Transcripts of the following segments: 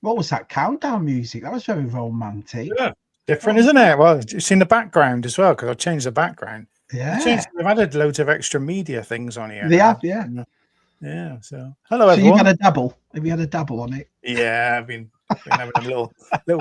What was that countdown music? That was very romantic. Yeah. Different, isn't it? Well, it's in the background as well because I've changed the background. Yeah. They've added loads of extra media things on here. They now. have, yeah. Yeah. So, hello, So everyone. you've had a dabble. Have you had a dabble on it? Yeah, I've been having a little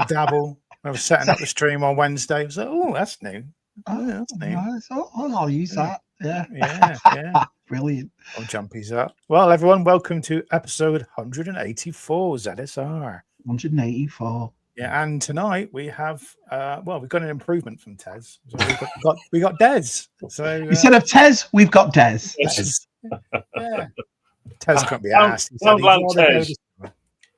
dabble. I was setting up the stream on Wednesday. I was like, oh, that's new. Oh, Yeah, that's new. nice. Oh, I'll use that. Yeah. Yeah. Brilliant. Oh, Jumpy's up. Well, everyone, welcome to episode 184 ZSR. 184. Yeah, and tonight we have we've got an improvement from Tez. So we got Des. So Instead of Tez, we've got Des. Tez. Yeah. Tez can't be Don't- asked. He don't blame Tez.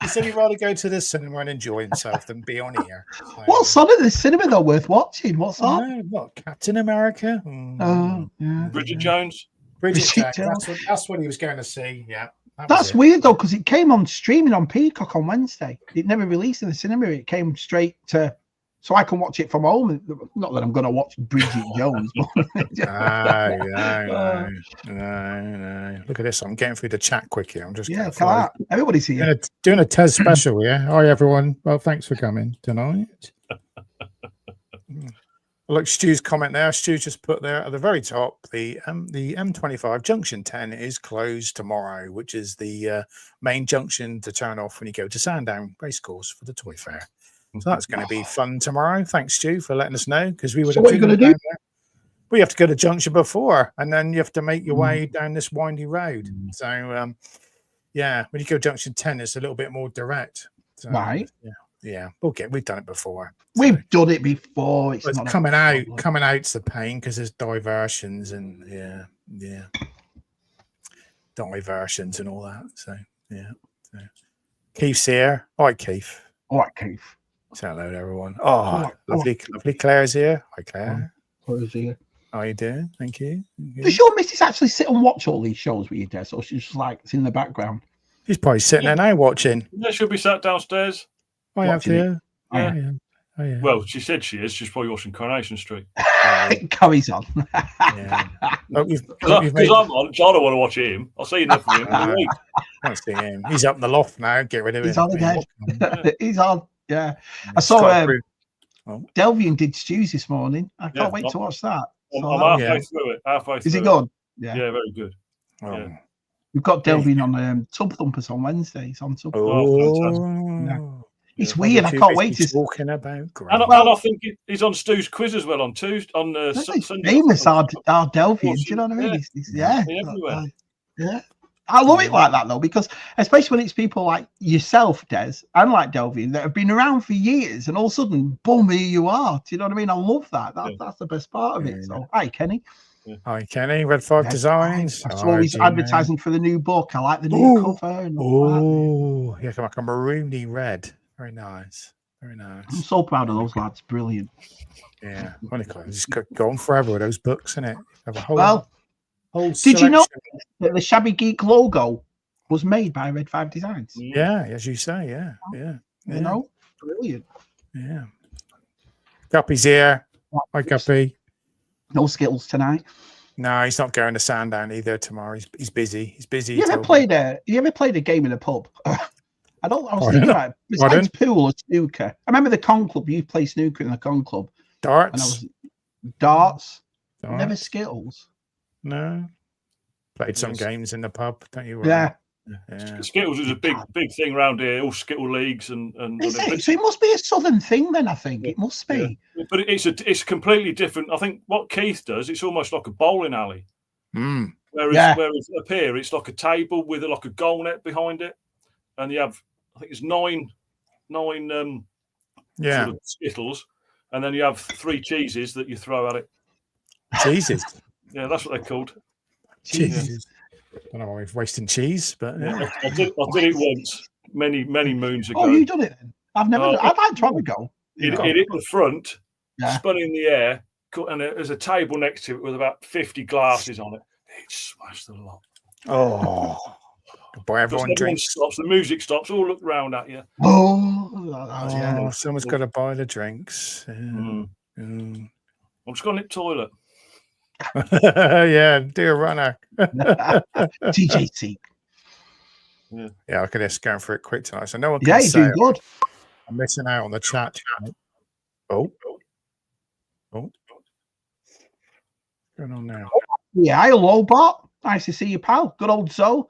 He said he'd rather go to the cinema and enjoy himself than be on here. So, What's on at the cinema though worth watching? What's on? no, what, Captain America? Oh, yeah. Bridget Jones. Bridget Bridget Jones. Jones. That's what he was going to see. Yeah. That's weird though, because it came on streaming on Peacock on Wednesday. It never released in the cinema. It came straight to, so I can watch it from home. Not that I'm going to watch Bridget Jones. No. Look at this. I'm getting through the chat quick here. I'm just everybody's here. Doing a Tez special, yeah. Hi everyone. Well, thanks for coming tonight. Look, Stu's comment there. Stu just put there at the very top the M25 junction 10 is closed tomorrow, which is the main junction to turn off when you go to Sandown Racecourse for the toy fair. So that's going to be fun tomorrow. Thanks, Stu, for letting us know because we would. So what are you going to do? We have to go to junction before, and then you have to make your way down this windy road. So, yeah, when you go junction 10, it's a little bit more direct. So, right. Yeah. Okay, we've done it before. We've done it before. It's not coming out. Coming out's the pain because there's diversions and diversions and all that. So yeah. So, Keith's here. All right, Keith. All right, Keith. Say hello to everyone. Oh, lovely Claire's here. Hi, Claire. Claire's here. How you doing? Thank you. Does your missus actually sit and watch all these shows with you, Des, or she's just like it's in the background? She's probably sitting there now watching. Yeah, she'll be sat downstairs. I have here. Yeah. Oh, yeah. Well, she said she is. She's probably watching Coronation Street. It carries on. Yeah. Because I'm on. I don't want to watch him. I'll see enough of him in the week. I see him. He's up in the loft now. Get rid of him. He's on again. He's on. Yeah. I saw Delvian did Stews this morning. I can't wait to watch that. I'm halfway through it. Is it good? Yeah, very good. Oh. Yeah. We've got Delvian on Tub Thumpers on Wednesday. He's on Tub Thumpers. It's weird. I can't wait to talking about. And I think he's on Stu's quiz as well on Tuesday. On Sunday. Famous our Delvian. Do you know what I mean? Yeah. I love it like that though, because especially when it's people like yourself, Des, and like Delvian that have been around for years, and all of a sudden, boom, here you are. Do you know what I mean? I love that. That's the best part of it. So, hi, Kenny. Hi, Kenny. Red 5 Designs. I saw he's advertising for the new book. I like the new cover. And all that. Yeah, like a maroony red. Very nice. Very nice. I'm so proud of those lads. Brilliant. Yeah. Just go on forever with those books, innit? Have a whole did you know that the Shabby Geek logo was made by Red 5 Designs? Yeah, as you say. Yeah. You know, brilliant. Yeah. Guppy's here. Hi, Guppy. No Skittles tonight. No, he's not going to Sandown either tomorrow. He's busy. He's busy. You ever played a game in a pub? I was thinking about it. Besides pool or snooker. I remember the Con Club. You play snooker in the Con Club. Darts. Darts. Never Skittles. No. Played some games in the pub, don't you? Yeah. Skittles is a big thing around here. All Skittle leagues and so it must be a southern thing then. I think it must be. Yeah. But it's completely different. I think what Keith does, it's almost like a bowling alley. Whereas up here, it's like a table with like a goal net behind it, and you have I think it's nine sort of Skittles, and then you have 3 cheeses that you throw at it. Cheeses. Yeah, that's what they're called. Cheeses. I don't know why we're wasting cheese, but I did it once, many moons ago. Oh, you done it then? I've never. I'd like to have a go. It hit the front, spun in the air, and there's a table next to it with about 50 glasses on it. It smashed the lot. Oh. Boy, everyone drinks. Stops, the music stops, all look round at you. Someone's got to buy the drinks. I'm just going to the toilet. Yeah, dear runner. TJT. Yeah, look at this, going for it quick tonight. So no one can yeah, you're doing good. I'm missing out on the chat. Oh. What's going on now? Yeah, hello, Bot. Nice to see you, pal. Good old Zoe.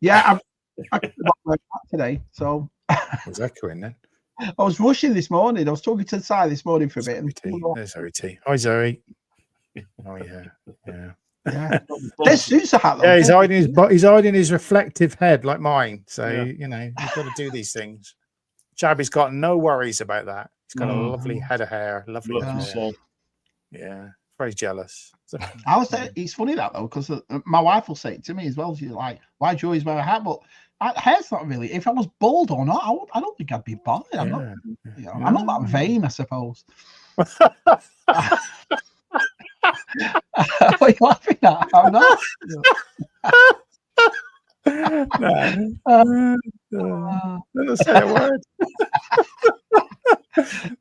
Yeah, I today, so I was echoing then. I was rushing this morning. I was talking to Sai this morning for a bit. There's Zoe T. Hi, Zoe. Oh yeah. There's Sousa hat though. Yeah, he's hiding his reflective head like mine. So you know, you've got to do these things. Shabby's got no worries about that. He's got a lovely head of hair, lovely hair. Yeah, very jealous. I was there. It's funny that though, because my wife will say it to me as well. She's like, "Why do you always wear a hat?" But hair's not really. If I was bald or not, I don't think I'd be bothered. I'm not. You know, I'm not that vain, I suppose. What are you laughing at? I'm not. Don't say a word.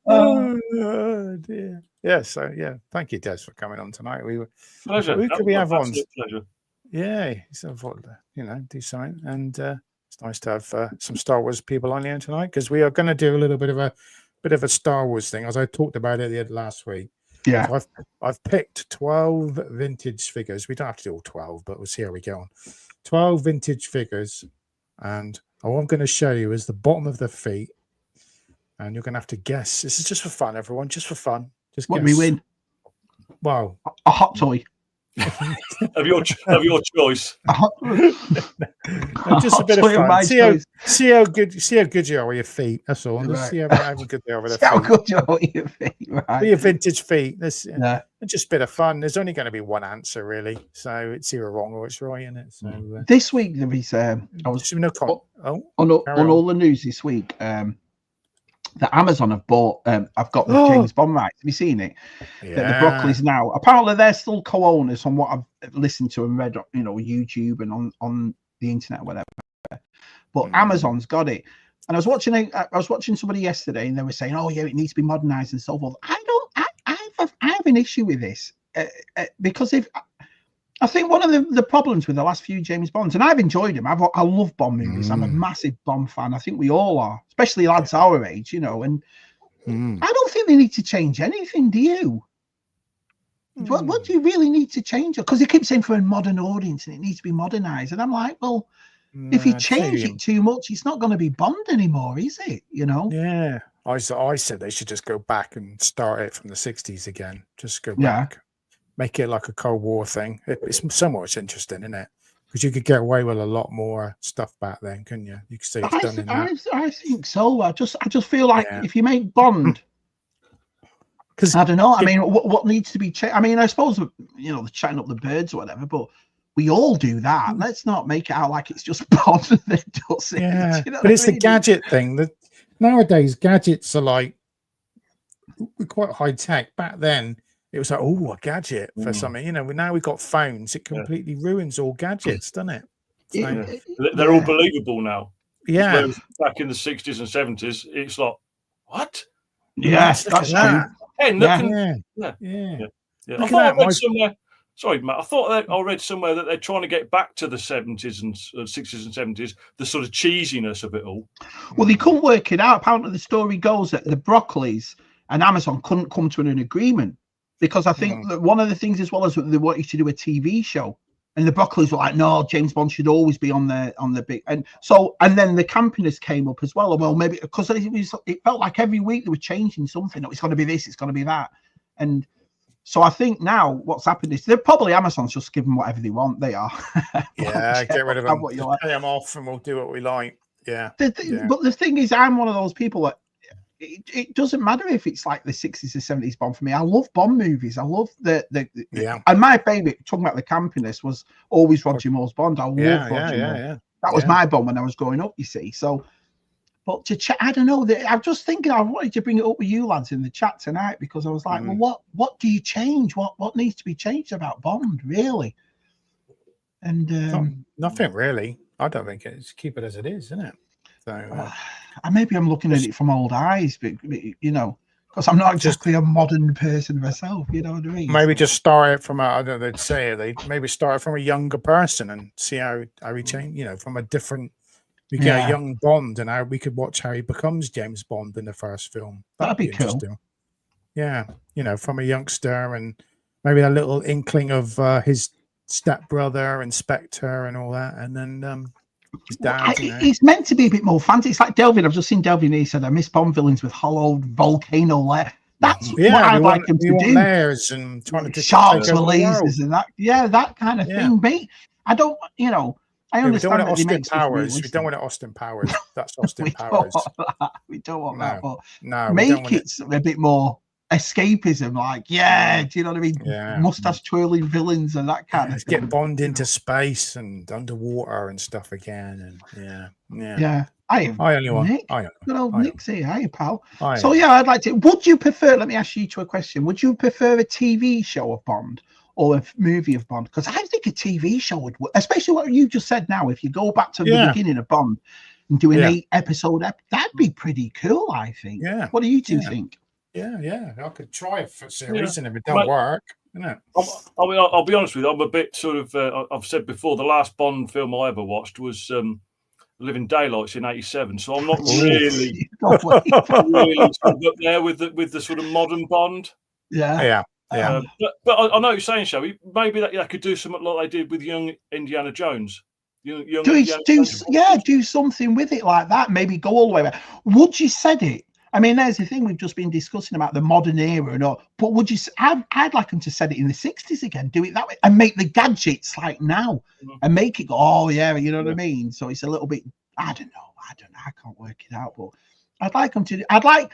Oh dear. Yeah, so thank you, Des, for coming on tonight. Pleasure. Who could we have on? Pleasure. Yeah, so do something, and it's nice to have some Star Wars people on here tonight, because we are going to do a little bit of a Star Wars thing, as I talked about it last week. Yeah, so I've picked 12 vintage figures. We don't have to do all 12, but we'll see how we go on. 12 vintage figures, and all I'm going to show you is the bottom of the feet, and you're going to have to guess. This is just for fun, everyone. Just for fun. Just what guess. we win? Wow, a hot toy. of your choice. Just a bit of fun. See how good you are with your feet. That's all. Just see how good they are with their feet. How good you are with your feet, right? With your vintage feet. Just a bit of fun. There's only going to be one answer, really. So it's either wrong or it's right, isn't it? So this week there is I was on all the news this week. That Amazon have bought. I've got the James Bond rights. Have you seen it? Yeah. The Broccoli's now. Apparently, they're still co-owners on what I've listened to and read, YouTube and on the internet or whatever. But Amazon's got it. And I was watching somebody yesterday, and they were saying, "Oh yeah, it needs to be modernized and so forth." I have an issue with this because I think one of the problems with the last few James Bonds, and I've enjoyed them. I love Bond movies. I'm a massive Bond fan. I think we all are, especially lads our age, And I don't think they need to change anything. Do you? What do you really need to change? Because they keep saying for a modern audience and it needs to be modernized. And I'm like, well, if you change it too much, it's not going to be Bond anymore, is it? Yeah. I said they should just go back and start it from the 60s again. Just go back. Make it like a Cold War thing. It's so much interesting, isn't it? Because you could get away with a lot more stuff back then, couldn't you? You could say it's done in that. I think so. I just feel like if you make Bond, because I don't know. I mean, what needs to be changed? I mean, I suppose the chatting up the birds or whatever, but we all do that. Let's not make it out like it's just Bond that does it. Yeah, but it's the gadget thing. That nowadays gadgets are like quite high tech. Back then, it was like, a gadget for something. Now we've got phones. It completely ruins all gadgets, doesn't it? So, they're all believable now. Yeah. Whereas back in the 60s and 70s, it's like, what? Yes, that's true. I thought I read somewhere. Sorry, Matt. I thought I read somewhere that they're trying to get back to the 70s and 60s and 70s, the sort of cheesiness of it all. Well, they couldn't work it out. Apparently, the story goes that the Broccoli's and Amazon couldn't come to an agreement. Because I think that one of the things as well is they wanted to do a TV show, and the Broccoli's were like, "No, James Bond should always be on the big." And then the campiness came up as well. Well, maybe because it felt like every week they were changing something. It's going to be this, it's going to be that, and so I think now what's happened is they're probably Amazon's just giving whatever they want. They are. Get rid of them. Pay them off, and we'll do what we like. Yeah. But the thing is, I'm one of those people that. It doesn't matter if it's like the 60s or 70s Bond for me. I love Bond movies. I love the and my favorite, talking about the campiness, was always Roger Moore's Bond. I love Roger Moore. That was my Bond when I was growing up, you see. So, but I don't know. I'm just thinking. I wanted to bring it up with you lads in the chat tonight because I was like, well, what do you change? What needs to be changed about Bond, really? And nothing really. I don't think it's keep it as it is, isn't it? So maybe I'm looking at it from old eyes, but because I'm not exactly a modern person myself, you know what I mean? Maybe just start it from I don't know. They'd say they maybe start it from a younger person and see how we change. From a different We get a young Bond, and how we could watch how he becomes James Bond in the first film. That'd be interesting. Cool. Yeah, from a youngster, and maybe a little inkling of his stepbrother and Spectre and all that, and then his dad. It's meant to be a bit more fancy. It's like Delvin. I've just seen Delvin. He said, "I miss Bond villains with hollowed volcano lair." That's what I'd like him to do. Layers and trying to sharks with lasers and that. Yeah, that kind of thing, mate. I don't, I understand that he makes Powers. We don't want it Austin Powers. That's Austin Powers. We don't want that. But no, make it a bit more escapism, like, do you know what I mean? Yeah. Mustache twirling villains and that kind of thing. Get Bond into space and underwater and stuff again. And Good old Nick's here. Hiya, pal. So I'd like to. Would you prefer? Let me ask you a question. Would you prefer a TV show of Bond or a movie of Bond? Because I think a TV show would, especially what you just said. Now, if you go back to the beginning of Bond and do an 8-episode, that'd be pretty cool. I think. Yeah. What do you two think? Yeah. I could try it for series, and if it don't work, I'll be honest with you. I'm a bit sort of. I've said before, the last Bond film I ever watched was Living Daylights in '87. So I'm not really sort of up there with the sort of modern Bond. Yeah. But I know what you're saying, Shabby. Maybe that could do something like they did with young Indiana Jones. Do something with it like that. Maybe go all the way back. Would you set it? I mean, there's the thing we've just been discussing about the modern era and all. But would you? I'd like them to set it in the '60s again. Do it that way and make the gadgets like now and make it go. You know what I mean? So it's a little bit. I don't know. I can't work it out. But I'd like them to. I'd like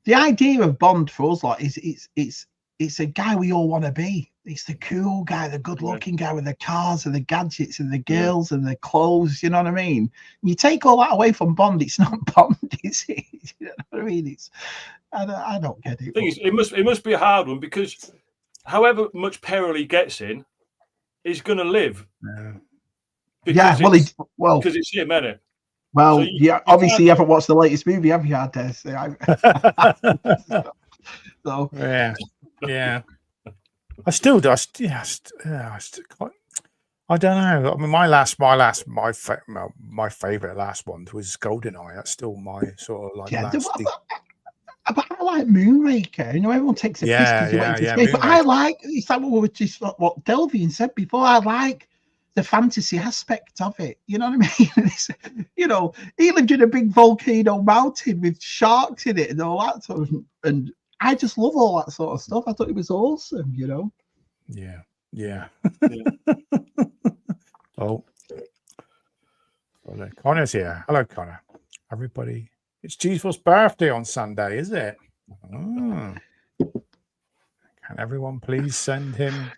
the idea of Bond for us. Like, it's a guy we all want to be. It's the cool guy, the good-looking guy with the cars and the gadgets and the girls and the clothes. You know what I mean? You take all that away from Bond, it's not Bond, is it? You know what I mean? I don't get it. The thing is, it must be a hard one because however much peril he gets in, he's going to live. Because it's him, isn't it? Well, obviously you haven't watched the latest movie, have you, Des? So yeah. I still do. I don't know. I mean, my favorite last one was GoldenEye. That's still my sort of like. But I like Moonraker. Everyone takes a piss because went into space. But I like. It's like what Delvian said before. I like the fantasy aspect of it. You know what I mean? He lived in a big volcano mountain with sharks in it and all that sort of. And I just love all that sort of stuff. I thought it was awesome. Yeah. Oh, Connor's here. Hello, Connor. Everybody, it's Jesus' birthday on Sunday, is it? Can everyone please send him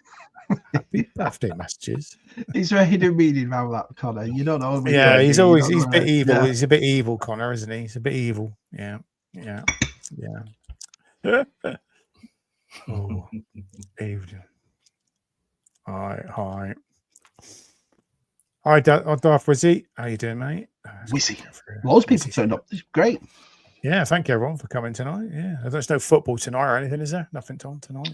happy birthday messages? Is there a hidden meaning around that, Connor? You don't know. He's a bit evil. Yeah. He's a bit evil, Connor, isn't he? He's a bit evil. Yeah. Oh, evening. Hi, Darth Wizzy. How you doing, mate? Wizzy. Loads of people turned up. It's great. Yeah, thank you everyone for coming tonight. Yeah, there's no football tonight or anything, is there? Nothing on tonight.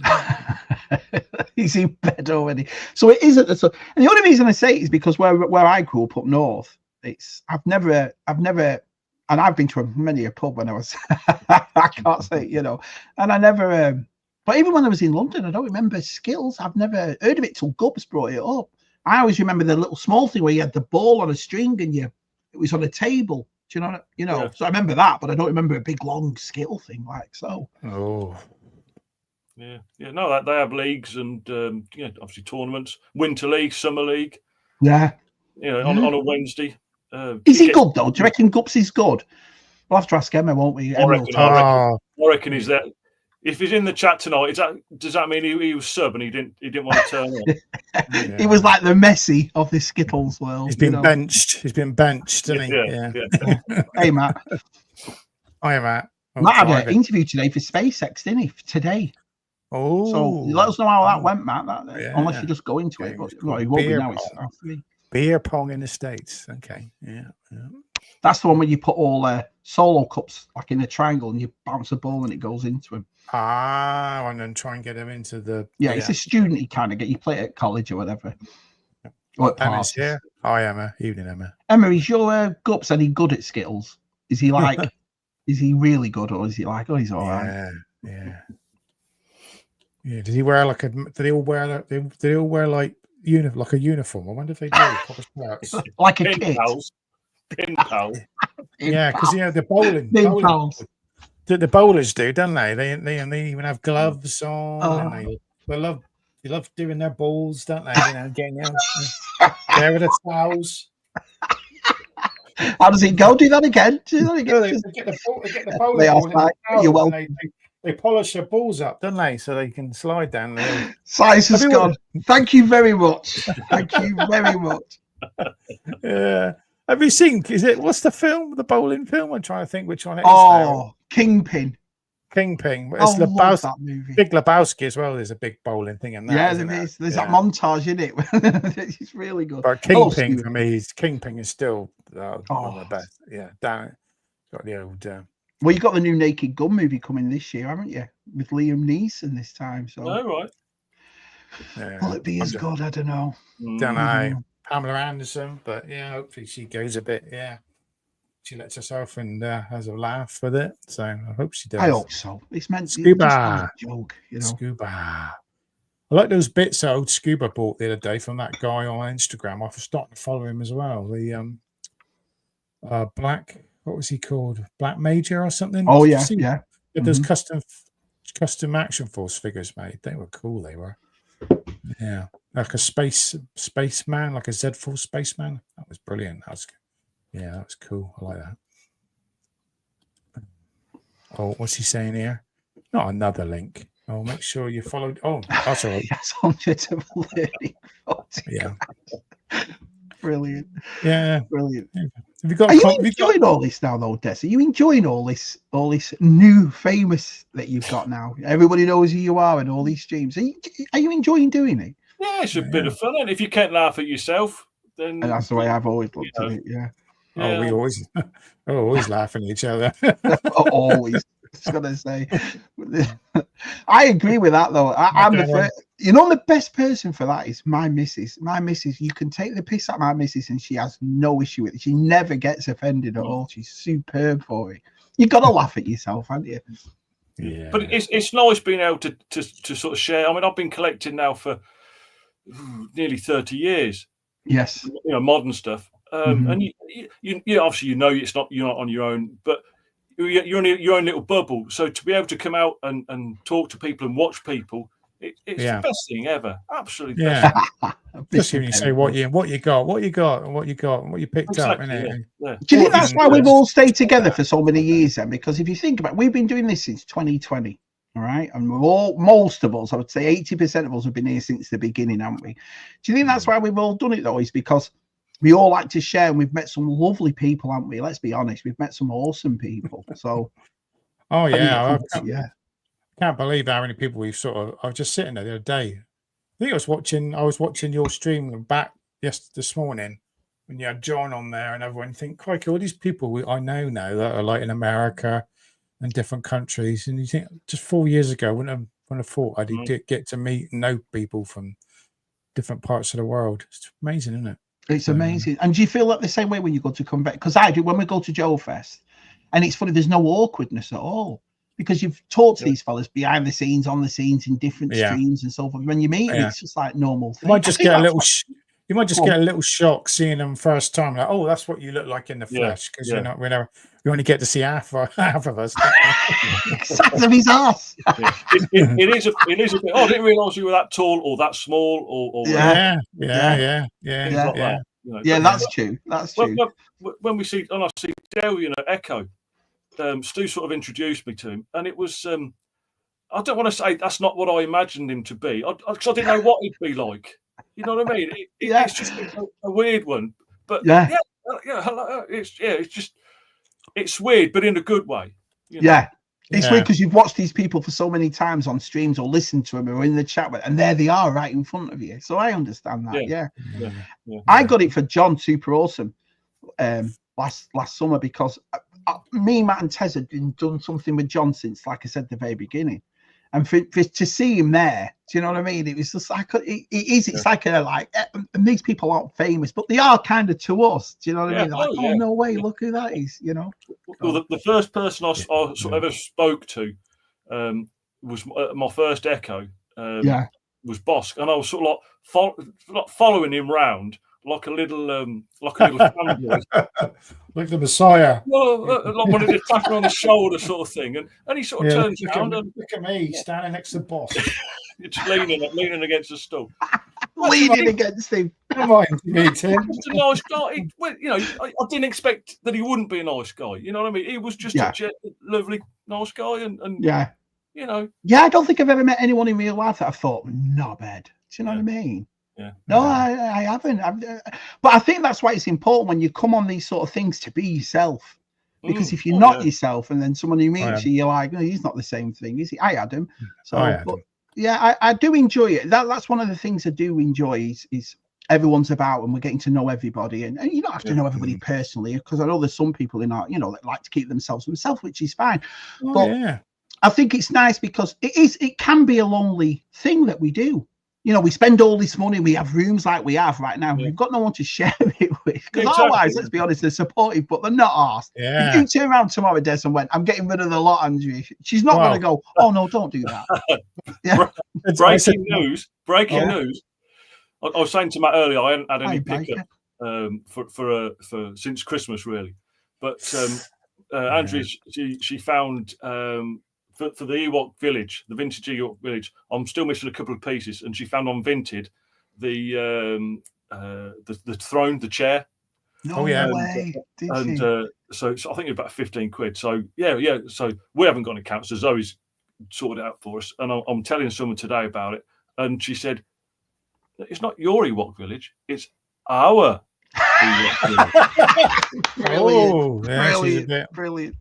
He's in bed already. So it isn't. And the only reason I say it is because where I grew up north, I've never, and I've been to many a pub when I was. I can't say, and I never. But even when I was in London, I don't remember Skills. I've never heard of it till Gubbs brought it up. I always remember the little small thing where you had the ball on a string and it was on a table. Do you know? Yeah. So I remember that, but I don't remember a big long skill thing like so. Oh. Yeah. No, they have leagues and obviously tournaments, Winter League, Summer League. Yeah. On a Wednesday. Is he good though? Do you reckon Gubbs is good? We'll have to ask Emma, won't we? I reckon he's there. If he's in the chat tonight, does that mean he was sub and he didn't want to turn on? He was like the Messi of the Skittles world. He's been benched. He's been benched, hasn't he? Yeah. Hey, Matt. Hi, Matt. Matt had an interview today for SpaceX, didn't he? Today. Oh. So let us know how that went, Matt. Unless you just go into it. But he won't be now. It's beer pong in the States. Okay. Yeah. That's the one where you put all solo cups like in a triangle and you bounce a ball and it goes into him. And then try and get him into the. Yeah, it's a student you kind of get. You play it at college or whatever. Emma's here. Hi, Emma. Evening, Emma. Emma, is your Gups any good at Skittles? Is he like, is he really good, or is he like, oh, he's all right? Yeah. Does he wear like a? Do they all wear like? Do they all wear like like a uniform? I wonder if they do. Proper shirts. Like a kit. Pin pals. Yeah, because the bowling the bowlers do, don't they? They even have gloves on, and they love doing their balls, don't they? Getting there with the towels. How does it go? Do that again. They get the bowling ball in the towels, and they polish their balls up, don't they? So they can slide down there. Size has gone. Thank you very much. Thank you very much. Yeah. Have you seen? What's the film? The bowling film? I'm trying to think which one it is. Oh, Kingpin. It's that movie. Big Lebowski as well. There's a big bowling thing in that. Yeah, there's that montage in it. It's really good. But Kingpin for me, Kingpin is still one of the best. Yeah, got the old. Well, you got the new Naked Gun movie coming this year, haven't you? With Liam Neeson this time. So. Oh, right. Yeah. Will it be as good? I don't know. Don't know. Pamela Anderson, but yeah, hopefully she goes a bit. Yeah, she lets herself and has a laugh with it. So I hope she does. I hope so. It's meant to be Scuba a joke, Scuba. I like those bits that old Scuba bought the other day from that guy on Instagram. I was starting to follow him as well. The Black, what was he called? Black Major or something? Oh yeah. Those custom action force figures made. They were cool. They were. Yeah, like a spaceman, like a Z4 spaceman. That was brilliant. That was cool. I like that. Oh, what's he saying here? Not another link. Oh, make sure you followed. Oh, that's all right. That's on Twitter. Yeah. Brilliant. Yeah. Brilliant. Yeah. Are you enjoying all this now, though, Des? Are you enjoying all this new famous that you've got now? Everybody knows who you are and all these streams. Are you enjoying doing it? Yeah, it's a bit of fun. And if you can't laugh at yourself, then and that's the way I've always looked at it. Yeah. Oh, we always laughing at each other. Always. I was gonna say, I agree with that though. I'm the first. You know, the best person for that is my missus. My missus, you can take the piss at my missus, and she has no issue with it. She never gets offended at all. She's superb for it. You got to laugh at yourself, haven't you? Yeah. But it's nice being able to sort of share. I mean, I've been collecting now for nearly 30 years. Yes. Modern stuff. And you obviously you're not on your own, but you're in your own little bubble. So to be able to come out and talk to people and watch people, it's the best thing ever. Absolutely best. Especially when you say what you got, what you picked up. Do you think that's why we've all stayed together for so many years then? Because if you think about it, we've been doing this since 2020. All right. And most of us, I would say 80% of us have been here since the beginning, haven't we? Do you think that's why we've all done it though? Is because we all like to share, and we've met some lovely people, haven't we? Let's be honest, we've met some awesome people. So, I can't believe how many people we've I was just sitting there the other day. I think I was watching your stream back this morning when you had John on there and everyone. Think, quite all these people I know now that are like in America and different countries, and you think just 4 years ago, wouldn't have thought I'd get to meet and know people from different parts of the world. It's amazing, isn't it? It's amazing. And do you feel like the same way when you go to come back? Because I do when we go to Joe Fest, and it's funny, there's no awkwardness at all because you've talked to these fellas behind the scenes, on the scenes, in different streams and so forth. When you meet them, it's just like normal thing. You might just get a little. You might just get a little shock seeing them first time. Like, oh, that's what you look like in the flesh, because we only get to see half of us. Size of his ass. It is a bit. Oh, I didn't realise you were that tall or that small or yeah. That's true. That's true. When we see, and I see Dale, Echo, Stu sort of introduced me to him, and it was. I don't want to say that's not what I imagined him to be, because I didn't know what he'd be like. You know what I mean? It's just a weird one, but it's weird, but in a good way. It's weird because you've watched these people for so many times on streams or listened to them or in the chat with, and there they are right in front of you. So I understand that. I got it for John, super awesome, last summer because me, Matt, and Tez had done something with John since, like I said, the very beginning. And for to see him there, do you know what I mean? It was just like it's like and these people aren't famous, but they are kind of to us. Do you know what I mean? Like, oh no way, look who that is. You know. Well, the first person I sort of ever spoke to was my first Echo. Was Bosk, and I was sort of like following him round like a little fanboy. Like the Messiah. Well, like one of the tapping on the shoulder sort of thing, and he sort of turns around and look at me standing next to Bosk. It's leaning against the stool. Leaning against him. Come on, Tim. Just a nice guy. I didn't expect that he wouldn't be a nice guy. You know what I mean? He was just a lovely, nice guy, and you know. Yeah, I don't think I've ever met anyone in real life that I thought not bad. Do you know what I mean? Yeah. No, I haven't. But I think that's why it's important when you come on these sort of things to be yourself. Because if you're not yourself, and then someone who meets you, you're like, no, he's not the same thing, is he? I had him. So, I do enjoy it. That's one of the things I do enjoy is everyone's about, and we're getting to know everybody. And you don't have to know everybody personally, because I know there's some people in our, that like to keep themselves, which is fine. I think it's nice because it can be a lonely thing that we do. We spend all this money. We have rooms like we have right now. We've got no one to share it with. Because otherwise, let's be honest, they're supportive, but they're not asked. If you turn around tomorrow, Des, and went, I'm getting rid of the lot, Andrew, she's not going to go, oh, no, don't do that. Breaking news. I was saying to Matt earlier, I hadn't had any pickup for since Christmas, really. But Andrew, she found... For the Ewok village, the vintage Ewok village, I'm still missing a couple of pieces, and she found on Vinted the throne, the chair. No way! So I think it's about 15 quid. So So we haven't got an account. So Zoe's sorted it out for us, and I'm telling someone today about it, and she said, "It's not your Ewok village; it's our." Brilliant.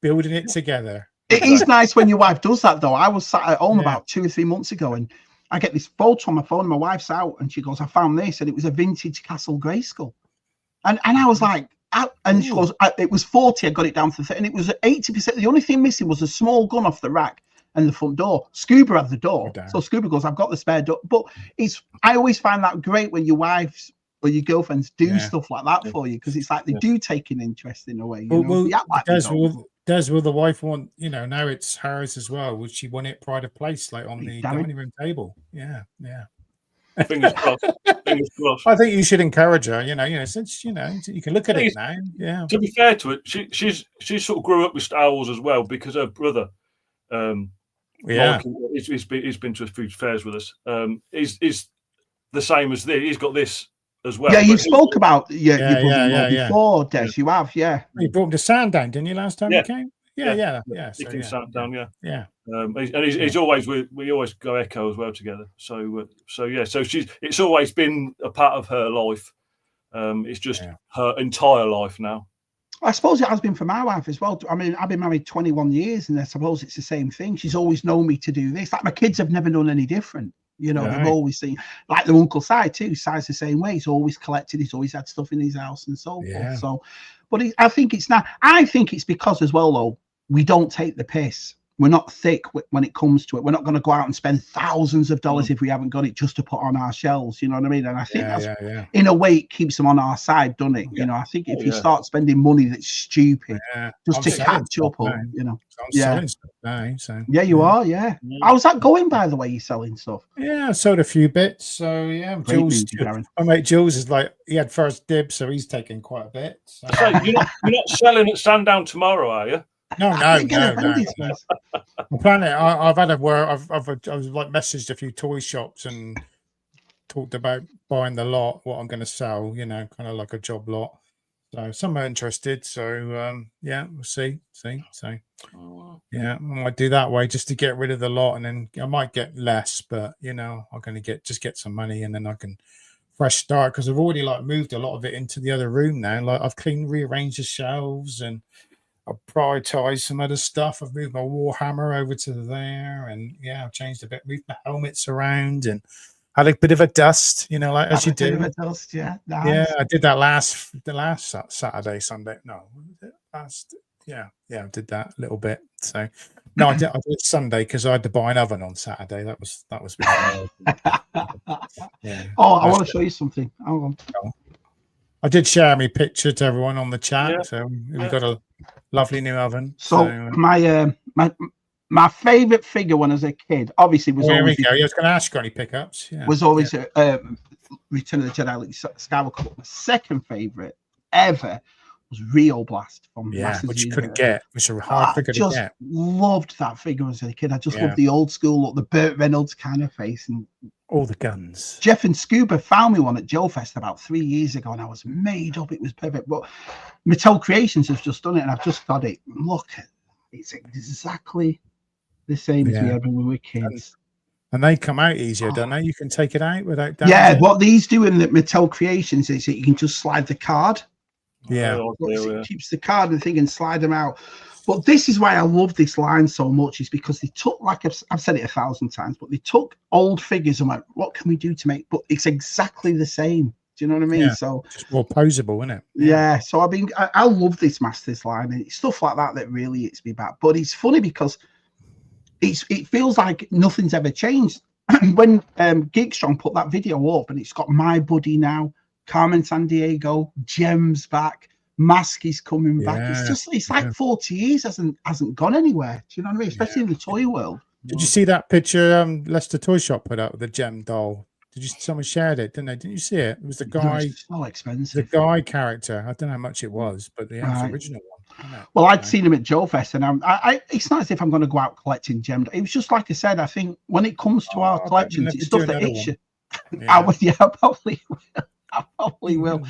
Building it together. It is nice when your wife does that, though. I was sat at home about 2 or 3 months ago, and I get this photo on my phone, and my wife's out, and she goes, I found this, and it was a vintage Castle Grayskull. And I was like, and she goes, it was 40, I got it down for 30, and it was 80%. The only thing missing was a small gun off the rack and the front door. Scuba had the door. So Scuba goes, I've got the spare door. But I always find that great when your wives or your girlfriends do stuff like that for you, because it's like they do take an interest in a way. Will the wife want, now it's hers as well? Would she want it pride of place, like on the dining room table? Yeah. Fingers crossed. I think you should encourage her, since, you can look at it now. Yeah. To be fair to it, she sort of grew up with Star Wars as well, because her brother, he's been to a few fairs with us. Is the same as this. He's got this as well. Yeah, you spoke about your brother before, Des. You have, You brought him to Sandown, didn't you, last time you came? Yeah. He came Sandown, yeah. And he's always we always go Echo as well together. So it's always been a part of her life. It's just her entire life now. I suppose it has been for my wife as well. I mean, I've been married 21 years, and I suppose it's the same thing. She's always known me to do this. Like, my kids have never done any different. They've always seen, like their uncle Si too. Si's the same way. He's always collected. He's always had stuff in his house and so forth. So, but I think it's not. I think it's because as well, though, we don't take the piss. We're not thick when it comes to it. We're not going to go out and spend thousands of dollars if we haven't got it just to put on our shelves. You know what I mean? And I think that's in a way it keeps them on our side, doesn't it? I think if you start spending money that's stupid just to catch up, or selling stuff now, so you are. How's that going, by the way? You selling stuff? Yeah, I sold a few bits. So Jules, my mate Jules is like, he had first dibs, so he's taking quite a bit. So. You're not selling at Sandown tomorrow, are you? No. I'm planning. I've had a word. I've like messaged a few toy shops and talked about buying the lot, what I'm going to sell. Kind of like a job lot. So some are interested. So we'll see. So I might do that way just to get rid of the lot, and then I might get less, but I'm going to get some money, and then I can fresh start, because I've already moved a lot of it into the other room now. Like, I've rearranged the shelves, and I've prioritized some other stuff. I've moved my Warhammer over to there, and I've changed a bit, moved my helmets around, and had a bit of a dust, like as you do. Dust, nice. I did that the last Saturday, Sunday. No, last. I did that a little bit. So, No, I did Sunday because I had to buy an oven on Saturday. That was yeah. Oh, I want to show you something. Hold on. I did share my picture to everyone on the chat, so we've got a lovely new oven. So my favorite figure when I was a kid, obviously, was here always. We go. I was going to ask you any pickups. Yeah. Was always Return of the Jedi, Luke Skywalker. My second favorite ever was Rio Blast from Masters which you of couldn't get. It was a hard figure to get. I just loved that figure as a kid. I just loved the old school look, the Burt Reynolds kind of face, and all the guns. Jeff and Scuba found me one at Joe Fest about 3 years ago, and I was made up. It was perfect. But Mattel Creations has just done it, and I've just got it. Look, it's exactly the same as we had when we were kids. And they come out easier, don't they? You can take it out without damage. Yeah, what these do in the Mattel Creations is that you can just slide the card. Yeah. It keeps the card and thing and slide them out. But this is why I love this line so much, is because they took, like I've said it 1,000 times, but they took old figures and went, what can we do to make, but it's exactly the same. Do you know what I mean? Yeah, so just more posable, isn't it? Yeah. So I love this Masters line, and it's stuff like that really hits me back. But it's funny because it feels like nothing's ever changed. When Geekstrong put that video up, and it's got My Buddy now, Carmen Sandiego, Gems back, Mask is coming back. It's like 40 years hasn't gone anywhere. Do you know what I mean? Especially in the toy world. Did you see that picture Leicester Toy Shop put up with the Gem doll? Someone shared it, didn't they? Didn't you see it? It was the guy. So expensive. The guy character. I don't know how much it was, but the original one. Well, I'd seen him at Joe Fest, and it's not as if I'm going to go out collecting gem. It was just like I said. I think when it comes to our collections, it's stuff that hits you. I probably will. I probably will.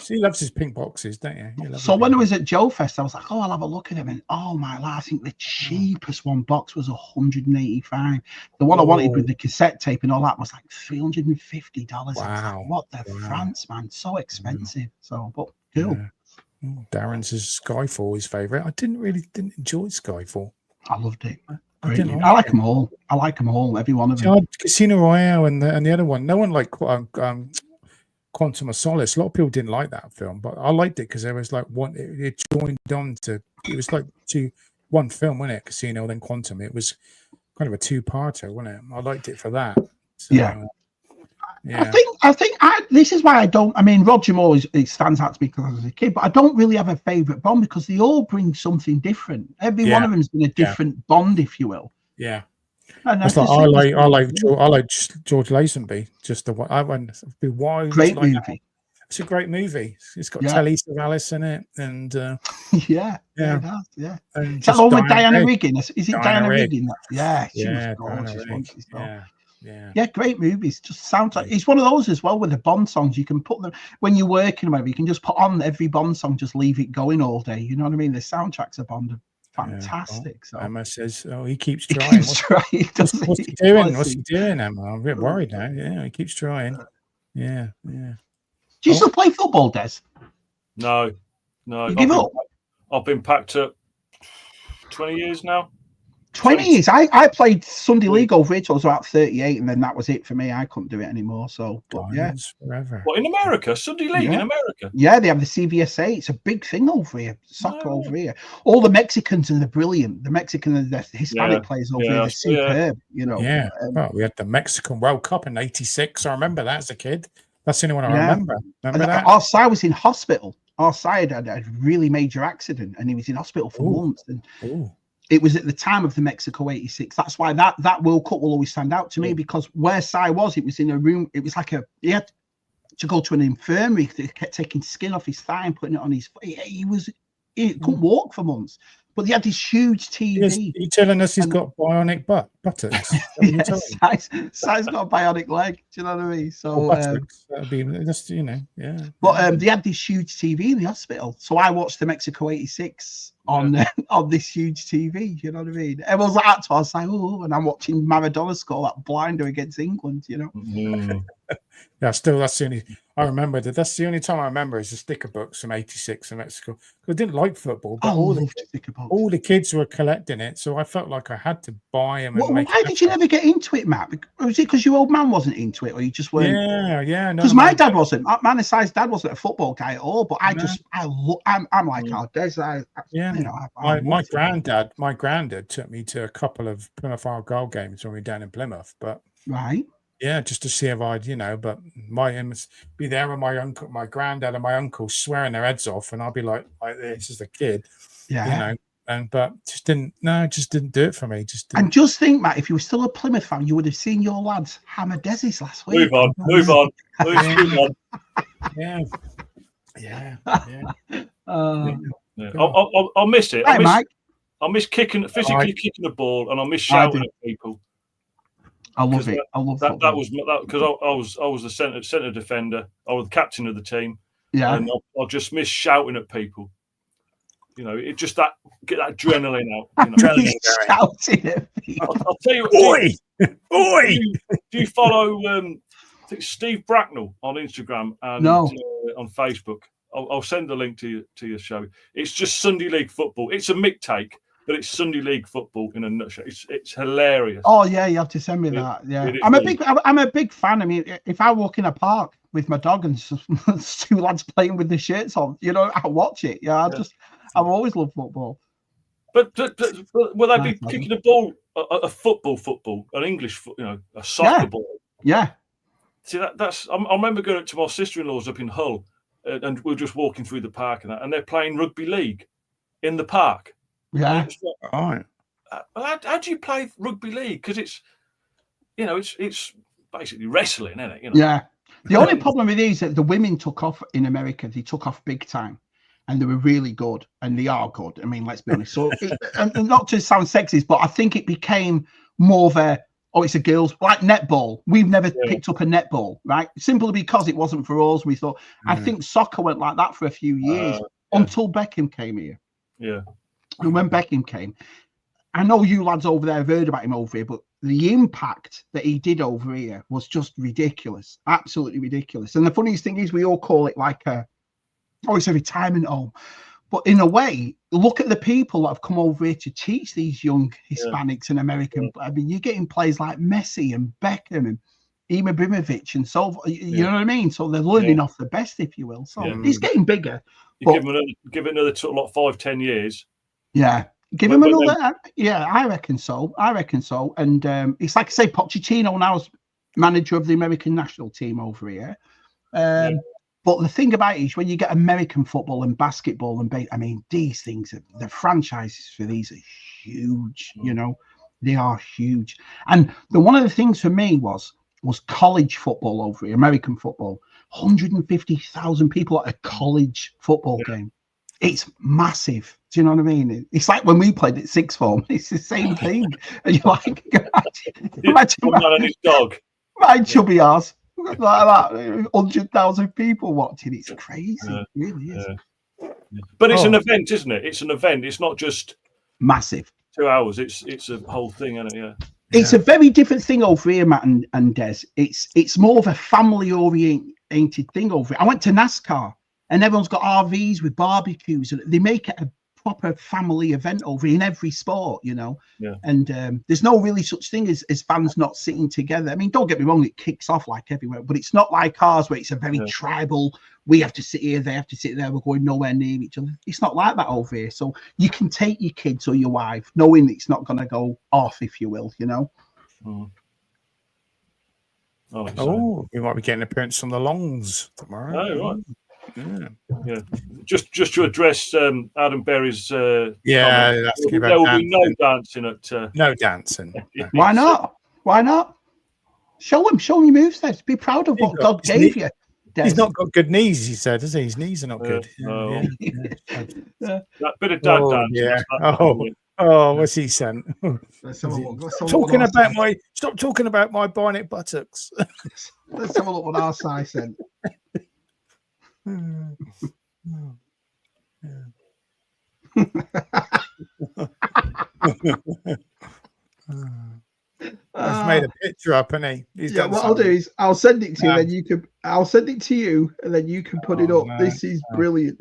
He loves his pink boxes, don't you? So when I was at Joe Fest, I was like, I'll have a look at him, and oh my life, I think the cheapest one box was $185. The one I wanted with the cassette tape and all that was like $350. Wow! Like, what the France, man? So expensive. So, but cool. Yeah. Darren's is Skyfall his favorite. I didn't enjoy Skyfall. I loved it. I like them all. I like them all. Every one of them. Casino Royale and the other one. No one liked Quantum of Solace. A lot of people didn't like that film, but I liked it because there was like it joined on to. It was like one film, wasn't it? Casino, then Quantum. It was kind of a two-parter, wasn't it? I liked it for that. So, yeah. I think this is why I don't. I mean, Roger Moore it stands out to me because I was a kid, but I don't really have a favorite Bond because they all bring something different. Every one of them's been a different Bond, if you will. Yeah. It's like, I like George Lazenby. Just the one I went. Why? Great movie. It's a great movie. It's got Telly Savalas in it, and yeah. And is that all with Diana Riggin? Is it Diana Riggin? Yeah, she was gorgeous. Yeah, great movies. Just sounds like it's one of those as well with the Bond songs. You can put them when you're working, whatever. You can just put on every Bond song, just leave it going all day. You know what I mean? The soundtracks of Bond are fantastic. So Emma says, he keeps trying. What's he doing? What's he doing, Emma? I'm a bit worried now. Yeah, he keeps trying. Yeah. Do you still play football, Des? No. You give up? I've been packed up 20 years now. 20 years. I played Sunday League over here till I was about 38, and then that was it for me. I couldn't do it anymore. So, but forever. What, in America? Sunday League in America? Yeah, they have the CVSA. It's a big thing over here. Soccer over here. All the Mexicans are brilliant. The Mexican and the Hispanic players over here, they're superb. You know. Yeah. Well, we had the Mexican World Cup in '86. I remember that as a kid. That's the only one I remember. Remember that? Our side was in hospital. Our side had a really major accident, and he was in hospital for months. And it was at the time of the Mexico '86. That's why that World Cup will always stand out to me, because where Cy was, it was in a room. It was like he had to go to an infirmary. They kept taking skin off his thigh and putting it on his foot. He couldn't walk for months. But he had this huge TV. You're telling us he's got bionic buttocks? Cy's got a bionic leg. Do you know what I mean? So that'd be just But they had this huge TV in the hospital, so I watched the Mexico '86 on this huge TV. You know what I mean? Everyone's like that, so I was like, and I'm watching Maradona score that blinder against England. You know? Yeah, still that's the only. I remember that. That's the only time I remember is the sticker books from '86 in Mexico. I didn't like football, but all the kids were collecting it, so I felt like I had to buy them. Well, why did you never get into it, Matt? Was it because your old man wasn't into it, or you just weren't? Yeah. Because my dad wasn't. Man, size dad wasn't a football guy at all. But I'm like, oh, Des. My granddad took me to a couple of Plymouth Argyle games when we were down in Plymouth, but right. Yeah, just to see if I'd, but my be there with my uncle, my granddad, and my uncle swearing their heads off, and I'll be like this as a kid, but just didn't do it for me. And just think, Matt, if you were still a Plymouth fan, you would have seen your lads hammer Desi's last week. Move on. Yeah. I'll miss it. Hey, Mike. I miss physically kicking the ball, and I miss shouting at people. I love it. I love that. That was because I was the centre defender. I was the captain of the team. Yeah, and I just miss shouting at people. It just get that adrenaline out. Shouting at people. I'll tell you, oi! Do you follow? I think Steve Bracknell on Instagram and on Facebook. I'll send a link to your show. It's just Sunday League football. It's a mick take. But it's Sunday League football in a nutshell. It's hilarious. Oh yeah, you have to send me that. Yeah, I'm a big fan. I mean, if I walk in a park with my dog and two lads playing with the shirts on, I watch it. Yeah, I've always loved football. But will they be kicking a ball, a football, an English, a soccer ball? Yeah. See that's. I remember going to my sister-in-law's up in Hull, and we were just walking through the park and they're playing rugby league in the park. Yeah. All right. How do you play rugby league? Because it's basically wrestling, isn't it? Yeah. The only problem with it is that the women took off in America. They took off big time, and they were really good, and they are good. I mean, let's be honest. So, and not to sound sexist, but I think it became more of it's a girls like netball. We've never picked up a netball, right? Simply because it wasn't for us. We thought. I think soccer went like that for a few years until Beckham came here. Yeah. And when Beckham came, I know you lads over there have heard about him over here, but the impact that he did over here was just ridiculous, absolutely ridiculous. And the funniest thing is we all call it like it's a retirement home. But in a way, look at the people that have come over here to teach these young Hispanics and American. I mean, you're getting players like Messi and Beckham and Ibrahimovic and so you know what I mean? So they're learning off the best, if you will. So he's getting bigger. Give it another 5-10 years. Yeah, give him another. Yeah, I reckon so. And it's like I say, Pochettino now is manager of the American national team over here. But the thing about it is, when you get American football and basketball and these things, the franchises for these are huge. They are huge. And one of the things for me was college football over here, American football. 150,000 people at a college football game. It's massive. Do you know what I mean? It's like when we played at sixth form. It's the same thing. And you're like, imagine his dog. My chubby ass. Like that, 100,000 people watching. It's crazy. It really is. But it's an event, isn't it? It's an event. It's not just massive. 2 hours. It's a whole thing, isn't it? Yeah. It's a very different thing over here, Matt and Des. It's more of a family-oriented thing over here. I went to NASCAR. And everyone's got RVs with barbecues, and they make it a proper family event over in every sport, Yeah. And there's no really such thing as fans not sitting together. I mean, don't get me wrong, it kicks off like everywhere, but it's not like ours where it's a very tribal. We have to sit here, they have to sit there. We're going nowhere near each other. It's not like that over here. So you can take your kids or your wife, knowing it's not going to go off, if you will. Oh, we might be getting an appearance from the Longs tomorrow. Oh, right. Yeah. Just to address Adam Berry's there will be no dancing at no dancing. Why not? Show him your moves, then. Be proud of what God gave you. He's not got good knees, he said, has he? His knees are not good. That bit of dad dance. Yeah. Oh, what's he sent? Stop talking about my bionic buttocks. Let's have a look what our size sent. He's made a picture up, hasn't he? What I'll do is I'll send it to you, then you can I'll send it to you, and then you can put it up. No, this is brilliant.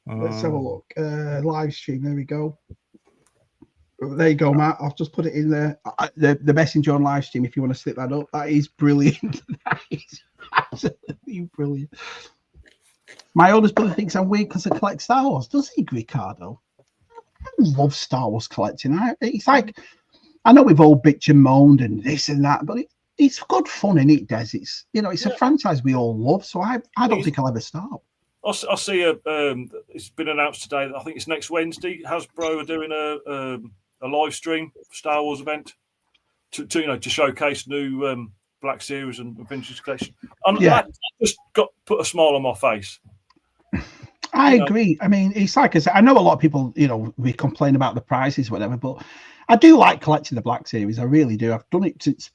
Let's have a look. Live stream. There we go. There you go, Matt. I'll just put it in there. The messenger on live stream. If you want to slip that up, that is brilliant. That is absolutely brilliant. My oldest brother thinks I'm weird because I collect Star Wars. Does he, Ricardo? I love Star Wars collecting. It's like, I know we've all bitched and moaned and this and that, but it's good fun, isn't it, Des? It's, you know, it's a franchise we all love, so I don't think I'll ever stop. I see it's been announced today that I think it's next Wednesday. Hasbro are doing a live stream Star Wars event to showcase new Black Series and vintage collection. And that just put a smile on my face. I agree. I mean, it's like I said, I know a lot of people, you know, we complain about the prices, whatever, but I do like collecting the Black Series. I really do. I've done it since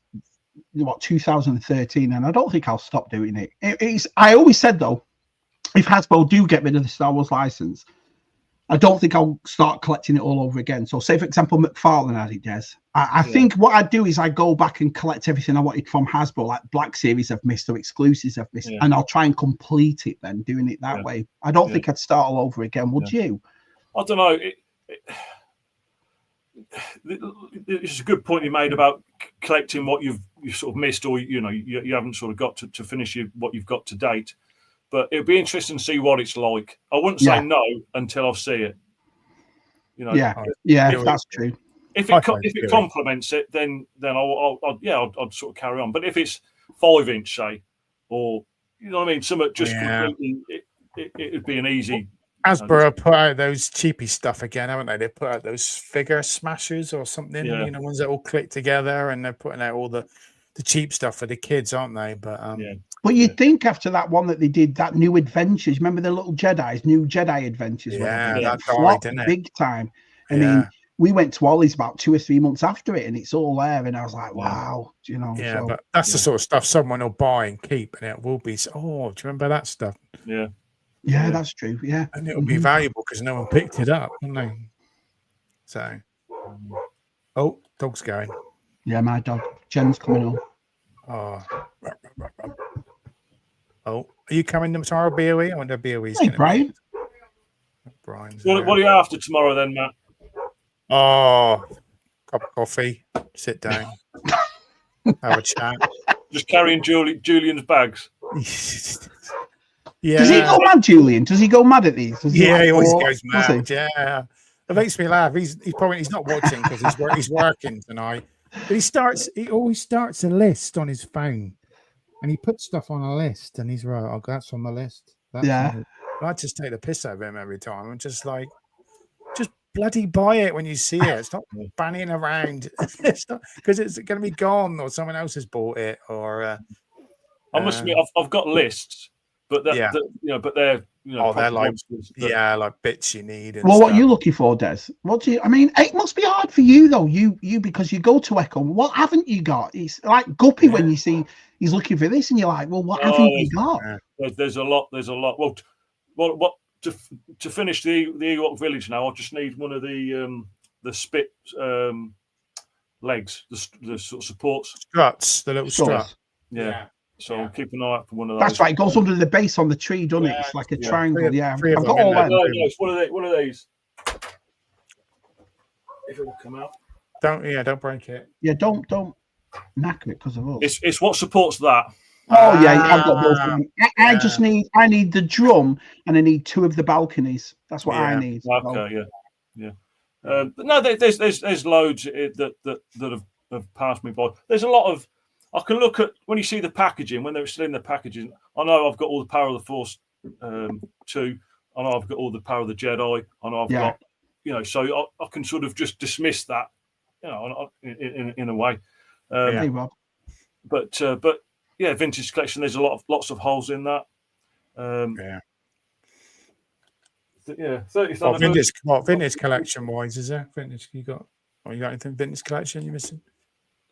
2013, and I don't think I'll stop doing it. I always said though, if Hasbro do get rid of the Star Wars license, I don't think I'll start collecting it all over again. So say, for example, McFarlane had it, Des. I think what I'd do is I go back and collect everything I wanted from Hasbro, like Black Series I've missed or exclusives I've missed, and I'll try and complete it then, doing it that way. I don't think I'd start all over again, would you? I don't know. It's a good point you made about collecting what you've sort of missed, or you haven't sort of got to finish what you've got to date. But it'll be interesting to see what it's like. I wouldn't say no until I see it. You know, if that's true. If it complements it, then I'd sort of carry on. But if it's 5-inch, say, or you know what I mean, something just completely, it'd be an easy. Hasbro put out those cheapy stuff again, haven't they? They put out those figure smashers or something. You know, ones that all click together, and they're putting out all the cheap stuff for the kids, aren't they? But But you'd think after that one that they did, that new adventures, remember the little Jedi's, new Jedi adventures? That flopped big time. I mean, we went to Ollie's about 2 or 3 months after it, and it's all there. And I was like, wow, you know. Yeah, but that's the sort of stuff someone will buy and keep, and it will be, do you remember that stuff? Yeah, that's true. Yeah. And it'll be valuable because no one picked it up, won't they? So, dog's going. Yeah, my dog. Jen's coming on. Are you coming tomorrow, BOE? I wonder if BOE's going to Brian. Brian's what are you after tomorrow then, Matt? Cup of coffee, sit down, have a chat. Just carrying Julian's bags. Does he go mad, Julian? Does he go mad at these? He always goes mad. Yeah, it makes me laugh. He's not watching because he's working tonight. But he always starts a list on his phone, and he puts stuff on a list, and he's right. That's on the list. I just take the piss out of him every time. I'm just like, just bloody buy it when you see it. Stop banning around. Because it's going to be gone, or someone else has bought it, or. I must admit, I've got lists, but they're they're like bits you need. And what are you looking for, Des? I mean, it must be hard for you though. You because you go to Echo. What haven't you got? It's like Guppy when you see he's looking for this, and you're like, well, what haven't you got? There's a lot. Well, to finish the Ewok village now, I just need one of the spit legs, the sort of supports, struts, the little strut. Yeah. So I'll keep an eye out for one of those. That's right. It goes under the base on the tree, doesn't it? It's like a triangle. I've got all that. No, it's one of these. If it will come out. Don't break it. Yeah, don't knacker it because of us. It's what supports that. Oh yeah, I've got both. I need the drum, and I need 2 of the balconies. That's what I need. Okay, yeah. But no, there's loads that have passed me by. There's a lot of. I can look at when you see the packaging, when they're still in the packaging. I know I've got all the Power of the Force 2. I know I've got all the Power of the Jedi. I know I've got, so I can sort of just dismiss that, in a way. Hey, Rob. But vintage collection. There's lots of holes in that. 30. Vintage collection wise, is there? Vintage you got anything vintage collection you're missing?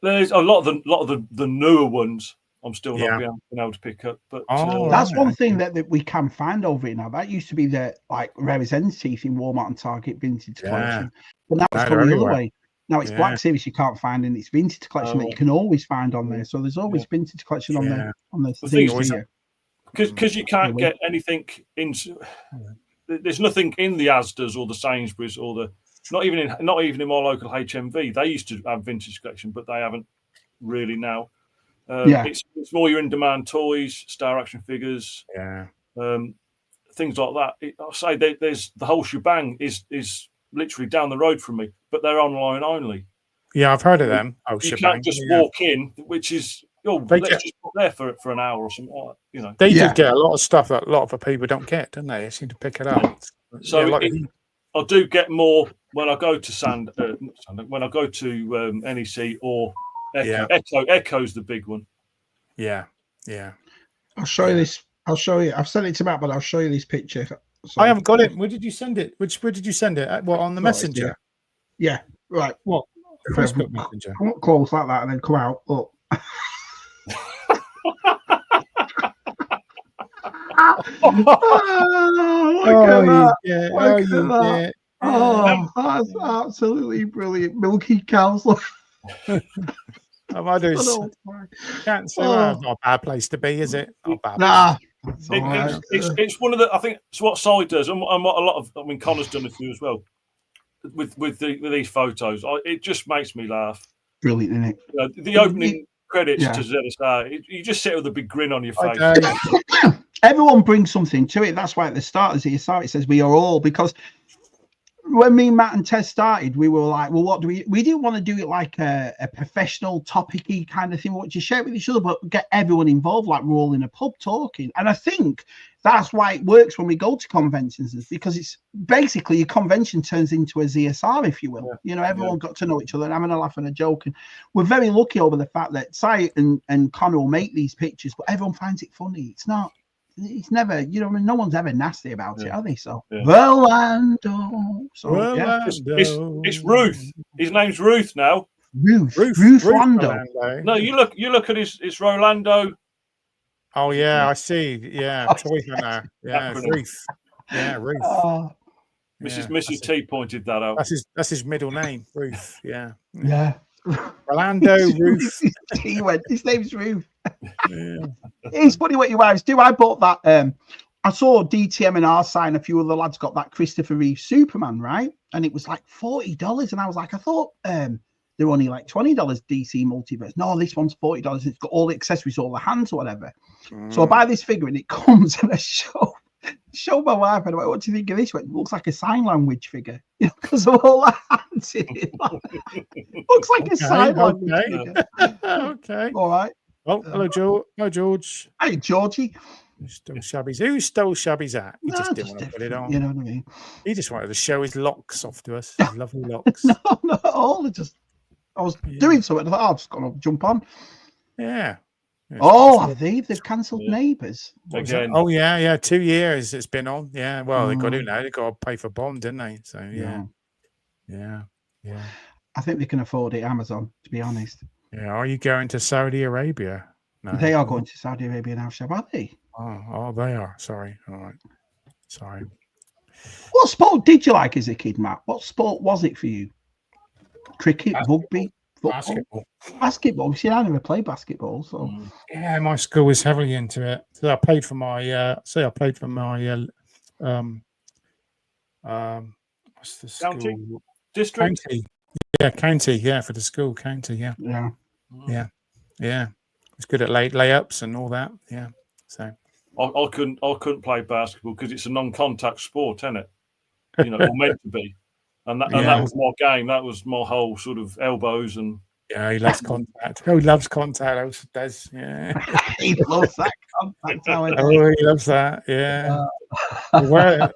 There's a lot of the newer ones. I'm still not being able to pick up, but that's one thing that we can find over it now. That used to be the rarest end teeth in Walmart and Target vintage collection, but now it's going the other way. Now it's Black Series you can't find, and it's vintage collection that you can always find on there. So there's always vintage collection on there. On the things here. because you can't get anything in. There's nothing in the Asda's or the Sainsbury's or the not even in my local HMV. They used to have vintage collection, but they haven't really now. It's more your in-demand toys, Star Action figures, things like that. I'll say there's the whole shebang is literally down the road from me, but they're online only. Yeah, I've heard of them. You can't just walk in, which is let's just put there for an hour or something like that, you know. They do get a lot of stuff that a lot of people don't get, don't they? They seem to pick it up. So I do get more when I go to when I go to NEC or Echo. Echo's the big one. Yeah. I'll show you this. I'll show you. I've sent it to Matt, but I'll show you this picture. So, I haven't got it. Where did you send it? Where did you send it? What, on the Messenger? Yeah. Right. What? Facebook Messenger. Come close like that and then come out. Look. That's absolutely brilliant. Milky cows. I do. Can't say that's not a bad place to be, is it? Not bad. Nah. It's one of the. I think it's what Si does, and what a lot of. I mean, Connor's done a few as well. With these photos, it just makes me laugh. Brilliant, isn't it? The opening credits to ZSR, you just sit with a big grin on your face. Everyone brings something to it. That's why at the start of ZSR it says we are all, because when me, Matt, and Tez started, we were like, well, what do we didn't want to do it like a professional topic-y kind of thing, what you share with each other, but get everyone involved, like we're all in a pub talking. And I think that's why it works when we go to conventions, because it's basically your convention turns into a ZSR, if you will. You know, everyone got to know each other and having a laugh and a joke. And we're very lucky over the fact that Si and Connor will make these pictures, but everyone finds it funny. It's never, you know, I mean, no one's ever nasty about it, are they? So, Rolando. It's Ruth. His name's Ruth now. Ruth Lando. No, you look at his Rolando. Oh yeah, I see. Yeah, toys on there. Yeah, Ruth. Yeah, Ruth. Mrs. T pointed that out. That's his middle name, Ruth. Yeah. Rolando Ruth. He went. His name's Ruth. It's funny what your wives do. I bought that. I saw DTM and R sign. A few other lads got that Christopher Reeve Superman, right? And it was like $40. And I was like, I thought they're only like $20 DC Multiverse. No, this one's $40. It's got all the accessories, all the hands or whatever. So I buy this figure and it comes and I show my wife and I went, what do you think of this? It looks like a sign language figure, you know, because of all the hands in it. Looks like a sign language figure. Okay. All right. Oh, hello, Joe. Hello, George. Hey, Georgie. Who stole Shabby's hat? He just didn't want to put it on. You know what I mean? He just wanted to show his locks off to us. His lovely locks. No, all I was doing something. I thought, I'm just going to jump on. Yeah. Oh, they've cancelled Neighbours again. Oh yeah, 2 years it's been on. Yeah, well, they got to now. They got to pay for bond, didn't they? So yeah. I think they can afford it. Amazon, to be honest. Yeah. Are you going to Saudi Arabia? No. They are going to Saudi Arabia now, Shab, are they? Oh, they are. Sorry. All right. Sorry. What sport did you like as a kid, Matt? What sport was it for you? Cricket, rugby, football? Basketball. See, I never played basketball, so yeah, my school was heavily into it. So I played for my what's the school? County? District? County. Yeah, county. Yeah, for the school, county. Yeah. It's good at layups and all that. Yeah. So I couldn't play basketball because it's a non-contact sport, isn't it? You know, or meant to be. And that was my game. That was my whole sort of elbows and. Yeah, he loves contact. Oh, he loves contact. Des. Yeah, he loves that contact. Oh, he loves that. Yeah. The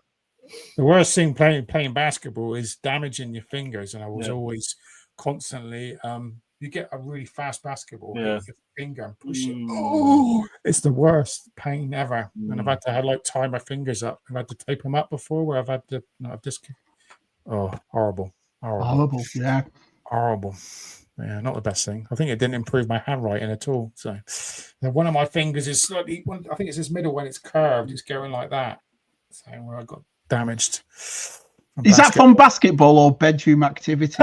worst thing playing basketball is damaging your fingers, and I was always constantly. You get a really fast basketball, hit your finger and push it. Oh, it's the worst pain ever. And I've had to tie my fingers up. I've had to tape them up before, where I've had to. Horrible. Yeah. Horrible. Yeah, not the best thing. I think it didn't improve my handwriting at all. So one of my fingers is slightly, I think it's this middle when it's curved, it's going like that. So where I got damaged. Is that from basketball or bedroom activity?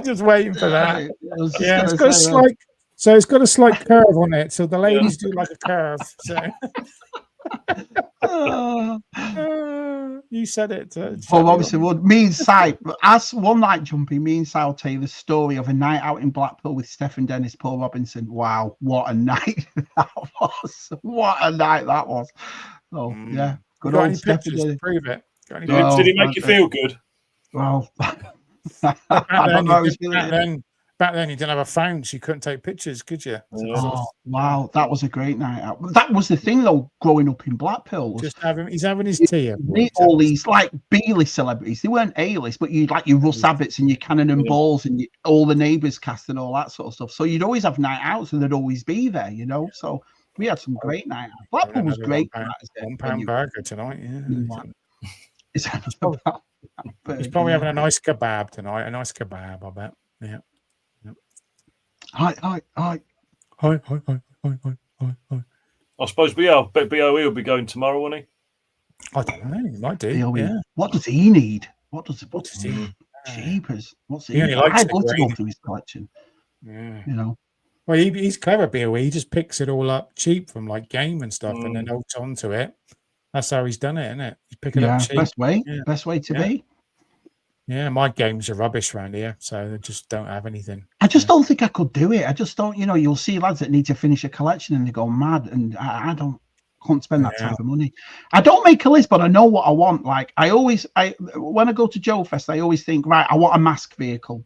Just waiting for that. It's got So it's got a slight curve on it. So the ladies do like a curve. So you said it. Well, obviously, me and Si, as one night jumping, me and Si will tell you the story of a night out in Blackpool with Stephen Dennis, Paul Robinson. Wow, what a night that was! What a night that was! Oh yeah, good old Stephen Dennis. Prove it. Did it make you feel good? Well, I don't know. Back then, you didn't have a phone, so you couldn't take pictures, could you? Oh, wow, that was a great night out. That was the thing, though, growing up in Blackpool. He's having his tea. Meet all these like B-list celebrities. They weren't A-list, but you'd like your Russ Abbotts and your Cannon and Balls and all the Neighbours cast and all that sort of stuff. So you'd always have night outs and they'd always be there, you know. So we had some great night outs. Blackpool was great. £1 burger tonight, yeah. He's probably having a nice kebab tonight. A nice kebab, I bet. Yeah. Hi. I suppose BOE will be going tomorrow, won't he? I don't know. He might do. Yeah. What does he need? What does he need? Cheapers. What's he? I'd love to go through his collection. Yeah. You know. Well, he's clever, BOE. He just picks it all up cheap from like game and stuff, and then holds on to it. That's how he's done it, isn't it? He's picking up cheap. Best way to be. Yeah, my games are rubbish around here, so they just don't have anything. I just don't think I could do it. I just don't, you'll see lads that need to finish a collection and they go mad, and I can't spend that type of money. I don't make a list, but I know what I want. Like when I go to Joe Fest, I always think, right, I want a mask vehicle.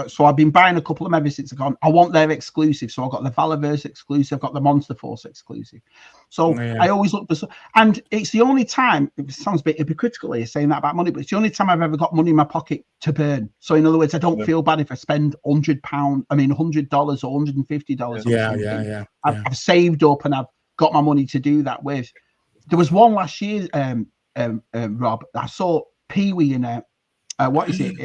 So I've been buying a couple of them ever since I've gone. I want their exclusive. So I've got the Valaverse exclusive, I've got the Monster Force exclusive. So I always look for, and it's the only time, it sounds a bit hypocritical here saying that about money, but it's the only time I've ever got money in my pocket to burn. So in other words, I don't feel bad if I spend $100 or $150. Yeah. I've saved up and I've got my money to do that with. There was one last year, Rob, I saw Pee-wee in a, what is it?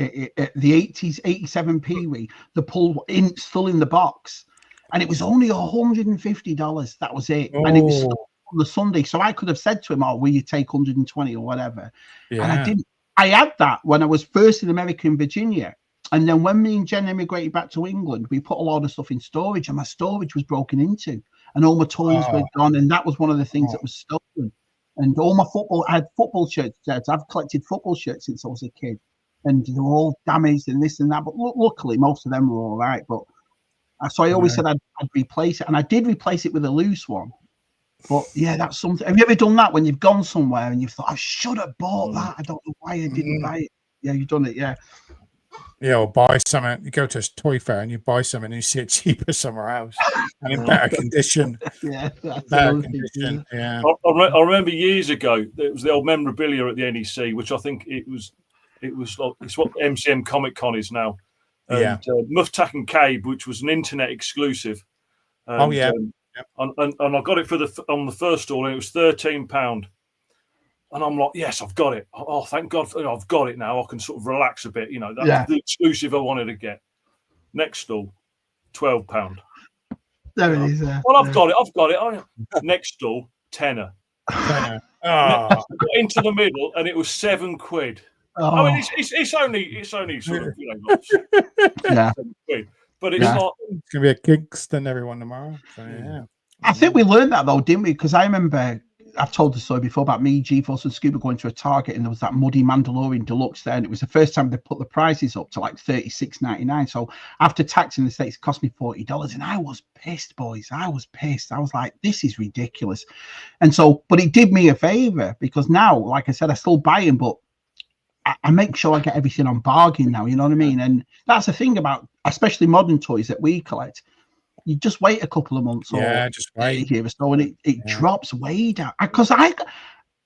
The 80s, 87 Pee-wee, the pull in still in the box, and it was only $150. That was it, and it was still on the Sunday. So I could have said to him, "Oh, will you take 120 or whatever?" And I didn't. I had that when I was first in America in Virginia, and then when me and Jen immigrated back to England, we put a lot of stuff in storage, and my storage was broken into, and all my toys were gone, and that was one of the things that was stolen. And all my I had football shirts. I've collected football shirts since I was a kid. And they were all damaged and this and that, but luckily most of them were all right. But so I always said I'd replace it, and I did replace it with a loose one. But yeah, that's something. Have you ever done that when you've gone somewhere and you've thought, I should have bought that? I don't know why I didn't buy it. Yeah, you've done it. Yeah. Yeah, or buy something. You go to a toy fair and you buy something and you see it cheaper somewhere else and in better condition. Yeah, better condition. Yeah. I remember years ago, it was the old memorabilia at the NEC, which I think it's what MCM Comic Con is now. And, Muff Tack and Cabe, which was an internet exclusive. And, and I got it on the first stall, and it was £13. And I'm like, yes, I've got it. Oh, thank God, I've got it now. I can sort of relax a bit. That's the exclusive I wanted to get. Next stall, £12. There it is. Well, I've got it. Next stall, tenner. Got into the middle, and it was £7. I mean, it's only sort of £7, but it's not. It's gonna be a Kingston everyone tomorrow. So, yeah. I think we learned that though, didn't we? Because I remember I've told the story before about me, G-Force, and Scuba going to a Target, and there was that Muddy Mandalorian Deluxe there, and it was the first time they put the prices up to like $36.99. So after tax in the States, it cost me $40, and I was pissed, boys. I was pissed. I was like, this is ridiculous. And so, but it did me a favor, because now, like I said, I still buy them, but I make sure I get everything on bargain now, you know what I mean? And that's the thing about, especially modern toys that we collect. You just wait a couple of months or just wait here or so, and it drops way down. Because there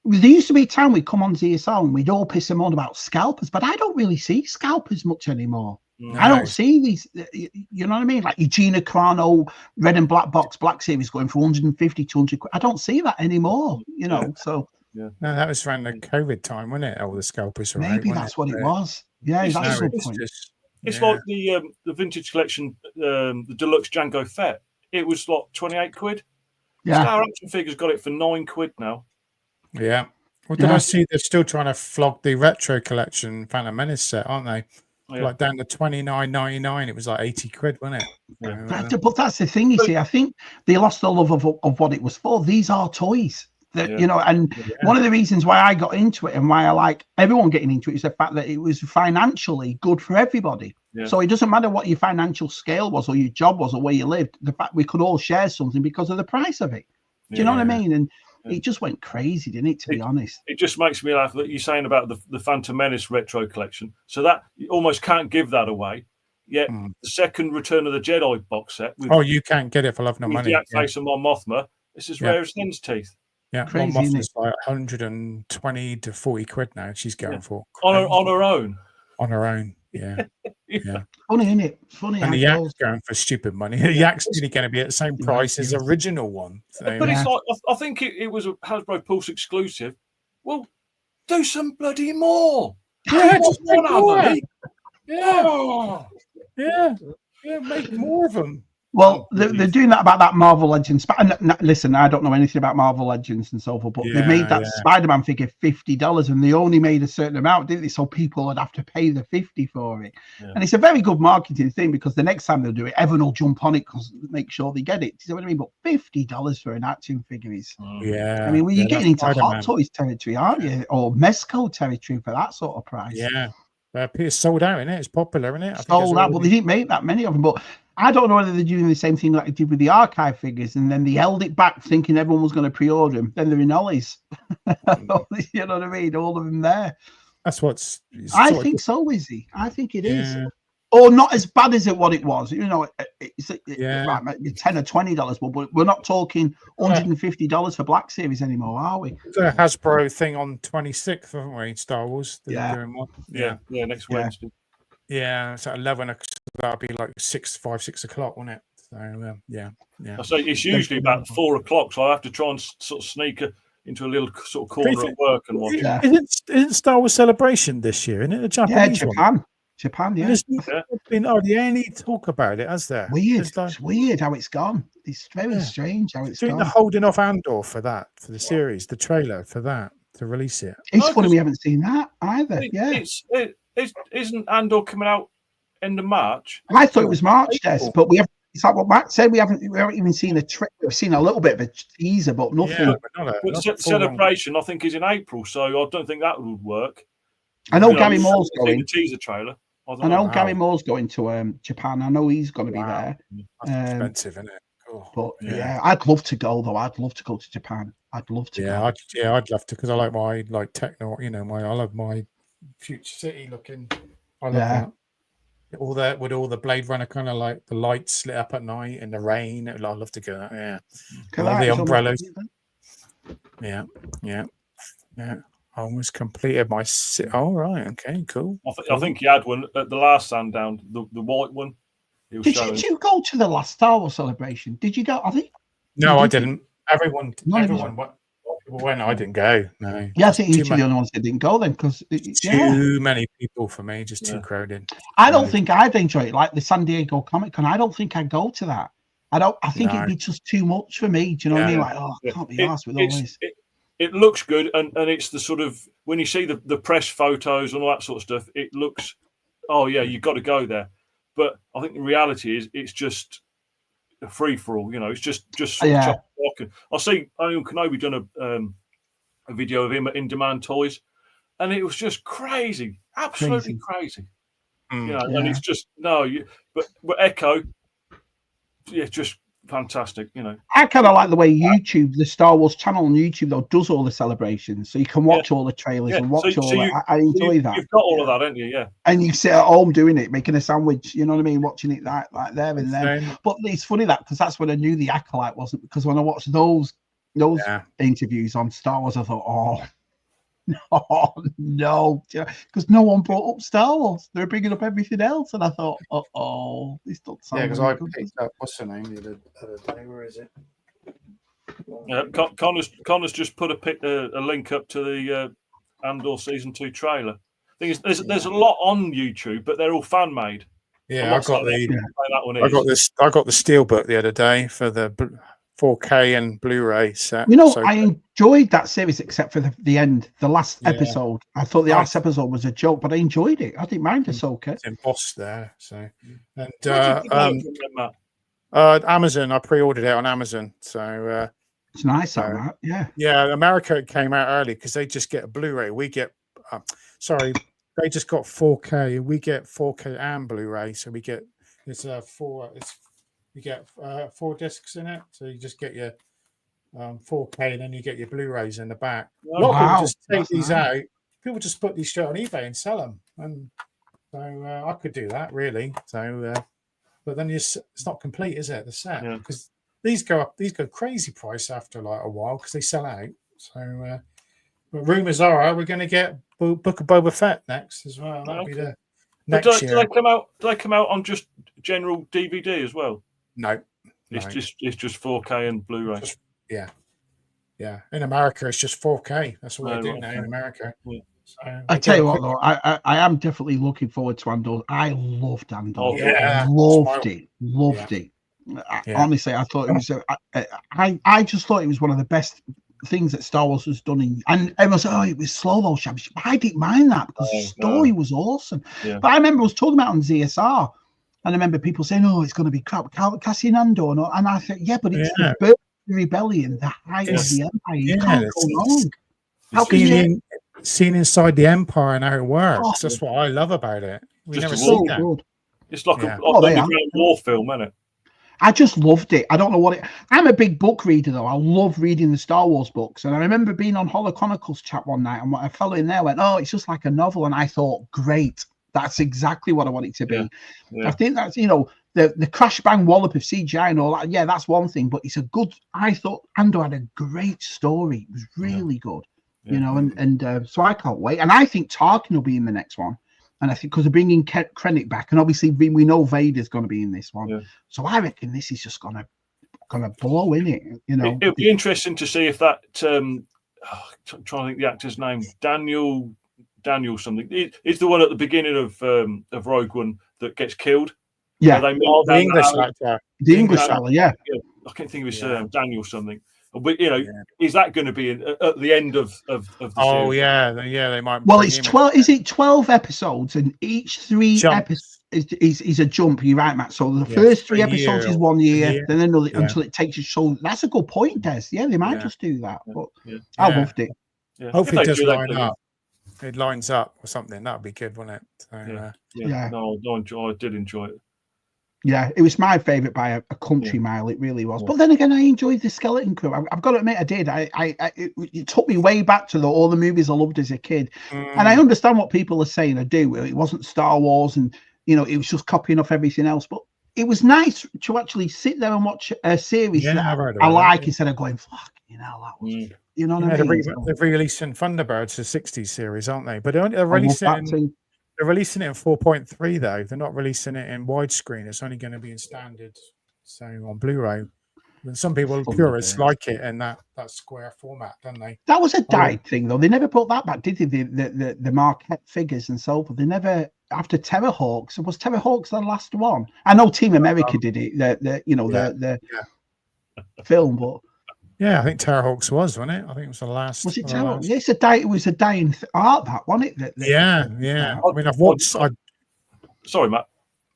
used to be a time we'd come on ZSR and we'd all piss them on about scalpers, but I don't really see scalpers much anymore. No. I don't see these, you know what I mean? Like Eugenia Carano, red and black box, Black Series going for 150, 200 quid. I don't see that anymore, you know, so. Yeah. No, that was around the COVID time, wasn't it? All the scalpers. Maybe that's what it was. Yeah, that's the point. It's like the vintage collection, the deluxe Django Fett. It was like 28 quid. Yeah. Star Action Figures got it for 9 quid now. Yeah. Well, did I see they're still trying to flog the retro collection Phantom Menace set, aren't they? like down to $29.99. It was like 80 quid, wasn't it? Yeah. But that's the thing, you see. I think they lost the love of what it was for. These are toys. You know, and one of the reasons why I got into it and why I like everyone getting into it is the fact that it was financially good for everybody. So it doesn't matter what your financial scale was or your job was or where you lived. The fact we could all share something because of the price of it. Do you know what I mean? And it just went crazy, didn't it? To be honest, it just makes me laugh that you're saying about the Phantom Menace retro collection. So that you almost can't give that away. Yet the second Return of the Jedi box set. With, you can't get it for love nor money. The face of Mon Mothma. It's as rare as hen's teeth. Yeah, Mon Mothma's like 120 to 40 quid now. She's going for on her own. On her own, yeah. Funny, isn't it? Funny. And the Yak's going for stupid money. The Yak's only going to be at the same price as the original one. So, but it's like I think it was a Hasbro Pulse exclusive. Well, do some bloody more. Yeah, just make more. Yeah, make more of them. Well, they're doing that about that Marvel Legends. Listen, I don't know anything about Marvel Legends and so forth, but they made that Spider-Man figure $50, and they only made a certain amount, didn't they? So people would have to pay the $50 for it. And it's a very good marketing thing because the next time they'll do it, everyone will jump on it because make sure they get it. Do you know what I mean? But $50 for an action figure is, I mean, you're getting into Hot Toys territory, aren't you? Or Mezco territory for that sort of price. Yeah. It's sold out, isn't it? It's popular, isn't it? Sold out, but they didn't make that many of them. But I don't know whether they're doing the same thing like they did with the archive figures, and then they held it back thinking everyone was going to pre-order them. Then they're in Ollie's. You know what I mean? All of them there. That's what's... I think so, Izzy. I think it is. Or not as bad as what it was. You know, it's right, $10 or $20, but we're not talking $150 for Black Series anymore, are we? It's a Hasbro thing on 26th, haven't we? Star Wars. Doing one. Next Wednesday. Yeah, it's at 11. That'll be like 6 o'clock, won't it? So I say it's usually about 4 o'clock, so I have to try and sort of sneak into a little sort of corner at work and watch it. Isn't Star Wars Celebration this year? Isn't it the Japanese one? Japan, There's been hardly any talk about it, has there? Weird. It's weird how it's gone. It's very strange how it's gone. They're holding off Andor for the series, the trailer for that to release it. It's funny we haven't seen that either. Isn't Andor coming out end of March? I thought it was March, yes, but we haven't. It's like what Matt said. We haven't even seen a trailer. We've seen a little bit of a teaser, but nothing. But Celebration, I think, is in April, so I don't think that would work. I know Gary Moore's going. The teaser trailer. I know Gary Moore's going to Japan. I know he's going to be there. That's expensive, isn't it? But I'd love to go though. I'd love to go to Japan. I'd love to. Go. I'd love to because I like my techno. You know, I love my future city looking. I love that. All that with all the Blade Runner kind of like the lights lit up at night in the rain. I'd love to go. Yeah, I love the umbrellas. Yeah. I almost completed my. Right. Okay. Cool. I think he had one at the last Sandown, the white one. Did you go to the last Star Wars Celebration? Did you go? I think. No, I didn't. Everyone went. I didn't go. No. Yeah, I think you're the only ones that didn't go then because too many people for me. Just too crowded. I don't think I'd enjoy it like the San Diego Comic Con. I don't think I'd go to that. I think it'd be just too much for me. Do you know what I mean? Like, I can't be arsed with all this. It looks good, and it's the sort of when you see the press photos and all that sort of stuff, it looks, you've got to go there. But I think the reality is it's just a free for all. You know, it's just sort of chock-a-block. I see Owen Kenobi done a video of him at In Demand Toys, and it was just crazy, absolutely crazy. You know, and it's just but Echo, just fantastic, you know. I kind of like the way YouTube, the Star Wars channel on YouTube, though, does all the celebrations, so you can watch all the trailers and watch I enjoy that. You've got all of that, haven't you? Yeah. And you sit at home doing it, making a sandwich. You know what I mean? Watching it like there and then. But it's funny because that's when I knew the Acolyte wasn't. Because when I watched those interviews on Star Wars, I thought, no, because no one brought up Star Wars. They're bringing up everything else, and I thought, this doesn't sound. Yeah, because I picked up what's her name the other day. Where is it? Connor's just put a link up to the Andor season 2 trailer. Thing is, there's a lot on YouTube, but they're all fan made. Yeah, I got the steelbook the other day for the 4K and Blu-ray set. You know, So I enjoyed that series except for the end, the last episode. I thought the last episode was a joke, but I enjoyed it. I didn't mind Ahsoka. It's embossed there. So, and Amazon, I pre-ordered it on Amazon. So it's nice on that. Yeah. Yeah, America came out early because they just get a Blu-ray. We get, they just got 4K. We get 4K and Blu-ray. So we get you get 4 discs in it. So you just get your 4K and then you get your Blu-rays in the back. A lot of people just take these out. People just put these straight on eBay and sell them. And so I could do that really. So, but then it's not complete, is it? The set because these go crazy price after like a while because they sell out. So, but rumors are we're going to get Book of Boba Fett next as well. That'll be the next year. Do they come out on just general DVD as well? No, it's just 4K and Blu-ray. Yeah. In America, it's just 4K. That's what they do now in America. Yeah. So I tell you what, though, I am definitely looking forward to Andor. I loved Andor. Oh, loved it. Honestly, I thought it was. I just thought it was one of the best things that Star Wars has done. And everyone said, it was slow though, Shabby. I didn't mind that because the story was awesome. Yeah. But I remember I was talking about on ZSR, and I remember people saying, it's going to be crap. Cassian Andor, and I said, but it's the birth of the rebellion, the height of the Empire. You can't go wrong. How can you? Seen inside the Empire and how it works. That's what I love about it. We never seen that. Good. It's like a war film, isn't it? I just loved it. I don't know what it. I'm a big book reader though. I love reading the Star Wars books, and I remember being on Holo Chronicles chat one night, and a fellow in there went, it's just like a novel, and I thought, great, that's exactly what I want it to be. I think that's the crash bang wallop of CGI and all that. Yeah, that's one thing, but it's a good. I thought Andor had a great story. It was really good. So I can't wait. And I think Tarkin will be in the next one. And I think because they're bringing Krennic back, and obviously we know Vader's going to be in this one. Yeah. So I reckon this is just going to blow in it. It'll be interesting to see if that. I'm trying to think the actor's name. Daniel something. Is the one at the beginning of Rogue One that gets killed. Yeah, the English actor. The English actor. Yeah. I can't think of his surname. Daniel something. But is that going to be at the end of the series? They might. Well, it's 12. Is it 12 episodes, and each 3 episodes is a jump? You're right, Matt. So the first 3 episodes is 1 year, then another until it takes you. So that's a good point, Des. Yeah, they might just do that. But I loved it. Yeah. Hopefully, it does line up. It lines up or something. That would be good, wouldn't it? So, No, I did enjoy it. Yeah, it was my favourite by a country mile. It really was. But then again, I enjoyed the Skeleton Crew. I've got to admit, I did. It took me way back to all the movies I loved as a kid. And I understand what people are saying. I do. It wasn't Star Wars, and it was just copying off everything else. But it was nice to actually sit there and watch a series that I like instead of going, "Fuck, that was." You know what I mean? They're releasing Thunderbirds, the '60s series, aren't they? But they're releasing. They're releasing it in 4.3 though. They're not releasing it in widescreen. It's only going to be in standard, so on Blu-ray. And some people, purists, like it in that square format, don't they? That was a dyed thing though. They never brought that back, did they? The Marquette figures and so forth. They never. After Terrorhawks, was Terrorhawks the last one? I know Team America did it. The film, but. Yeah, I think Terrorhawks wasn't it? I think it was the last. Was it Terrorhawks? Yeah, it was a dying art, that wasn't it? Yeah. I mean, I've watched. Sorry, Matt.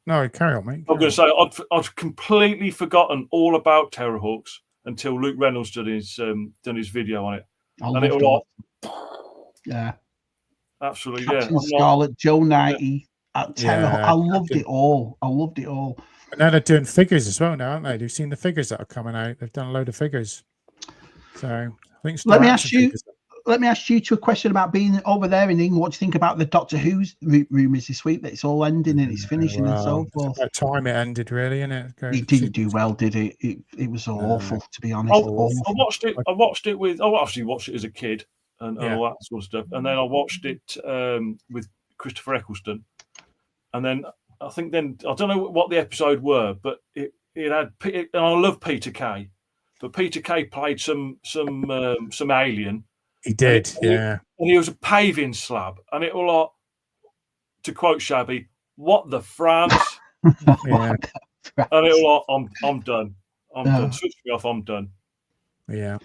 No, carry on, mate. I'm going to say I'd completely forgotten all about Terrorhawks until Luke Reynolds done his video on it, and it was like, absolutely, Captain Scarlet, Joe 90, Terrorhawks. I loved it all. And now they're doing figures as well now, aren't they? You've seen the figures that are coming out. They've done a load of figures. So I think let me ask you a question about being over there in England. What do you think about the Doctor Who's rumours this week that it's all ending and it's finishing and so forth? By the time it ended, really, innit? It didn't do well, did it? It was awful, to be honest. I watched it. I obviously watched it as a kid and all that sort of stuff, and then I watched it with Christopher Eccleston, and then I don't know what the episode were, but it had. And I love Peter Kay. But Peter Kay played some alien. He did, and he was a paving slab, and it was like, to quote Shabby, "What the France?" And it was like, "I'm done." I'm done. Switch me off. I'm done. Yeah.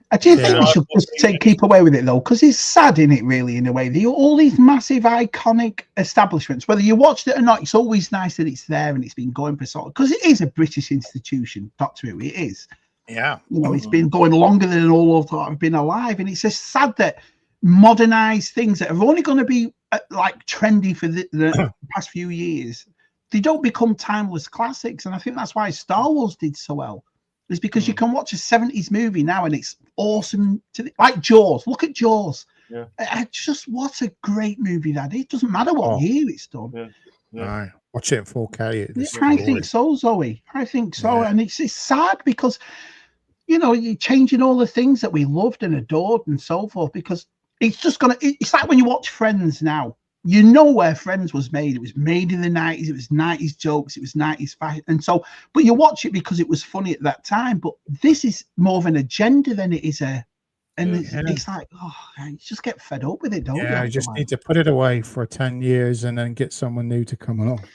I do think we should just keep away with it though, because it's sad in it, really, in a way. All these massive, iconic establishments, whether you watched it or not, it's always nice that it's there and it's been going for sort of, because it is a British institution. Doctor Who, it is. Yeah, it's been going longer than all of that have been alive, and it's just sad that modernized things that are only going to be like trendy for the past few years, they don't become timeless classics. And I think that's why Star Wars did so well. Is because you can watch a 70s movie now and it's awesome. Like Jaws. Look at Jaws. Yeah. Just what a great movie that is. It doesn't matter what year it's done. Yeah. No, watch it in 4K. I think so, Zoe. I think so. And it's sad because, you're changing all the things that we loved and adored and so forth, because it's just it's like when you watch Friends now. You know where Friends was made. It was made in the 90s. It was 90s jokes. It was 90s fashion. And so, but you watch it because it was funny at that time. But this is more of an agenda than it is it's like, you just get fed up with it, don't you? Yeah, you just need to put it away for 10 years and then get someone new to come along.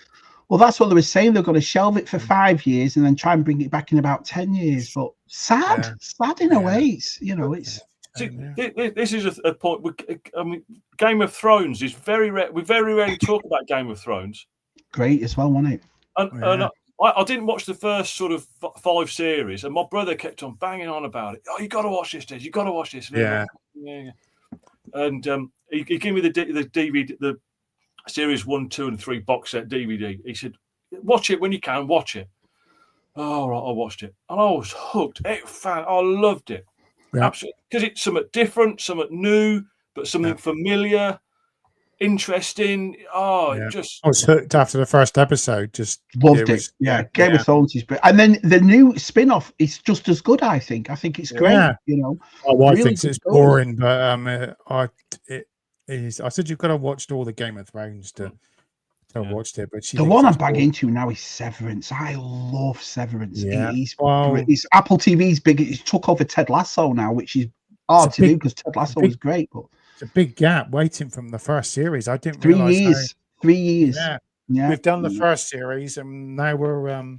Well, that's what they were saying. They're going to shelve it for 5 years and then try and bring it back in about 10 years. But sad in a way. It's, it's... See, this is a point. I mean, Game of Thrones is very rare. We very rarely talk about Game of Thrones. Great as well, wasn't it? And I didn't watch the first sort of 5 series, and my brother kept on banging on about it. Oh, you got to watch this, Des. You got to watch this. And And he gave me the DVD, the series 1, 2, and 3 box set DVD. He said, "Watch it when you can. Watch it." Oh, right, I watched it, and I was hooked. I loved it. Yeah. Absolutely, because it's something different, something new, but something familiar, interesting. I was hooked after the first episode. Just loved it. Game of Thrones is great, and then the new spin-off is just as good. I think it's great. My wife thinks it's boring, but I said you've got to watch all the Game of Thrones to watched it, but the one I'm back into now is Severance. I love Severance. It's Apple TV's big. It's took over Ted Lasso now, which is hard to do because Ted Lasso was great. But it's a big gap waiting from the first series. I didn't 3 realize years. 3 years. Yeah, we've done the first series, and now we're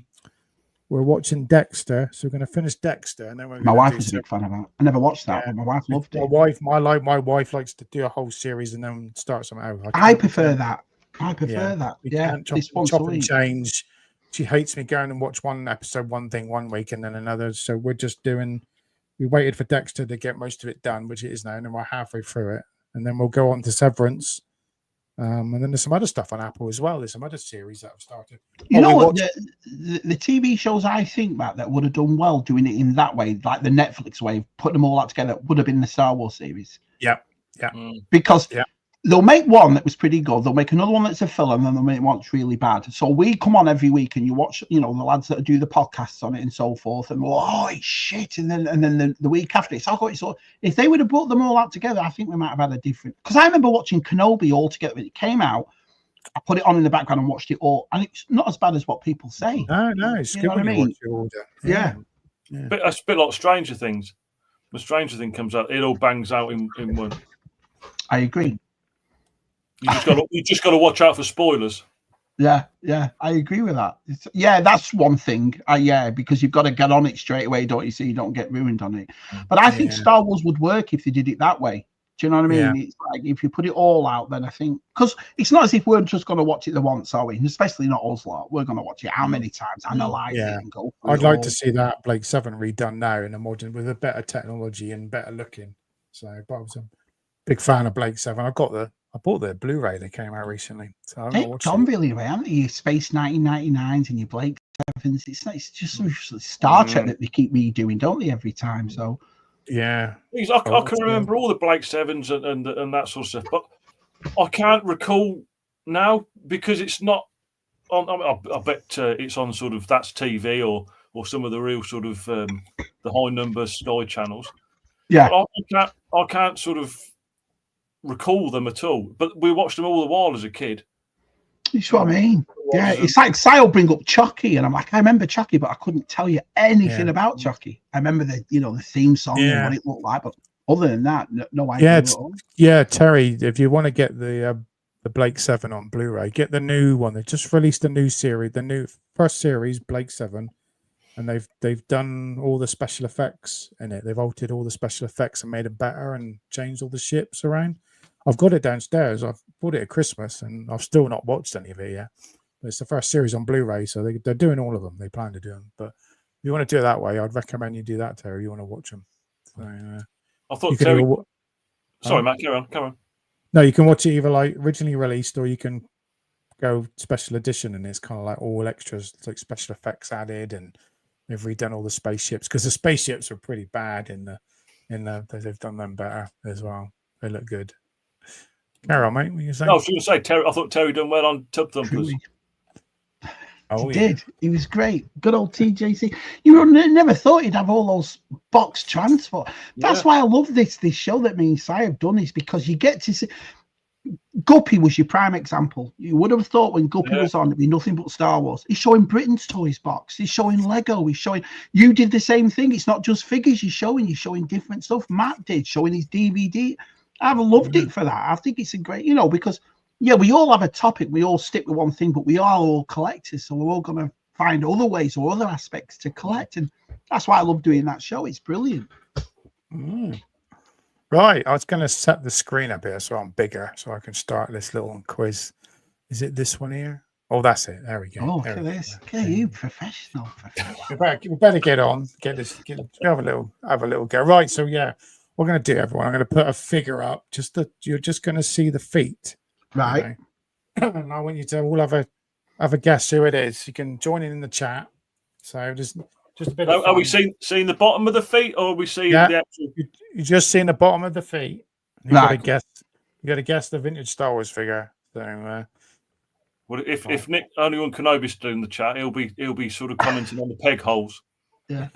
watching Dexter. So we're going to finish Dexter, and then we're. My wife was a big fan of that. I never watched that, but my wife loved it. My wife likes to do a whole series and then start something out. I prefer that. I prefer that. Chop and change. She hates me going and watch one episode, one thing one week and then another. So we're just we waited for Dexter to get most of it done, which it is now, and then we're halfway through it. And then we'll go on to Severance. And then there's some other stuff on Apple as well. There's some other series that have started. You know what? The TV shows I think that would have done well doing it in that way, like the Netflix way, putting them all out together, would have been the Star Wars series. Yeah. Because they'll make one that was pretty good. They'll make another one that's a filler, and then they'll make one that's really bad. So we come on every week, and you watch, the lads that do the podcasts on it and so forth, and it's shit. And then the week after, it's all good. So if they would have brought them all out together, I think we might have had a different. Because I remember watching Kenobi all together when it came out. I put it on in the background and watched it all, and it's not as bad as what people say. No, it's good when you watch it all. Yeah. But it's a bit like Stranger Things. When Stranger Thing comes out, it all bangs out in one. I agree. You just got to watch out for spoilers. Yeah, I agree with that. That's one thing. Because you've got to get on it straight away, don't you? So you don't get ruined on it. But I think Star Wars would work if they did it that way. Do you know what I mean? Yeah. It's like if you put it all out, then I think because it's not as if we're just going to watch it the once, are we? Especially not us lot. We're going to watch it how many times, analyze it, and go. I'd like to see that Blake 7 redone now in a modern with a better technology and better looking. So, but I was a big fan of Blake 7. I bought the Blu-ray that came out recently. So they've gone really around your Space 1999s and your Blake 7s. It's just Star Trek that they keep redoing, don't they, every time? So I can remember all the Blake 7s and that sort of stuff, but I can't recall now because it's not on. I bet it's on sort of That's TV or some of the real sort of the high number Sky channels. Yeah, but I can't sort of recall them at all, but we watched them all the while as a kid. That's what I mean. Yeah, it's like I'll bring up Chucky, and I'm like, I remember Chucky, but I couldn't tell you anything about Chucky. I remember the theme song and what it looked like, but other than that, no idea at all. Yeah, Terry, if you want to get the Blake 7 on Blu-ray, get the new one. They just released a new series, the new first series, Blake 7. and they've done all the special effects in it. They've altered all the special effects and made it better and changed all the ships around. I've got it downstairs. I've bought it at Christmas, and I've still not watched any of it yet. But it's the first series on Blu-ray, so they're doing all of them. They plan to do them, but if you want to do it that way, I'd recommend you do that, Terry. You want to watch them. So, I thought Terry. Sorry, Matt. Come on. No, you can watch it either like originally released, or you can go special edition, and it's kind of like all extras, it's like special effects added, and they've redone all the spaceships because the spaceships are pretty bad in the they've done them better as well. They look good. Carol, mate, what are you saying? No, I was going to say Terry. I thought Terry done well on Tub Thumpers. He did. He was great. Good old TJC. You never thought he'd have all those box transport. That's why I love this show that me and Si have done, is because you get to see. Guppy was your prime example. You would have thought when Guppy was on, it'd be nothing but Star Wars. He's showing Britain's Toys box. He's showing Lego. He's showing. You did the same thing. It's not just figures you're showing different stuff. Matt did, showing his DVD. I've loved it for that. I think it's a great, because. Yeah, we all have a topic. We all stick with one thing, but we are all collectors, so we're all going to find other ways or other aspects to collect, and that's why I love doing that show. It's brilliant. Right, I was going to set the screen up here so I'm bigger, so I can start this little quiz. Is it this one here? Oh, that's it. There we go. Oh, look at this. Okay, you professional. We better get on. Have a little go. Right, so yeah, we're going to do, everyone. I'm going to put a figure up. You're just going to see the feet. Right. And I want you to all have a guess who it is. You can join in the chat. So just a bit. Are we seeing the bottom of the feet, or are we seeing the actual? You're just seeing the bottom of the feet. You got to guess. You got to guess the vintage Star Wars figure. So, well, if Nick Only-One Kenobi's doing the chat, he'll be sort of commenting on the peg holes. Yeah.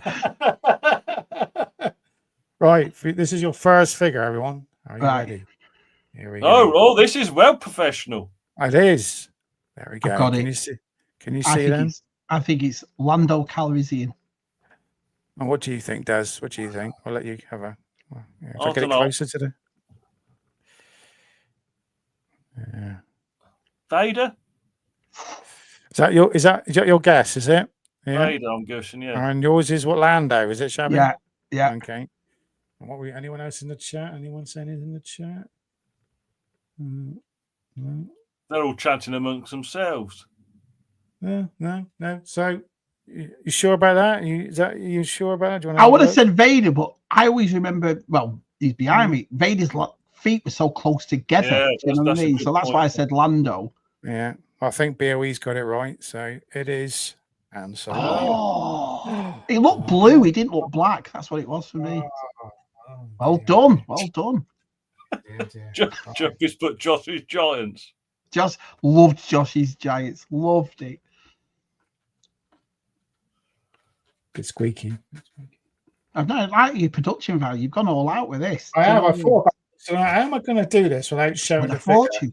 Right. This is your first figure, everyone. Are you ready? Here we go. Oh, this is well professional. It is. There we go. Got Can you see them? I think it's Lando Calrissian. And what do you think, Des? What do you think? I'll let you have a. If I get it know. closer to the. Yeah. Vader. Is that your guess? Is it? Yeah. Vader, I'm guessing. Yeah. And yours is what, Lando? Is it, Shabby? Yeah. Okay. And anyone else in the chat? Anyone saying anything in the chat? No. They're all chatting amongst themselves. No. So, you sure about that? You sure about that? I would have said Vader, but I always remember. Well, he's behind me. Vader's feet were so close together. Yeah, you know what I mean? So that's why I said Lando. Yeah, I think BOE's got it right. So it is Han Solo. Oh, he looked blue. He didn't look black. That's what it was for me. Well done. Just put Josh's Giants. Just loved Josh's Giants. Loved it. Bit squeaky. I've not liked your production value. You've gone all out with this. I have. I thought, so how am I going to do this without showing the figure?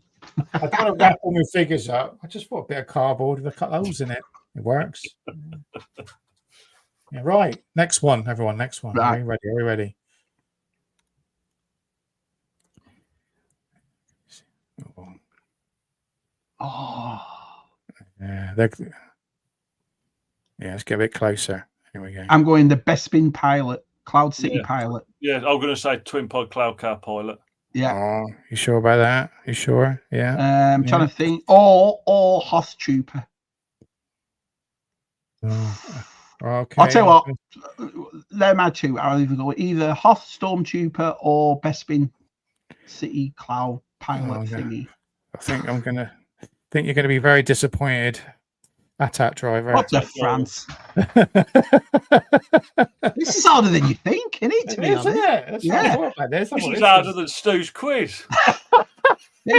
I don't want to wrap all my figures up. I just put a bit of cardboard with a couple of holes in it. It works. Yeah, right. Next one, everyone. Next one. Right. Are we ready? Oh. Yeah, let's get a bit closer. Here we go. I'm going the Bespin pilot, Cloud City pilot. Yeah, I'm going to say Twin Pod Cloud Car pilot. Yeah. Oh, you sure about that? You sure? Yeah. I'm trying to think. Or Hoth Trooper. Oh, okay. I'll tell you what. They're my two. I'll either Hoth Stormtrooper or Bespin City Cloud pilot thingy. I think you're going to be very disappointed. Attack driver. What the France? This is harder than you think, isn't it? To be honest, this is harder than Stu's quiz.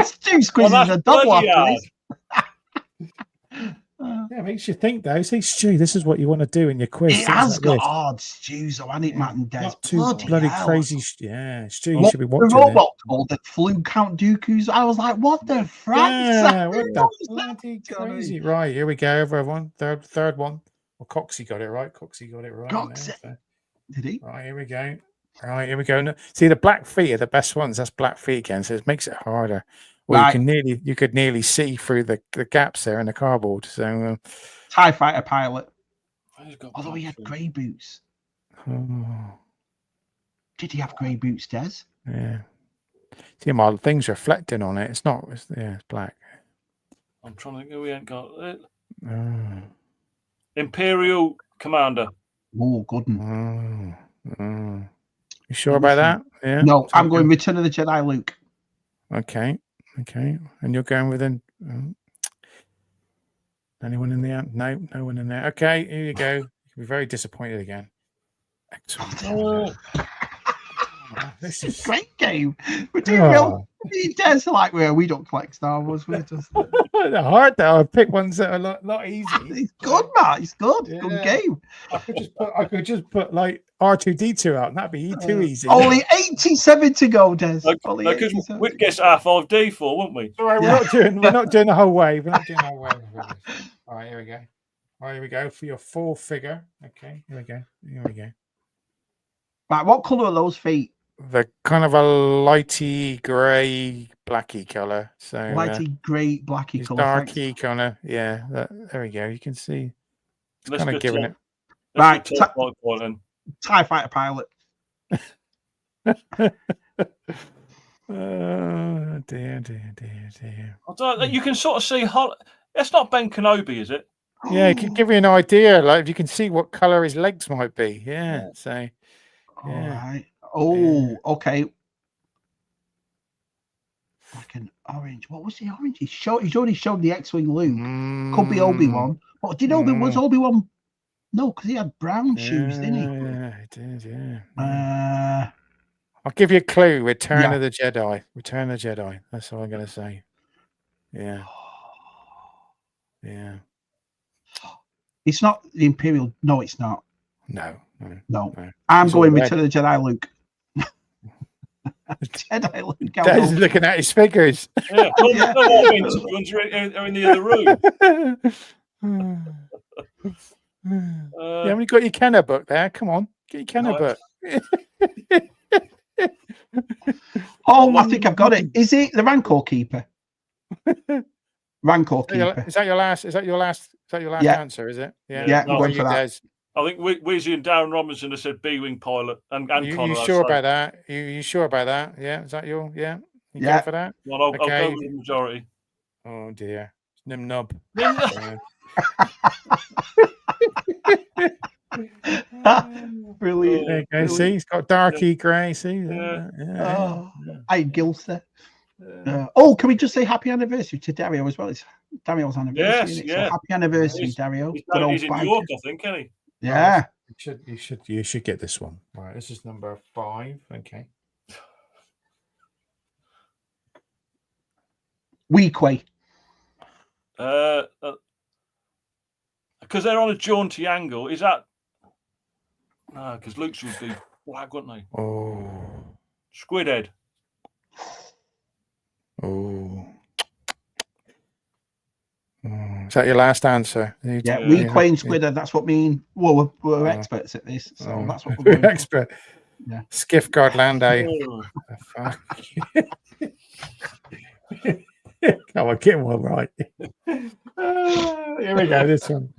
Stu's quiz is a double after this. Yeah, it makes you think though. Say, Stu, this is what you want to do in your quiz. It has got hard Stu's, so I need Matt and Des. Not too bloody crazy. Yeah, Stu, you should be watching. The robot called that flew Count Dooku's. I was like, what the France? Yeah, what the bloody crazy. Right, here we go, everyone. Third one. Well, Coxie got it right. Did he? Right, here we go. Right, here we go. See, the black feet are the best ones. That's black feet again, so it makes it harder. Well, right. You could nearly see through the gaps there in the cardboard. So, TIE fighter pilot. Although he had grey boots. Oh. Did he have grey boots, Des? Yeah. See, my thing's reflecting on it. It's not. It's black. I'm trying to think who we ain't got. Oh. Imperial Commander. Oh, good one. You sure about that? Yeah. No, I'm going Return of the Jedi Luke. Okay. And you're going with an anyone in there? No one in there. Okay, here you go. You'll be very disappointed again. Excellent. This is a great game. We're doing real. Des like we don't collect Star Wars. We're just they're hard though. I pick ones that are a lot easy. It's good, Matt. It's good. Yeah. Good game. I could just put like R2D2 out, and that'd be too easy. Only 87 to go, Des. We'd guess R5D4, wouldn't we? All right, we're not doing the whole way. We're not doing the whole way. All right, here we go. All right, here we go for your full figure. Okay, here we go. Right, what colour are those feet? They're kind of a lighty grey, blacky colour. So lighty grey, blacky colour. Darky kind of, yeah. There we go. You can see. It's kind of giving it. Right, TIE Fighter pilot. Oh dear. You can sort of see. That's not Ben Kenobi, is it? Yeah, it can give you an idea. Like you can see what colour his legs might be. Yeah. So. All right. Oh, okay. Like an orange. What was the orange? He's already showed the X-Wing Luke. Could be Obi-Wan. But did was Obi-Wan? No, because he had brown shoes, didn't he? Yeah, he did. Yeah. I'll give you a clue. Return of the Jedi. Return of the Jedi. That's all I'm going to say. Yeah. Yeah. It's not the Imperial. No, it's not. No. I'm going Return of the Jedi Luke. Jedi Luke. Dad's looking at his figures. Yeah, are in the other room. You haven't got your Kenner book there. Come on, get your Kenner book. Oh, I think I've got it. Is it the Rancor Keeper? Rancor Keeper. Is that your last? Is that your last answer? Is it? Yeah. I'm going for that. I think Weezy and Darren Robinson have said B-wing pilot and you sure about that? You sure about that? Yeah. Is that your You go for that? Well, I'll go with the majority. Oh dear, Nim Nub. Brilliant. Okay, see, he's got darky grey. See, I Gilster. Oh, can we just say happy anniversary to Dario as well? It's Dario's anniversary. Yes, so happy anniversary, Dario. He's in York, I think, isn't he? Yeah. You should get this one. Right, this is number 5. Okay. Weequay. Because they're on a jaunty angle. Is that? No, because Luke's would be black, wouldn't they? Oh. Squidhead. Oh. Is that your last answer? Yeah, Weequay and Squidhead. That's what mean. Well, we're experts at this, so that's what we're expert. Yeah. Skiff Lando. Come on, get one right. Here we go. This one.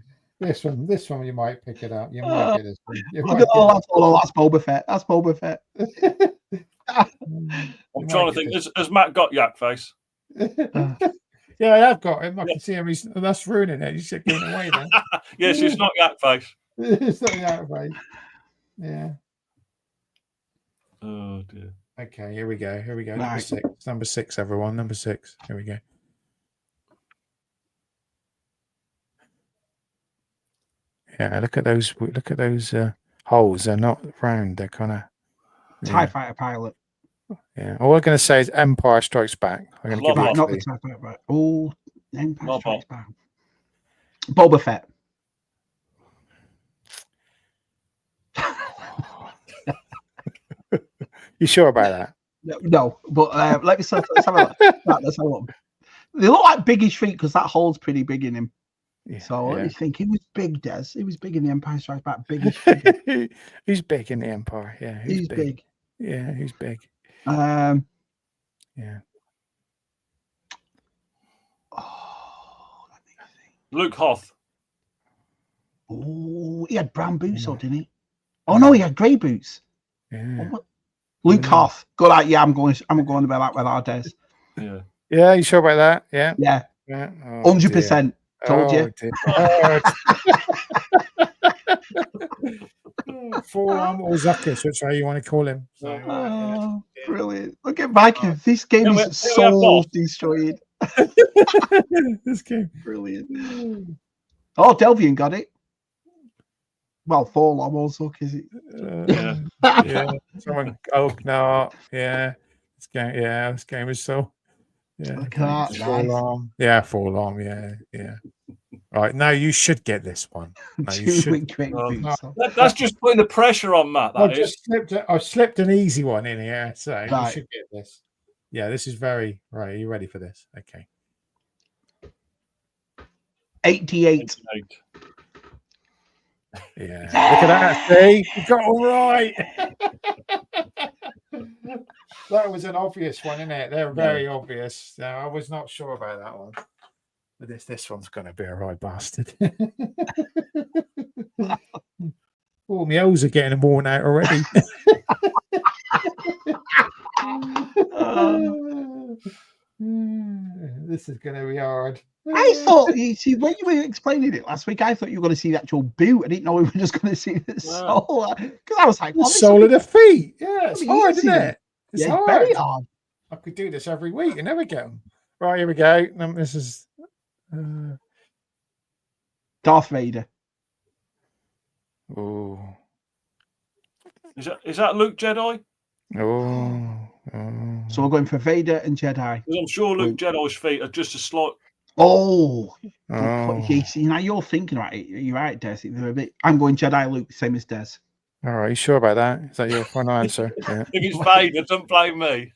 You might pick it up. You might get this one. That's Boba Fett. That's Boba Fett. I'm trying to think. Has Matt got Yak Face? Yeah, I have got him. I can see him. That's ruining it. You should give it away then. Yes, it's not Yak Face. It's not Yak Face. Yeah. Oh dear. Okay, here we go. Right. Number 6. Number 6, everyone. Number 6. Here we go. Yeah, look at those holes. They're not round. They're kind of TIE Fighter pilot. Yeah. All I'm going to say is Empire Strikes Back. I'm going to give you not the TIE Fighter. Right. Oh, Empire Strikes Back. Boba Fett. You sure about that? No, but let's have a look. Let's have a look. They look like biggish feet because that hole's pretty big in him. Yeah, so let me think. He was big, Des. He was big in the Empire Strikes Back. Biggish. He's big in the Empire. Yeah, he's big. Yeah, he's big. Yeah. Oh, let me see. Luke Hoth. Oh, he had brown boots, or didn't he? Oh no, he had grey boots. Yeah. Oh, Luke Hoff. Good out. Yeah, I'm going about that with our Des. Yeah. Yeah, you sure about that? Yeah. Yeah. Yeah. 100%. Told you. Forearm or Zuckus, which way you want to call him. So, Brilliant. Look at Micah. This game is soul destroyed. This game. Brilliant. Oh, Delvian got it. Well, Forlom also, is it? Yeah. Someone. Oh no. Yeah. This game. Yeah. This game is so. Yeah. Look at that. Forlom. Yeah. Forlom. Yeah. Yeah. Right. Now you should get this one. No, you should. That's just putting the pressure on Matt. I've slipped an easy one in here, so you should get this. Yeah, this is very right. Are you ready for this? Okay. 88. Yeah. Look at that. See? You got all right. That was an obvious one, isn't it? They're very obvious. No, I was not sure about that one. But this one's going to be a right bastard. Oh, my O's are getting worn out already. This is going to be hard. I thought, you see, when you were explaining it last week, I thought you were going to see the actual boot. I didn't know we were just going to see the sole. Because I was like, the sole of the feet. Yeah, it's hard, isn't it? It's hard. Very hard. I could do this every week and never get them. Right, here we go. This is Darth Vader. Oh. Is that Luke Jedi? Oh. So we're going for Vader and Jedi. I'm sure Luke Jedi's feet are just a slight. Oh. See, now you're thinking about it. You're right, Des. They're a bit. I'm going Jedi Luke, same as Des. All right, you sure about that? Is that your final answer? Yeah. If it's Vader, don't blame me.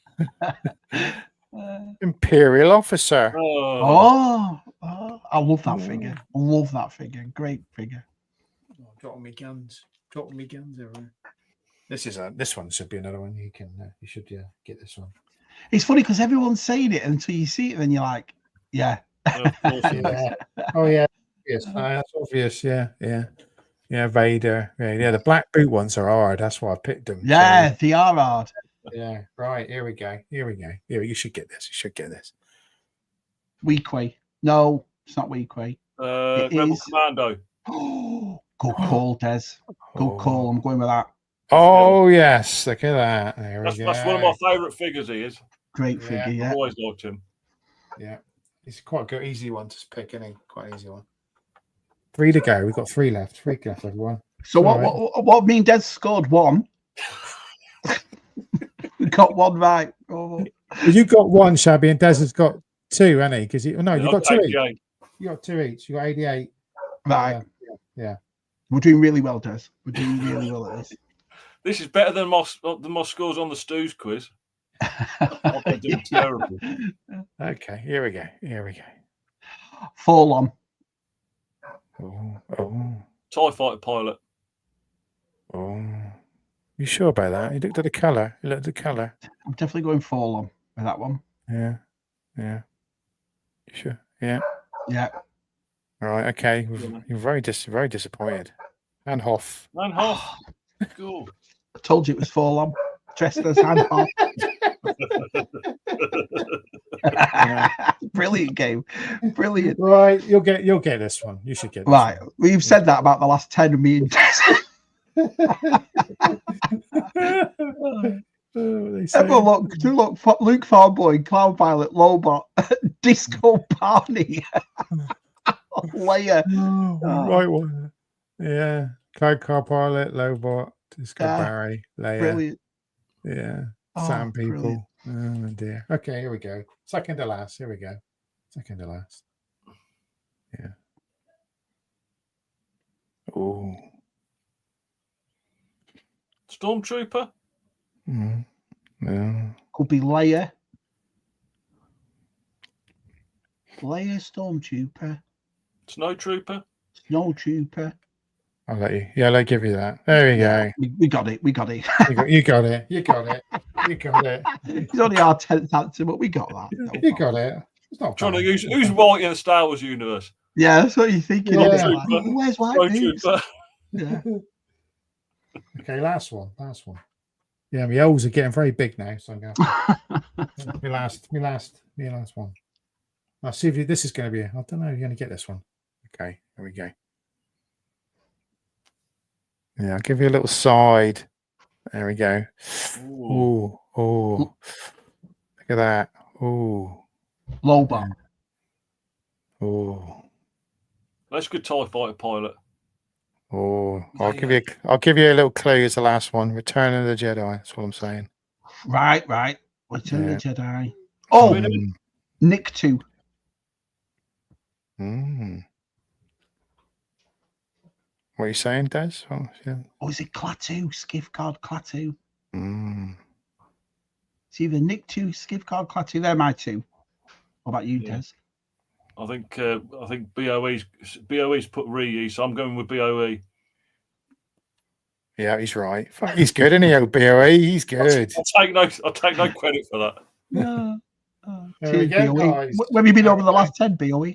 Imperial officer. Oh, I love that figure. I love that figure. Great figure. Dropping me guns. Dropping me guns everywhere. This one should be another one. You should get this one. It's funny because everyone's saying it until you see it, and then you're like, yeah. Oh yeah. Yes, that's obvious. Yeah. Vader. Yeah. The black boot ones are hard. That's why I picked them. Yeah, they are hard. Yeah. Right. Here we go. Here, you should get this. Weequay. No, it's not Weequay. Rebel Commando. Oh, good call, Des. Good call. I'm going with that. Oh yes, look at that. There we go. That's one of my favourite figures. He is great figure. Yeah, I've always liked him. Yeah, it's quite a good, easy one to pick. Isn't he? Quite an easy one. 3 to go. We've got 3 left. 3 left, everyone. So what? Me and Des scored 1. We got 1 right. Oh. Well, you got 1, Shabby, and Des has got 2, hasn't he? Because you got 2 each. You got 2 each. You got 88. Right. Yeah. We're doing really well, Des. We're doing really well at this. This is better than my scores on the Stews quiz. I've been doing terrible. Okay, here we go. Fall on. Oh. TIE fighter pilot. Oh. You sure about that? You looked at the colour. I'm definitely going fall on with that one. Yeah. You sure? Yeah. All right. Okay. You're very disappointed. And Hoff. Cool. I told you it was fall on. Dressed as Hand Hoff. Brilliant game. Brilliant. Right. You'll get this one. You should get this right. One. Well, you've said that about the last 10 of me and Everyone look Luke Farboy, Cloud Pilot, Lobot, Disco Barney, Leia. Right one. Yeah. Cloud Car Pilot, Lobot, Disco Barry, Leia. Brilliant. Yeah. Sam people. Brilliant. Oh dear. Okay, here we go. Second to last. Here we go. Second to last. Yeah. Oh. Stormtrooper? No. Could be Leia. Leia Stormtrooper. Snowtrooper? Snowtrooper. I'll let you. Yeah, I'll give you that. There we go. We got it. You got it. It's only our 10th answer, but we got that. You got it. It's not trying to use who's right in the Star Wars universe. Yeah, that's what you're thinking. Yeah. Like, where's white boots? Yeah. Okay, last one. Yeah, my L's are getting very big now, so I'm going to my last one. I'll see if this is going to be. I don't know. You're going to get this one. Okay, here we go. Yeah, I'll give you a little side. There we go. Ooh. Look at that. Ooh. Low bar. Ooh. That's a good TIE fighter pilot. Oh, I'll give you a little clue as the last one. Return of the Jedi. That's what I'm saying. Right. Return of the Jedi. Oh, Nick 2. What are you saying, Des? Oh, yeah. Or is it Klaatu? Skiff Card Klaatu. It's either Nick 2, Skiff Card Klaatu. They're my two. What about you, Des? I think BOE's put Ree, so I'm going with BOE. Yeah, he's right. He's good, isn't he, BOE? He's good. I'll take no credit for that. Yeah. There we go, guys. Where have you been over the last 10, BOE?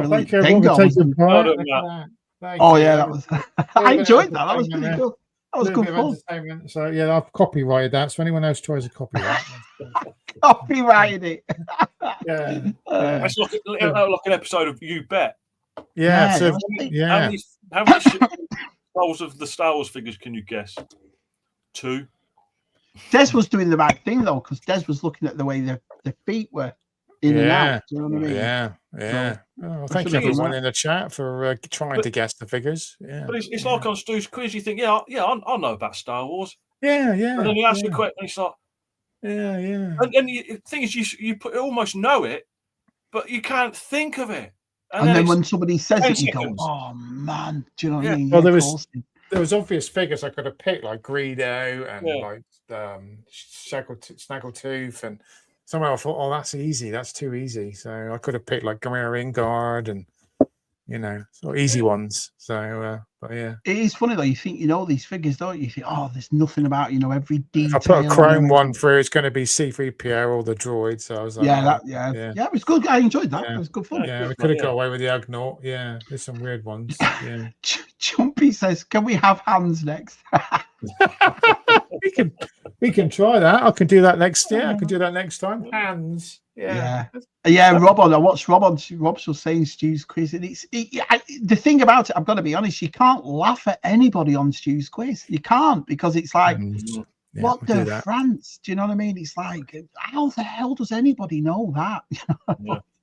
Thank you everyone for taking part. That was. I enjoyed that. That was pretty good. That was good fun. So yeah, I've copyrighted that. So anyone else tries to copyright, copyrighted it. Let's look like an episode of You Bet. Yeah. How many skulls of the Star Wars figures can you guess? 2. Des was doing the right thing though, because Des was looking at the way the feet were in and out. Do you know what I mean? Yeah. So, thank you everyone in the chat for trying to guess the figures. Yeah. But it's like on Stu's quiz. You think, I know about Star Wars. Yeah. And then you ask a question, and it's like, And the thing is, you almost know it, but you can't think of it. And then when somebody says it, you go, "Oh man!" Do you know what I mean? Well, there was obvious figures I could have picked, like Greedo and like Snaggletooth, and somehow I thought, "Oh, that's easy. That's too easy." So I could have picked like Gamera Ingard and sort of easy ones. So, but yeah, it is funny though. You think you know these figures, don't you? You think, "Oh, there's nothing about every detail." If I put a Chrome one through, it's going to be C3PO or the droid. So I was like, it was good. I enjoyed that. It was good fun. Yeah, we could have got away with the Ugnaught. Yeah, there's some weird ones. Yeah. Chumpy says, "Can we have hands next?" we can try that. I can do that next. Yeah, I can do that next time. Hands. Yeah. Rob on. I watched Rob on. Rob was saying Stu's quiz, and the thing about it. I've got to be honest. You can't laugh at anybody on Stu's quiz. You can't, because it's like, what the France? Do you know what I mean? It's like, how the hell does anybody know that?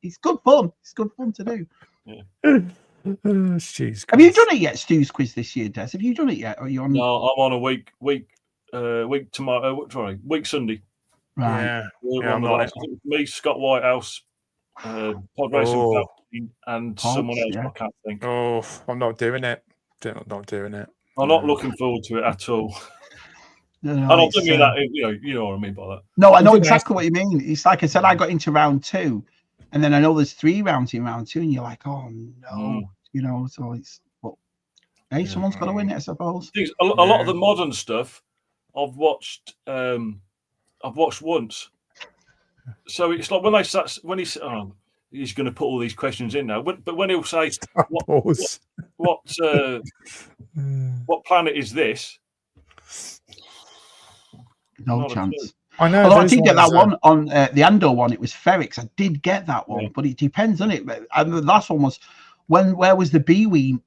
It's good fun. It's good fun to do. Have you done it yet, Stu's quiz this year, Des? Have you done it yet? Or are you on? No, I'm on a week tomorrow. Week Sunday. Right. I'm on me, Scott Whitehouse, Pod Racing, and someone else. I can't think. Oh, I'm not doing it. Not doing it. I'm not looking forward to it at all. No, I don't mean that. You know what I mean by that. No, I know exactly what you mean. It's like I said, I got into round 2, and then I know there's 3 rounds in round 2, and you're like, oh no, So it's hey, someone's got to win it, I suppose. A lot of the modern stuff I've watched. I've watched once, so it's like when he's going to put all these questions in now, but when he'll say what planet is this? No chance. I know. Although I did get that one on the Andor one. It was Ferrix. I did get that one, but it depends on it. And the last one was where was the B wings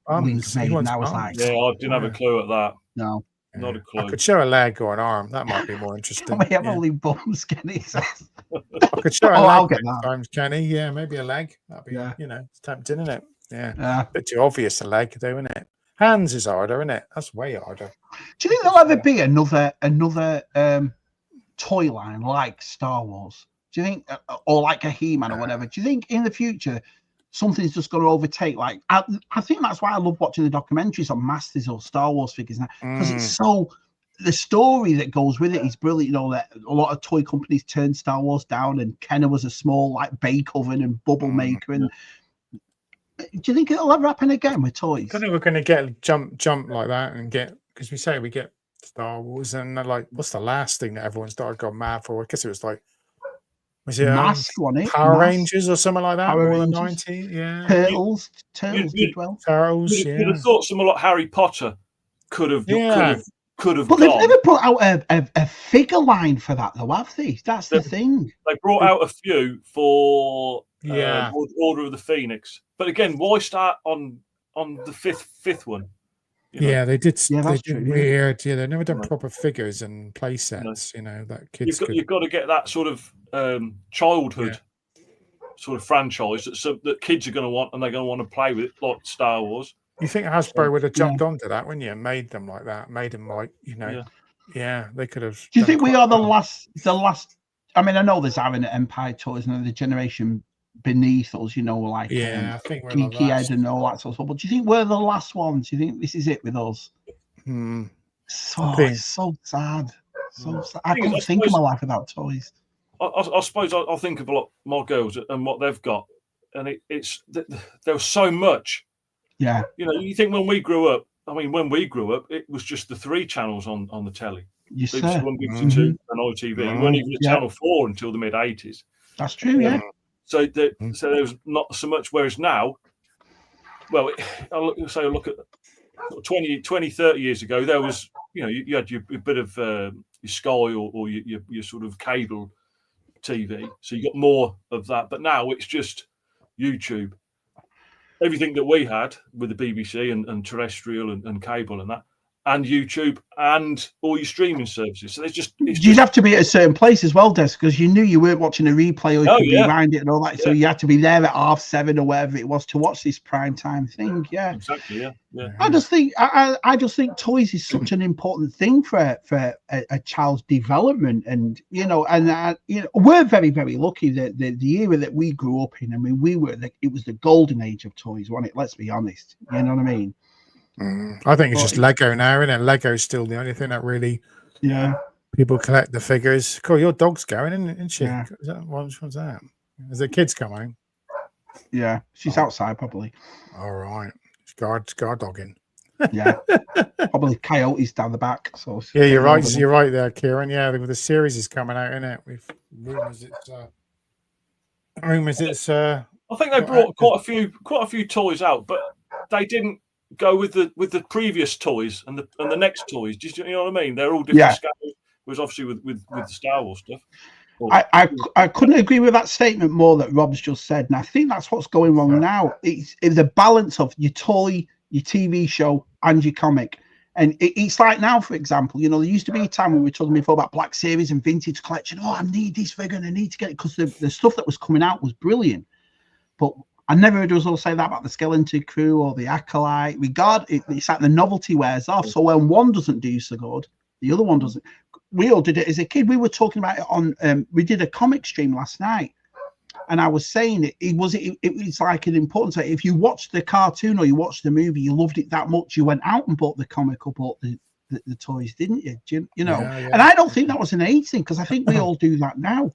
made? And I was like, I didn't have a clue at that. No. Not a clue. I could show a leg or an arm. That might be more interesting. We have only bums, Kenny says. I could show a leg I'll get that. Times, Kenny. Yeah, maybe a leg. That'd be, it's tempting, isn't it? Yeah. A bit too obvious, a leg, though, isn't it? Hands is harder, isn't it? That's way harder. Do you think there'll ever be another toy line like Star Wars? Do you think, or like a He-Man or whatever? Do you think in the future something's just going to overtake? Like, I think that's why I love watching the documentaries on Masters or Star Wars figures now, because it's so, the story that goes with it is brilliant. That a lot of toy companies turned Star Wars down, and Kenner was a small like bake oven and bubble maker. And do you think it'll ever happen again with toys? I think we're going to get jump like that and because we get Star Wars, and like, what's the last thing that everyone started going mad for? I guess it was like Was it Mask on it? Power Mask. Rangers or something like that? Power More than Rangers. 90, yeah. Turtles did well. Turtles, You'd have thought something like Harry Potter could have But gone. they've never put out a figure line for that, though, have they? That's the thing. They brought out a few for Order of the Phoenix, but again, why start on the fifth one? You know? Yeah, they did. Yeah, they that's did true. weird. Yeah, they've never done proper figures and play sets. You know that kids. You've got to get that sort of childhood sort of franchise that kids are going to want, and they're going to want to play with, like Star Wars. You think Hasbro would have jumped onto that, wouldn't you? Made them like that, made them like, you know, they could have. Do you think we are the last? I mean, I know there's Aaron at Empire Toys and the generation beneath us, you know, like I think we're Geeky Ed and all that sort of stuff. But do you think we're the last ones? Do you think this is it with us? It's so sad. So sad. I couldn't think of my life without toys. I suppose I'll think of a lot my girls and what they've got, and it's there was so much. Yeah, you know, you think when we grew up. I mean, when we grew up, it was just the 3 channels on the telly. Yes, sir. BBC 1, BBC 2, and ITV. It wasn't even Channel 4 until the mid-80s. That's true, yeah. So there was not so much, whereas now, well, look at 20, 30 years ago, there was, you know, you had your bit of your Sky or your sort of cable TV. So you got more of that. But now it's just YouTube. Everything that we had with the BBC and terrestrial and cable and that, and YouTube and all your streaming services. So you'd have to be at a certain place as well, Des, because you knew you weren't watching a replay or you could rewind it and all that. So you had to be there at 7:30 or whatever it was to watch this prime time thing. Yeah, exactly. Yeah. I just think toys is such an important thing for a child's development, and you know, we're very, very lucky that the era that we grew up in. I mean, it was the golden age of toys, wasn't it? Let's be honest. You know what I mean? I think it's just Lego now, isn't it? Lego's still the only thing that really people collect the figures. Cool, your dog's going, isn't she? Yeah. What's that? Is the kids coming? Yeah, she's outside probably. All right. Guard dogging. Yeah. Probably coyotes down the back. So yeah, you're right. You're right there, Kieran. Yeah, the series is coming out, isn't it? With rumors it's I think they brought quite a few toys out, but they didn't go with the previous toys and the next toys. Do you know what I mean? They're all different scales. Whereas obviously with the Star Wars stuff. I couldn't agree with that statement more that Rob's just said, and I think that's what's going wrong now. It's the balance of your toy, your TV show, and your comic. And it's like now, for example, you know, there used to be a time when we were talking before about Black Series and vintage collection. Oh, I need this figure and I need to get it because the stuff that was coming out was brilliant. But I never heard us all say that about the Skeleton Crew or the Acolyte. It's like the novelty wears off. So when one doesn't do so good, the other one doesn't. We all did it as a kid. We were talking about it on. We did a comic stream last night, and I was saying it was like an important thing. If you watched the cartoon or you watched the movie, you loved it that much, you went out and bought the comic or bought the toys, didn't you, Jim? You know, and I don't think that was an age thing because I think we all do that now.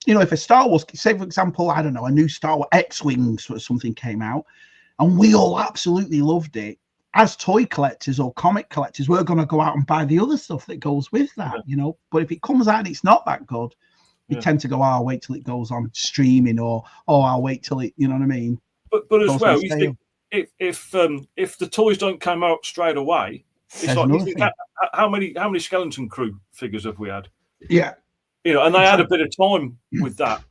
You know, if a Star Wars, say for example, I don't know, a new Star Wars X-Wings or something came out, and we all absolutely loved it. As toy collectors or comic collectors, we're going to go out and buy the other stuff that goes with that, you know. But if it comes out and it's not that good, you tend to go, oh, I'll wait till it goes on streaming, or I'll wait till it, you know what I mean? But as well, you think if the toys don't come out straight away, it's like, you think how many Skeleton Crew figures have we had? Yeah. You know, and they had a bit of time with that.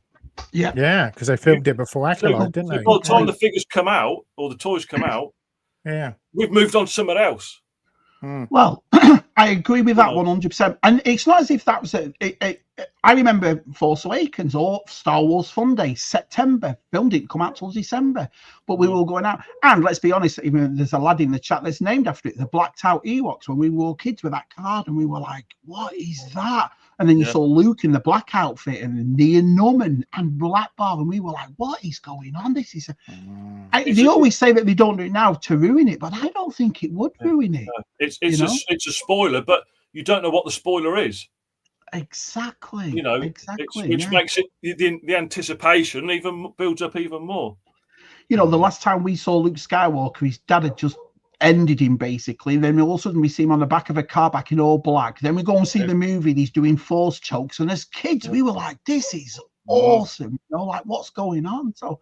Yeah, because they filmed it before Acolyte, didn't they? By the time the figures come out or the toys come out, we've moved on to something else. Well, I agree with that 100%. And it's not as if that was I remember Force Awakens or Star Wars Fun Day, September. Film didn't come out till December, but we were all going out. And let's be honest, even there's a lad in the chat that's named after it, the blacked out Ewoks, when we were all kids with that card, and we were like, what is that? And then you saw Luke in the black outfit and Ian Numan and Black Bar, and we were like, what is going on? This is they always say that they don't do it now to ruin it, but I don't think it would ruin it. It's a spoiler, but you don't know what the spoiler is. Exactly. You know, which makes it the anticipation even builds up even more. You know, the last time we saw Luke Skywalker, his dad had just ended him basically. Then all of a sudden we see him on the back of a car back in all black. Then we go and see the movie and he's doing force chokes. And as kids, we were like, this is awesome. You know, like what's going on? So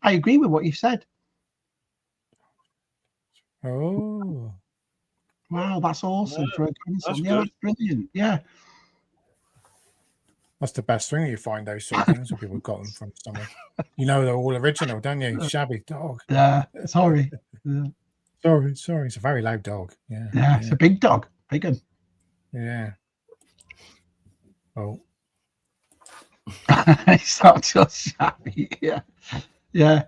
I agree with what you said. Oh, wow, that's awesome for a grandson. That's Yeah, that's brilliant. Yeah. That's the best thing. You find those sort of things when people got them from somewhere. You know they're all original, don't you? Shabby dog. Yeah. Sorry. Yeah. Sorry. It's a very loud dog. Yeah. Yeah. It's a big dog. Big one. Yeah. Oh. It's not just shabby. Yeah. Yeah.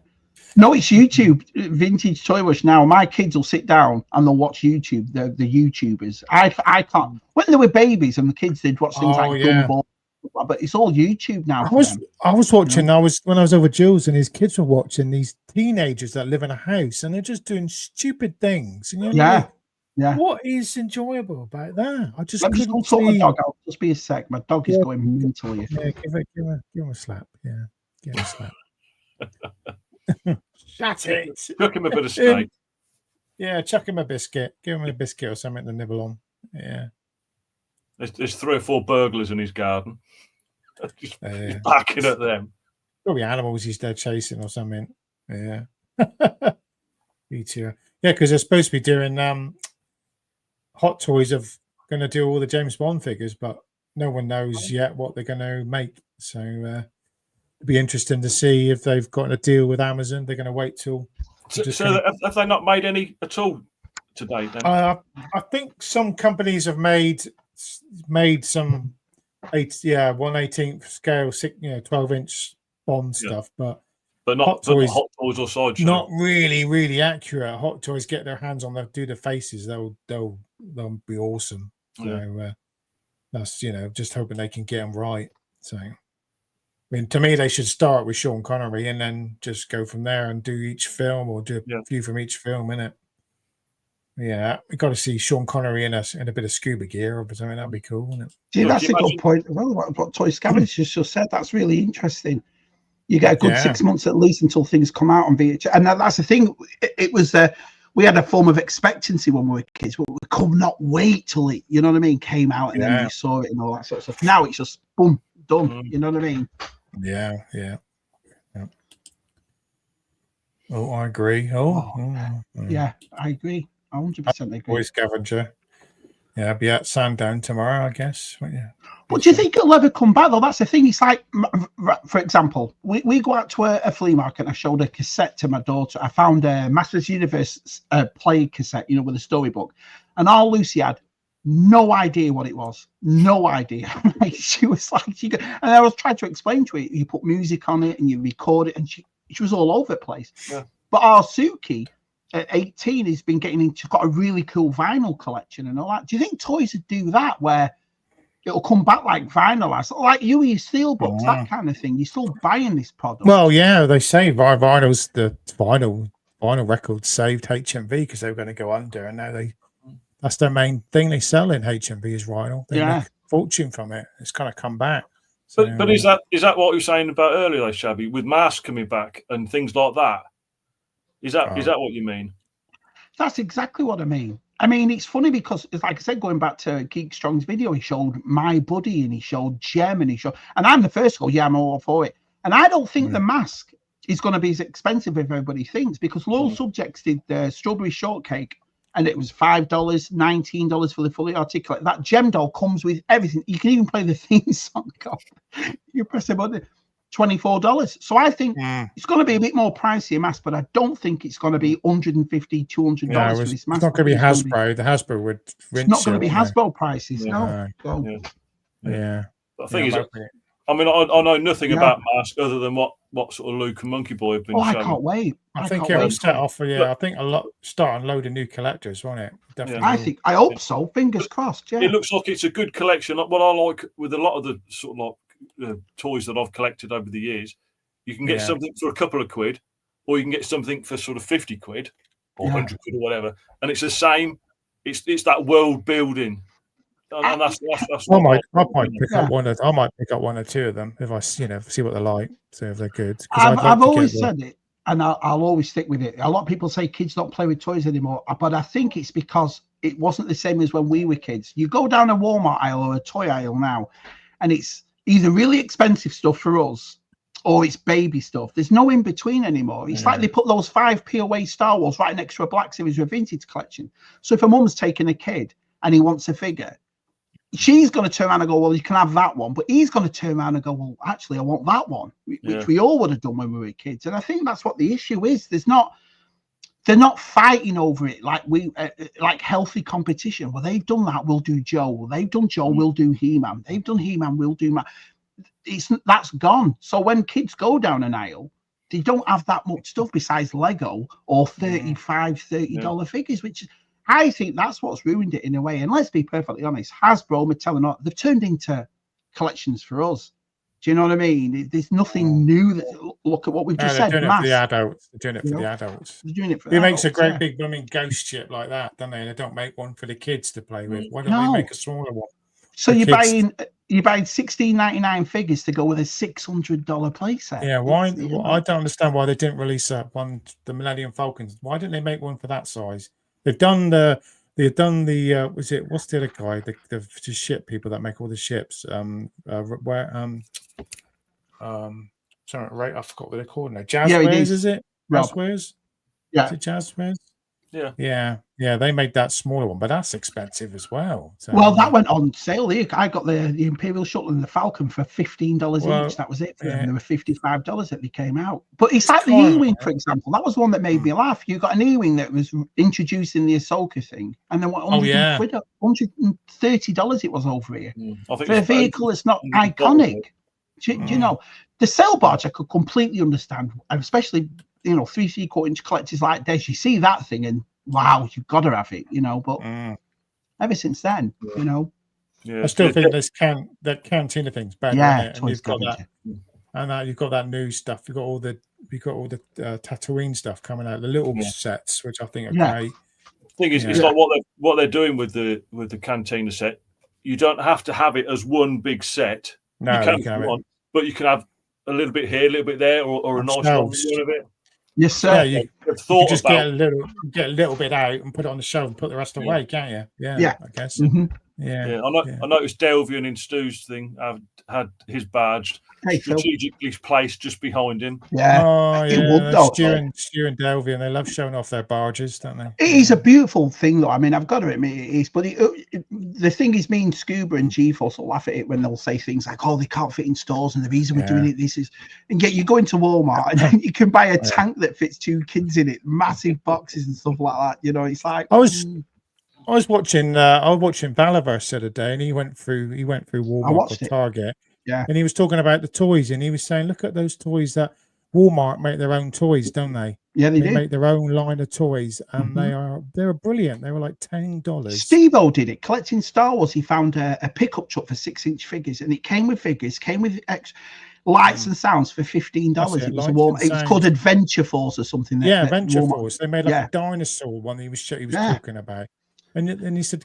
No, it's YouTube, Vintage Toy Rush. Now, my kids will sit down and they'll watch YouTube, the YouTubers. I can't. When they were babies and the kids did watch things like Gumball, but it's all YouTube now. I was watching. You know? When I was over Jules and his kids were watching these teenagers that live in a house and they're just doing stupid things. And yeah. What is enjoyable about that? I just Let me couldn't talk see. my dog. I'll just be a sec. My dog is going mental here. Yeah, give him a slap. Yeah, give him a slap. Shut it. Chuck him a bit of steak. Yeah, chuck him a biscuit. Give him a biscuit or something to nibble on. Yeah. There's 3 or 4 burglars in his garden. Just backing at them. Probably animals he's there chasing or something. Yeah. Me too. Yeah, because they're supposed to be doing Hot Toys of going to do all the James Bond figures, but no one knows yet what they're going to make. So it'd be interesting to see if they've got a deal with Amazon. They're going to wait till. So have they not made any at all to date? Then I think some companies have made some 1/18 scale, 12-inch Bond stuff, but not Hot Toys, Hot Toys or Sideshow. Not really accurate. Hot Toys get their hands on do the faces. They'll be awesome. So that's just hoping they can get them right. So I mean, to me, they should start with Sean Connery and then just go from there and do each film or do a few from each film, innit? Yeah, we got to see Sean Connery in a bit of scuba gear or something. That'd be cool, wouldn't it? See, that's a good point. Well, what Toy Scavengers just said, that's really interesting. You get a good 6 months at least until things come out on VHS, and that's the thing. It was we had a form of expectancy when we were kids, but we could not wait till it, you know what I mean, came out and then we saw it and all that sort of stuff. Now it's just boom, done. You know what I mean? Yeah. Oh, I agree. Yeah, I agree. 100% agree. Toy Scavenger. Yeah, I'll be at Sandown tomorrow, I guess. But do you think it'll ever come back, though? That's the thing. It's like, for example, we go out to a flea market and I showed a cassette to my daughter. I found a Masters Universe play cassette, with a storybook. And all Lucy had, no idea what it was. No idea. She was like, and I was trying to explain to her, you put music on it and you record it, and she was all over the place. Yeah. But our Suki, at 18, has been getting into, got a really cool vinyl collection and all that. Do you think toys would do that, where it'll come back like vinyl, like you with your steelbooks, that kind of thing? You're still buying this product. Well, yeah, they say vinyl's the vinyl records saved HMV because they were going to go under, and now that's their main thing they sell in HMV is vinyl. They make a fortune from it. It's kind of come back. So, but is that what you were saying about earlier, though, Shabby, with masks coming back and things like that? Is that what you mean? That's exactly what I mean. I mean, it's funny because, like I said, going back to Geek Strong's video, he showed My Buddy and he showed Gem and and I'm the first to go, I'm all for it. And I don't think the mask is going to be as expensive as everybody thinks, because Loyal Subjects did the Strawberry Shortcake and it was $5, $19 for the fully articulate. That Gem doll comes with everything. You can even play the theme song. You press a button. $24. So I think it's going to be a bit more pricey a mask, but I don't think it's going to be $150, $200 for this mask. It's not going to be Hasbro. The Hasbro would. It's not going to be Hasbro prices. No. Yeah. The thing is, I mean, I know nothing about masks other than what sort of Luke and Monkey Boy have been showing. I can't wait. I think it'll set off. I think start a load of new collectors, won't it? Definitely. I hope so. Fingers crossed. Yeah. It looks like it's a good collection. What I like with a lot of the sort of like toys that I've collected over the years, you can get something for a couple of quid, or you can get something for sort of 50 quid or 100 quid or whatever, and it's the same. It's that world building, and that's I might pick up one. I might pick up one or two of them if I see what they're like, see if they're good. I've always said it, and I'll always stick with it. A lot of people say kids don't play with toys anymore, but I think it's because it wasn't the same as when we were kids. You go down a Walmart aisle or a toy aisle now, and it's either really expensive stuff for us or it's baby stuff. There's no in between anymore. It's like they put those 5 POA Star Wars right next to a Black Series or a vintage collection. So if a mum's taking a kid and he wants a figure, she's going to turn around and go, well, you can have that one. But he's going to turn around and go, well, actually, I want that one, which we all would have done when we were kids. And I think that's what the issue is. They're not fighting over it like like healthy competition. Well, they've done that, we'll do Joe. Well, they've done Joe, we'll do He-Man. They've done He-Man, we'll do Man. That's gone. So when kids go down an aisle, they don't have that much stuff besides Lego or $30 figures, which I think that's what's ruined it in a way. And let's be perfectly honest, Hasbro, Mattel, they've turned into collections for us. Do you know what I mean? There's nothing new. Look at what we've just said. They're doing it for the adults. They're doing it for the adults. They're doing it for the adults. Makes a great big blooming ghost ship like that, don't they? They don't make one for the kids to play with. Why don't they make a smaller one? So you're buying $16.99 figures to go with a $600 playset. Yeah, why? I don't understand why they didn't release that one, the Millennium Falcons. Why didn't they make one for that size? They've done the what's the other guy? The ship people that make all the ships. Sorry, right, I forgot what they're called now. Jazzwares, is it? Jazzwares? Yeah. Is it Jazzwares? Yeah. They made that smaller one, but that's expensive as well. So, well, that went on sale. I got the Imperial Shuttle and the Falcon for $15 each. That was it for them. They were $55 that they came out. But it's like the E-Wing, for example. That was one that made me laugh. You got an E-Wing that was introducing the Ahsoka thing, and then $130 it was over here. For a vehicle that's not iconic. Do you know, the sail barge I could completely understand, especially 3/4-inch collectors like Des. You see that thing and wow, you've got to have it, but ever since then, I still think that Cantina thing's better, isn't it? And you've got that, and you've got that new stuff. You've got all the Tatooine stuff coming out, the little sets, which I think are great. The thing is, it's like what they're doing with the Cantina set. You don't have to have it as one big set. No, you can have it. But you can have a little bit here, a little bit there, or a nice one of it. Yes, sir. Yeah, you just get a little bit out and put it on the shelf and put the rest away, can't you? Yeah, I guess. Mm-hmm. I noticed Delvian in Stu's thing had his badge strategically placed just behind him. Stu and Delvian, they love showing off their barges, don't they? It is a beautiful thing, though. I mean, I've got to admit it is. But the thing is, me and Scuba and G-Force will laugh at it when they'll say things like, "Oh, they can't fit in stores, and the reason we're doing it is," and yet you go into Walmart and then you can buy a tank that fits 2 kids in it, massive boxes and stuff like that. It's like I was watching Balaverse the other day, and he went through Walmart or Target. Yeah. And he was talking about the toys, and he was saying, look at those toys that Walmart make their own toys, don't they? Yeah, they do. Make their own line of toys, and they're brilliant. They were like $10. Steve-O did it. Collecting Star Wars, he found a pickup truck for 6-inch figures, and it came with lights and sounds for $15. It was called Adventure Force or something. Adventure Force. They made a dinosaur one he was talking about. And he said,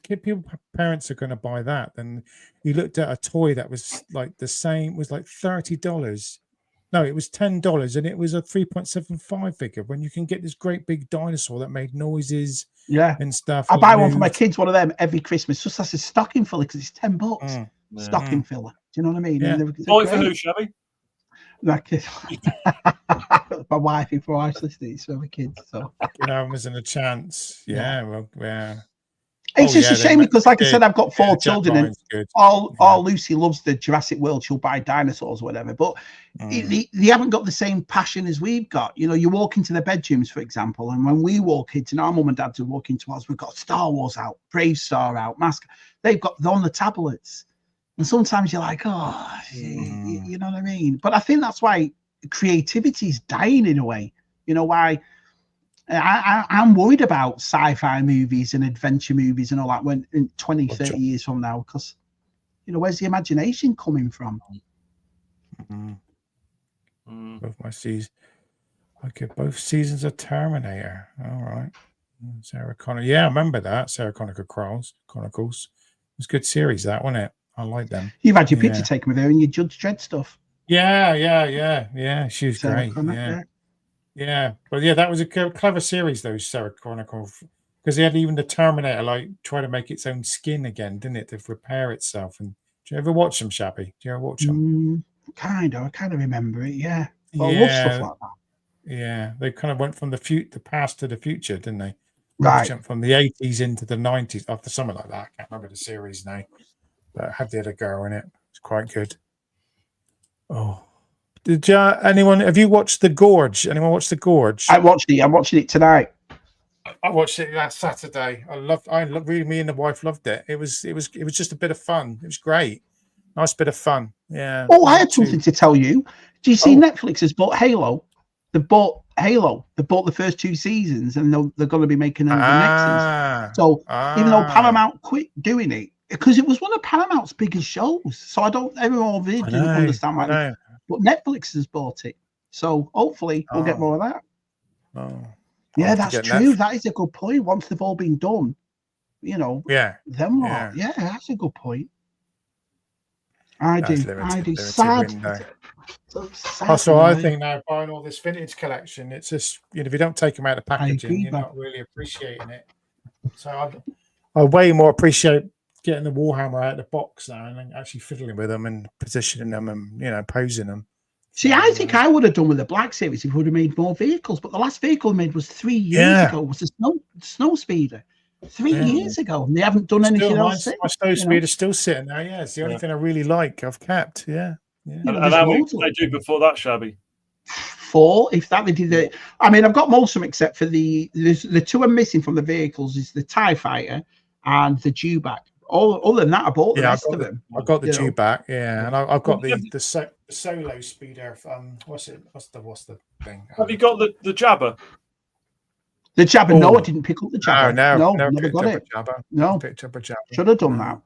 parents are going to buy that. And he looked at a toy that was like the same, was like $30. No, it was $10, and it was a 3.75 figure. When you can get this great big dinosaur that made noises, and stuff. I buy one for my kids, one of them every Christmas, just as a stocking filler because it's $10. Stocking filler. Do you know what I mean? Yeah. Buy for who, Shabby? My kids. My wife, before I was listening, it's for my kids. So there isn't a chance. It's just a shame because, like I said, I've got 4 children, and all Lucy loves the Jurassic World. She'll buy dinosaurs, or whatever. But they haven't got the same passion as we've got. You walk into their bedrooms, for example, and when we walk into, and our mum and dad are walking to us, we've got Star Wars out, Brave Star out, Mask. They're on the tablets, and sometimes you're like, you know what I mean? But I think that's why creativity is dying in a way. Why? I'm worried about sci-fi movies and adventure movies and all that when in 20, 30 years from now, because, where's the imagination coming from? Both my seasons. I get both seasons of Terminator. All right. Sarah Connor. Yeah, I remember that. Sarah Connor Chronicles. It was a good series, that, wasn't it? I like them. You've had your picture taken with her and your Judge Dredd stuff. Yeah. She was Sarah great. Connor, But that was a clever series, those Sarah Chronicles, because they had even the Terminator try to make its own skin again, didn't it, to repair itself, and Do you ever watch them, Shabby? Do you ever watch them? Kind of. I kind of remember it. Yeah. But I love stuff like that. Yeah, they kind of went from the past to the future, didn't they? Right. Jumped from the 80s into the 90s, after something like that. I can't remember the series now, but it had the other girl in it. It's quite good. Oh, have you watched The Gorge? Anyone watched The Gorge? I watched it. I'm watching it tonight. I watched it last Saturday. Really, me and the wife loved it. It was just a bit of fun. It was great. Nice bit of fun. Yeah. Oh, I had something to tell you. Do you see Netflix has bought Halo? They bought Halo. They bought the first 2 seasons, and they're going to be making the next season. So even though Paramount quit doing it, because it was one of Paramount's biggest shows, so everyone really didn't understand why. But Netflix has bought it, so hopefully we'll get more of that. Yeah, that's true. That is a good point. Once they've all been done, then what? Yeah, that's a good point. I do. Sad. So I think now buying all this vintage collection, it's just if you don't take them out of packaging, you're not really appreciating it. So I way more appreciate getting the Warhammer out of the box now and then actually fiddling with them and positioning them and posing them. See, I think I would have done with the Black Series if we would have made more vehicles, but the last vehicle we made was 3 years ago. Was the snow speeder. 3 years ago, and they haven't done anything else. My snow speeder is still sitting there. Yeah, it's the only thing I really like. I've kept. Yeah. And how many did they do before that, Shabby? 4, if that we did it. I mean, I've got most of them except for the 2 I'm missing from the vehicles is the TIE Fighter and the Dewback. Other than that, I bought the rest of them. I've got the Dewback, and I've got the solo speeder. What's the thing? Have you got the Jabber? The Jabber? No, I didn't pick up the Jabber. No, never got it. No, picked up a Jabber. Should have done that.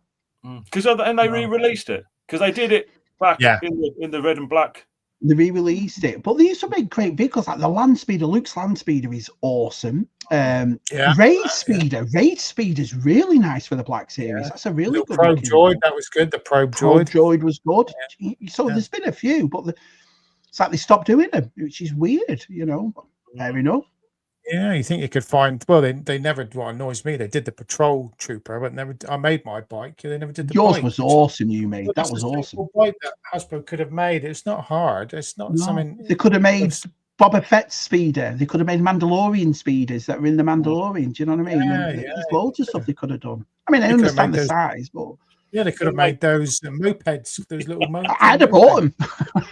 Because they re-released it because they did it back in the red and black. They re-released it, but they used to make great vehicles like the Land Speeder. Luke's Land Speeder is awesome. Raid Speeder is really nice for the Black Series. That's a really good Probe Droid. That was good. The Probe Droid was good. So there's been a few, but it's like they stopped doing them, which is weird. Fair enough. Yeah, you think you could find? Well, they never. What annoys me, they did the patrol trooper, but never. I made my bike. They never did the. Yours was awesome. You made that was awesome. Bike that Hasbro could have made. It's not hard. It's not something they could have made. Boba Fett's speeder. They could have made Mandalorian speeders that were in the Mandalorian. Do you know what I mean? There's loads of stuff they could have done. I mean, I understand the size, but they could have made those mopeds, those little mopeds. I'd have bought them.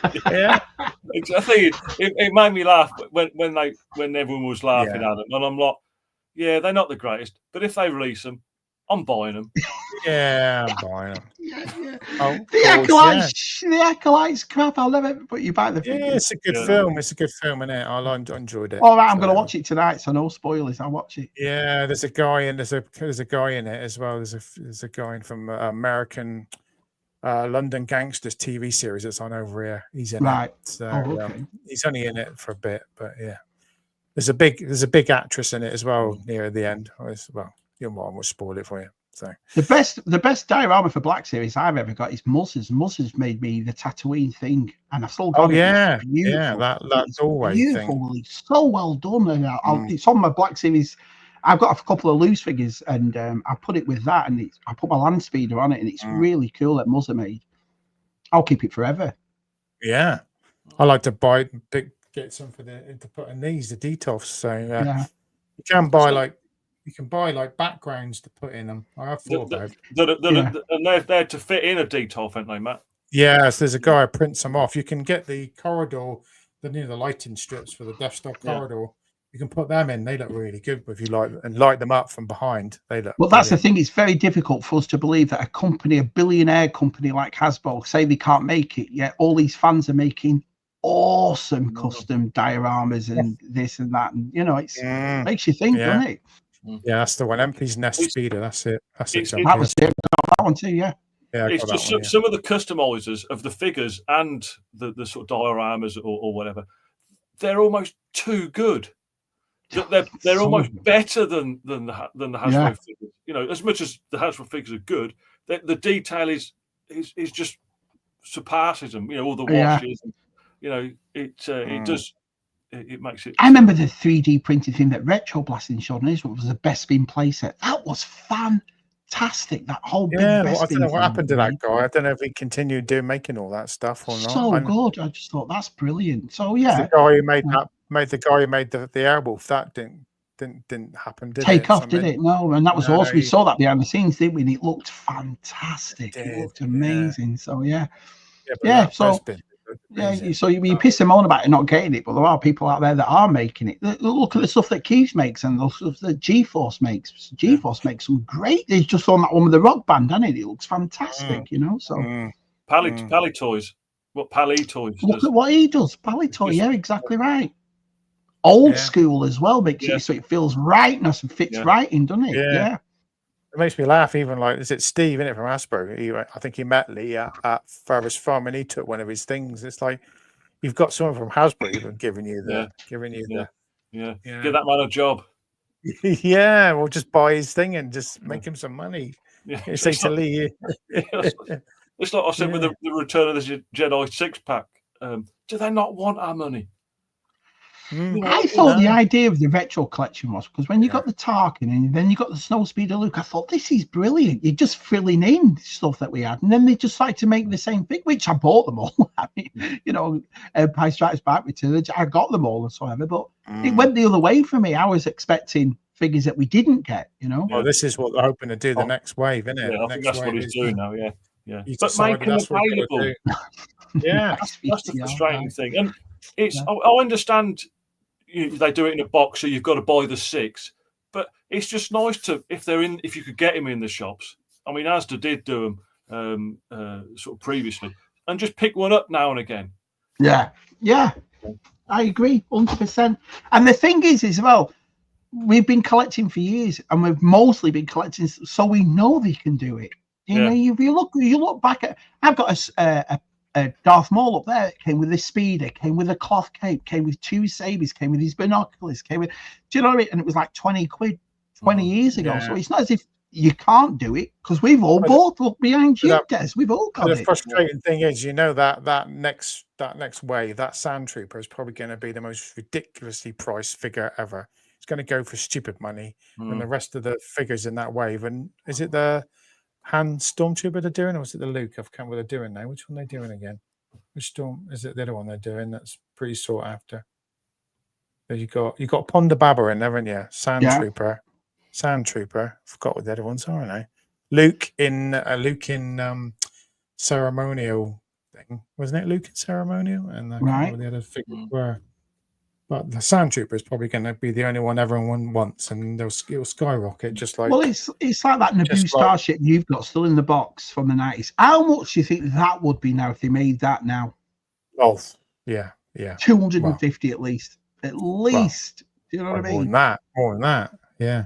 I think it made me laugh when everyone was laughing at them, and I'm like, they're not the greatest, but if they release them, I'm buying them. Yeah, I'm buying them. The Acolyte's crap. I'll never put you back the. It's a good film. It's a good film, isn't it? I enjoyed it. All right, I'm going to watch it tonight, so no spoilers. I'll watch it. Yeah, there's a guy in there's a guy in it as well. There's a guy from American London Gangsters TV series that's on over here. He's in it. So he's only in it for a bit, but there's a big actress in it as well near the end. You won't spoil it for you. So the best diorama for Black Series I've ever got is Muzz's. Muzz's made me the Tatooine thing, and I still got it. That's always beautiful. It's so well done, and it's on my Black Series. I've got a couple of loose figures, and I put it with that, and I put my Land Speeder on it, and it's really cool that Muzz made. I'll keep it forever. Yeah, I like to get some to put in these the detofs. So you can buy You can buy backgrounds to put in them. I have thought about it. And they're there to fit in a detail, aren't they, Matt? Yes, there's a guy who prints them off. You can get the corridor, the lighting strips for the Death Star corridor. You can put them in. They look really good if you light them up from behind. They look. Well, that's the thing. It's very difficult for us to believe that a billionaire company like Hasbro, say they can't make it, yet all these fans are making awesome custom dioramas and this and that, and it makes you think, doesn't it? Yeah, that's the one. MP's Nest Speeder. That's it. That was it. That one too. Yeah. It's just some of the customizers of the figures and the sort of dioramas or whatever. They're almost too good. They're almost better than the Hasbro figures. As much as the Hasbro figures are good, the detail is just surpasses them. All the washes. It does. It makes it. I remember the 3D printed thing that Retro Blasting showed, and this was the best spin playset. That was fantastic. That whole big I vesting don't know what happened to that thing. guy. I don't know if he continued making all that stuff or not. So good. I just thought that's brilliant. So yeah, the guy who made the Airwolf, that didn't happen, did take it? off, did it? No, and that was awesome. We saw that behind the scenes, didn't we? And it looked fantastic. It looked amazing. So yeah. So you piss them on about it not getting it, but there are people out there that are making it. Look at the stuff that Keys makes and the stuff that G-Force makes. G-Force makes some great. He's just on that one with the Rock Band, hasn't it? It looks fantastic, you know. So Pally Toys. What Pally Toys does. Look at what he does. Pally Toy, yeah, exactly right. Old school as well, makes it so it feels right and fits right in, doesn't it? Yeah. It makes me laugh, even like, is it Steve, in it, from Hasbro? I think he met Lee at Farthest Farm and he took one of his things. It's like, you've got someone from Hasbro even giving you the give that man a job. Or just buy his thing and just make him some money. Say to Lee. It's like I said with the Return of the Jedi 6-pack. Do they not want our money? I thought the idea of the retro collection was because when you got the Tarkin and then you got the Snowspeeder Luke, I thought this is brilliant. You're just filling in stuff that we had, and then they just like to make the same thing, which I bought them all. I mean, you know, Empire Strikes Back, Return, I got them all and so ever, but it went the other way for me. I was expecting figures that we didn't get, you know. Well, this is what they're hoping to do the next wave, isn't it? Yeah, I think that's what he's doing now. Yeah. But make them available. That's the frustrating thing, and it's I understand. They do it in a box, so you've got to buy the 6. But it's just nice to if you could get them in the shops. I mean, Asda did do them sort of previously, and just pick one up now and again. Yeah, I agree 100%. And the thing is as well, we've been collecting for years, and we've mostly been collecting, so we know they can do it. You know, if you look back at, I've got a Darth Maul up there. It came with a speeder, came with a cloth cape, came with 2 sabers, came with his binoculars, do you know what I mean? And it was like 20 quid 20 years ago. So it's not as if you can't do it, because we've all bought. Look behind you, Des. We've all got it. The frustrating thing is, you know, that next wave, that Sand Trooper is probably going to be the most ridiculously priced figure ever. It's going to go for stupid money, and the rest of the figures in that wave. And is it the Han Stormtrooper they're doing, or is it the Luke? I've come what they're doing now. Which one are they doing again? Which Storm is it? The other one they're doing that's pretty sought after. You got Ponda Baba in there, haven't you? Sand Trooper. Forgot what the other ones are, aren't I? Luke in ceremonial thing, wasn't it? Luke in ceremonial, and what the other figures were. But the Sand Trooper is probably going to be the only one everyone wants, and it'll skyrocket just like. Well, it's like that Naboo Starship you've got still in the box from the 90s. How much do you think that would be now if they made that now? Oh, yeah. 250 at least. At least. Do you know what I mean? More than that. Yeah.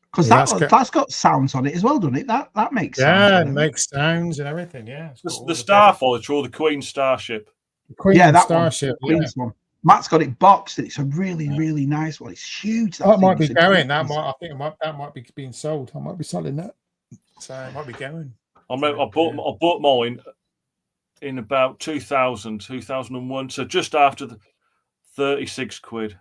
Because that's got sounds on it as well, doesn't it? That makes sounds. Yeah, it makes sounds and everything. Yeah. The Starfighter or the Queen Starship. That Starship. Queen's one. Matt's got it boxed. It's a really, really nice one. It's huge. That might be going. That might be being sold. I might be selling that. So it might be going. I bought mine in about 2001. So just after the 36 quid.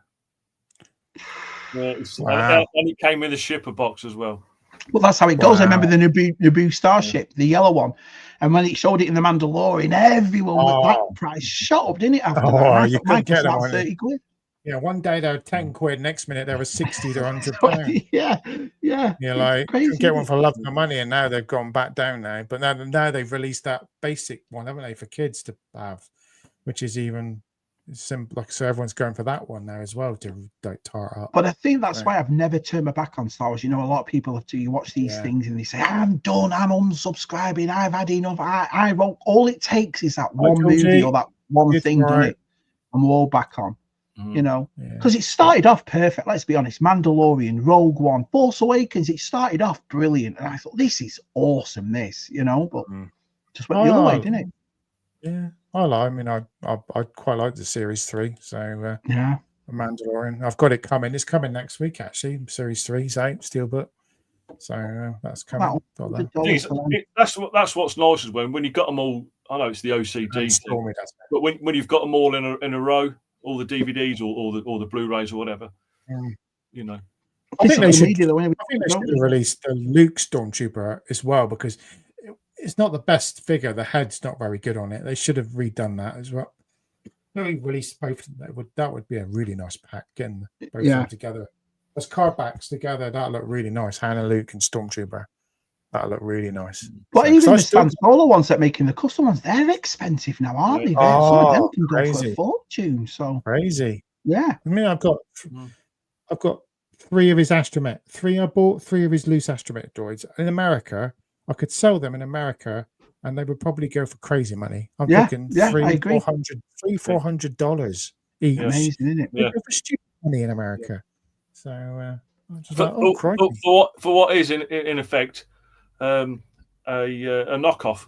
Wow. And it came in the shipper box as well. Well, that's how it goes. Wow. I remember the Naboo Starship, the yellow one, and when it showed it in the Mandalorian, everyone that price shot up, didn't it? After that, you could get them 30 quid. Yeah, one day they were 10 quid, next minute they were 60 to 100 pounds. Yeah. You're like, you can get one for love of money, and now they've gone back down now. But now they've released that basic one, haven't they, for kids to have, which is even simple. Like, so everyone's going for that one now as well to like tar it up. But I think that's why I've never turned my back on Star Wars. You know, a lot of people have to. You watch these things and they say, "I'm done. I'm unsubscribing. I've had enough. I won't." All it takes is that one movie or that one thing, doesn't it? And we're all back on. You know, because it started off perfect. Let's be honest. Mandalorian, Rogue One, Force Awakens. It started off brilliant, and I thought, this is awesome. This, you know, but just went the other way, didn't it? Yeah. I mean, I quite like the Series 3. So Mandalorian. I've got it coming. It's coming next week, actually. Series 3's out, Steelbook. So that's coming. That's what's nice is when you've got them all. I know it's the OCD thing, but when you've got them all in a row, all the DVDs or the Blu-rays or whatever, you know. I think they should have released the Luke Stormtrooper as well, because it's not the best figure. The head's not very good on it. They should have redone that as well. Really released both. That would be a really nice pack. Getting both of them together as card backs together, that look really nice. Hannah, Luke, and Stormtrooper. That look really nice. But even the Stan Solo ones that making the custom ones, they're expensive now, aren't they? Some of them can go for a fortune. So crazy. Yeah. I mean, I've got 3 of his astromech. I bought 3 of his loose astromech droids in America. I could sell them in America, and they would probably go for crazy money. I'm talking $400 each. Amazing, isn't it? They go for stupid money in America. So for what is in effect a knockoff.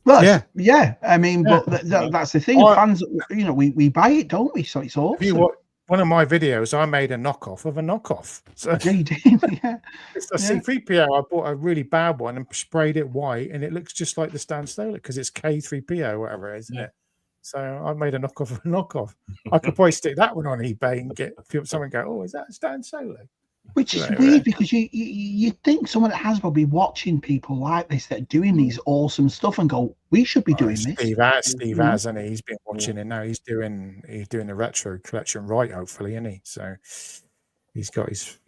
Well, yeah. I mean, but that's the thing. Fans, we buy it, don't we? So it's awesome. One of my videos, I made a knockoff of a knockoff. So you did, it's a C3PO. I bought a really bad one and sprayed it white, and it looks just like the Stan Solo because it's K3PO, whatever it is, isn't it? So I made a knockoff of a knockoff. I could probably stick that one on eBay and get someone go, "Oh, is that Stan Solo?" Which is weird because you think someone at Hasbro be watching people like this that are doing these awesome stuff and go, we should be doing this. Steve has, and he's been watching it now. He's doing the retro collection right, hopefully, isn't he? So he's got his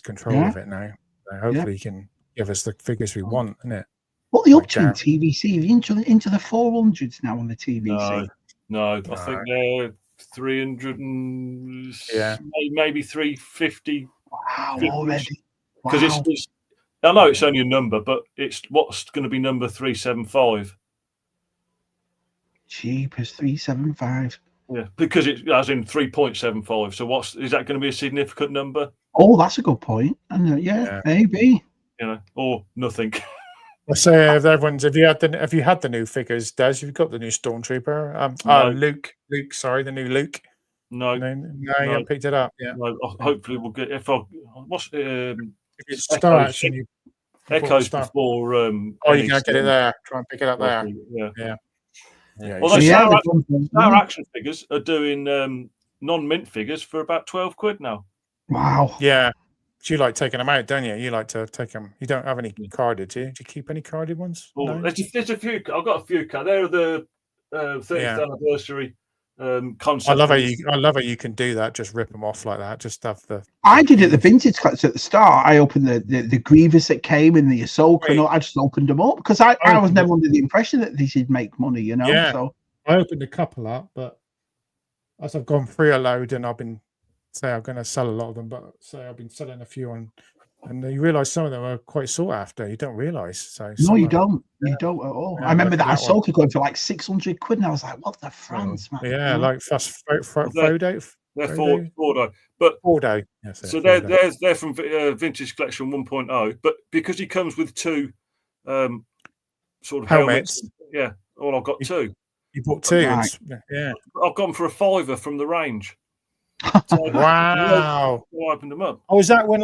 control of it now. So hopefully he can give us the figures we want, isn't it? What are you up to in TVC? Are you into the 400s now on the TVC? No, I think they're 300 and maybe 350. Wow, already. Because it's I know it's only a number, but it's what's going to be number 375. Cheapest 375. Yeah, because it's as in 3.75. So is that going to be a significant number? Oh, that's a good point. Maybe. Or nothing. Let's say if you had the new figures, Des, you've got the new Stormtrooper. Luke, sorry, the new Luke. No, you haven't picked it up. Yeah. No, hopefully we'll get Star Action. You Echoes before. You're gonna get it there. Try and pick it up there. Yeah. Although Star Action figures are doing non-mint figures for about £12 now. Wow. Yeah. So you like taking them out, don't you? You like to take them. You don't have any carded, do you? Do you keep any carded ones? Oh, no? There's a few. I've got a few. They're the 30th anniversary. Concept. I love how you can do that. Just rip them off like that. Just have the. I did it the vintage cuts at the start. I opened the Grievous that came in the Ahsoka, and I just opened them up because I was never under the impression that these would make money. Yeah. So I opened a couple up, but as I've gone through a load, and I'm going to sell a lot of them, but I've been selling a few on. And you realise some of them are quite sought after. You don't realise. So no, you don't. You don't at all. I remember that Ahsoka going for like £600, and I was like, "What the France, man?" Yeah, like Frodo. They're Fordo, but Fordo. So they're from Vintage Collection 1.0. But because he comes with 2 sort of helmets, I've got 2. You bought 2. Right. I've gone for a £5 from the range. Wow! I opened them up. Oh, is that when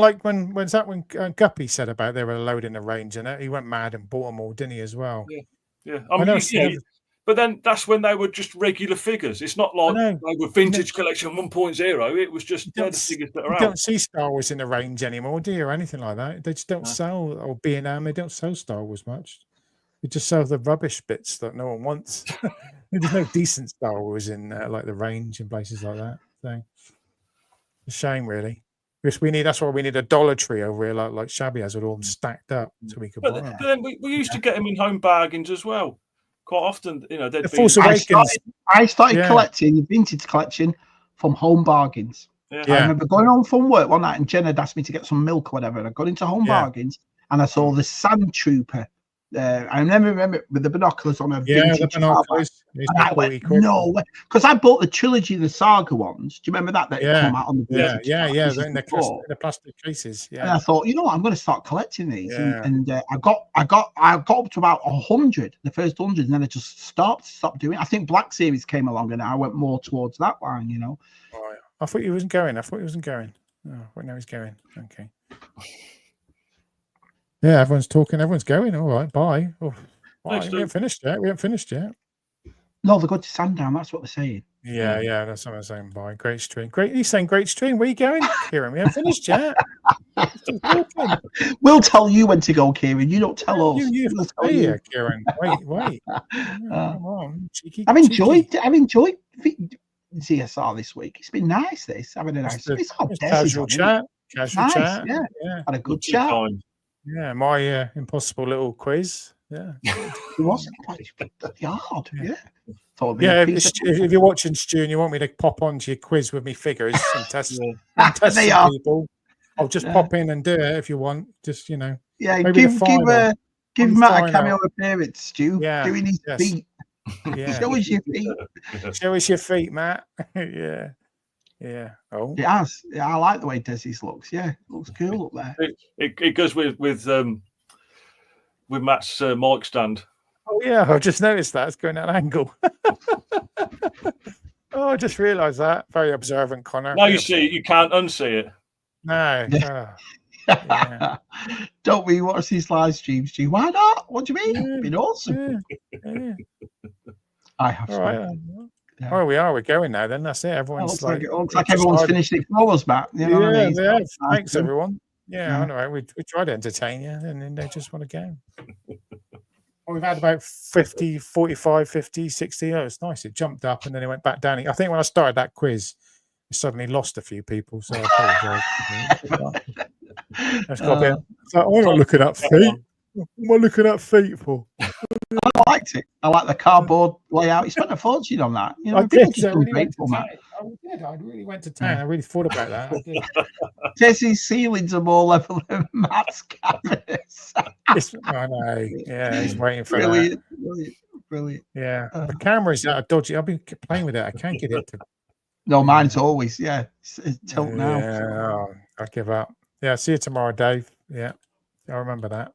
Guppy said about they were loading the range and he went mad and bought them all, didn't he? As well. Yeah. But then that's when they were just regular figures. It's not like they were Vintage Collection 1.0. It was just the figures that are out. You don't see Star Wars in the range anymore, do you? Or anything like that. They just don't sell, or B&M. They don't sell Star Wars much. They just sell the rubbish bits that no one wants. There's no decent Star Wars in like the range and places like that. So. A shame, really. Because that's why we need a Dollar Tree over here, like Shabby has it all stacked up, so we could buy them. But then we used to get them in home bargains as well. Quite often, they'd be. Force Awakens. I started collecting the vintage collection from home bargains. I remember going home from work one night, and Jen had asked me to get some milk or whatever, and I got into home bargains, and I saw the Sand Trooper. I remember with the binoculars on a vintage binoculars. And I went, no way, because I bought the trilogy of the Saga ones. Do you remember that came out on the in the plastic cases. Yeah, and I thought, I'm going to start collecting these, and I got up to about 100, the first 100, and then I just stopped doing it. I think Black Series came along, and I went more towards that line. Oh, I thought he wasn't going. Oh, wait, now he's going. Okay. Yeah, everyone's talking. Everyone's going. All right, bye. Oh, we haven't finished yet. No, they're going to Sandown. That's what they're saying. Yeah, that's what I'm saying. By great stream. Great, he's saying great stream. Where are you going, Kieran? We haven't finished yet. We'll tell you when to go, Kieran. You don't tell us. You we'll tell you, Kieran. Wait. Come on, cheeky. I've enjoyed ZSR this week. It's been nice. Having a nice, casual chat. Casual chat. Yeah. Had a good chat. Yeah, my impossible little quiz. Yeah, it was pretty hard. Yeah. If you're watching, Stu, and you want me to pop onto your quiz with me figures and test people, I'll just pop in and do it if you want. Just Yeah, give Matt a cameo appearance, Stu. Doing his feet. Yeah. Show us your feet. Show us your feet, Matt. Yeah. Oh, it has. Yeah, I like the way Desi's looks. Yeah, it looks cool up there. It goes with Matt's mic stand. Oh yeah, I just noticed that it's going at an angle. Oh, I just realised that. Very observant, Connor. Now you see it, you can't unsee it. No. Don't we watch these live streams, Stu? Why not? What do you mean? It's been awesome. I have. All right. Oh, we're going now. Then that's it. Everyone's looks like everyone's finished it for us, Matt. You know what I mean? Yeah. Thanks, everyone. Yeah, I know. We try to entertain you, and then they just want to go. Well, we've had about 50, 45, 50, 60. Oh, it's nice. It jumped up and then it went back down. I think when I started that quiz, it suddenly lost a few people. So I apologize. That's got a bit. I'm not looking at feet. What am I looking at feet for? I liked it. I like the cardboard layout. You spent a fortune on that. I did. I really went to town. I really went to town. I really thought about that. I did. Jesse's ceilings are more level than Matt's cabinets. I know. Yeah, he's waiting for that. Brilliant. Yeah, the camera's out of dodgy. I've been playing with it. I can't get it to. No, mine's always it's tilt now. Yeah, I give up. Yeah, see you tomorrow, Dave. Yeah, I remember that.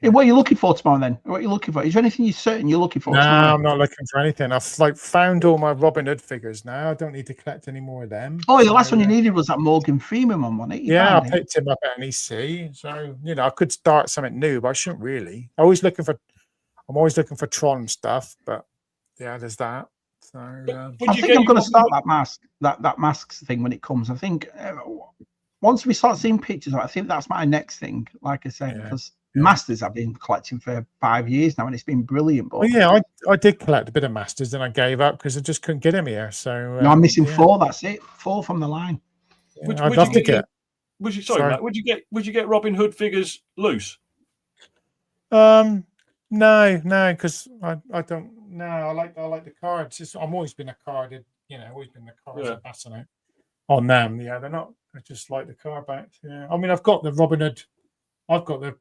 Hey, what are you looking for tomorrow then? What are you looking for? Is there anything you're looking for? No, I'm not looking for anything. I've found all my Robin Hood figures now. I don't need to collect any more of them. Oh, the last one you needed was that Morgan Freeman one, wasn't it? I picked him up at NEC. So I could start something new, but I shouldn't really. I'm always looking for Tron stuff, but there's that. So I think I'm going to start that masks thing when it comes. I think once we start seeing pictures, I think that's my next thing. Like I said, because Masters I've been collecting for 5 years now, and it's been brilliant. But I did collect a bit of Masters, and I gave up because I just couldn't get them here. So I'm missing 4. That's it, 4 from the line. I'd love to get. Matt, would you get Robin Hood figures loose? No, because I don't. No, I like the cards. I've always been a carded. Always been the cards. I fascinate on them. Yeah, they're not. I just like the card backs. Yeah, I mean, I've got the Robin Hood. I've got the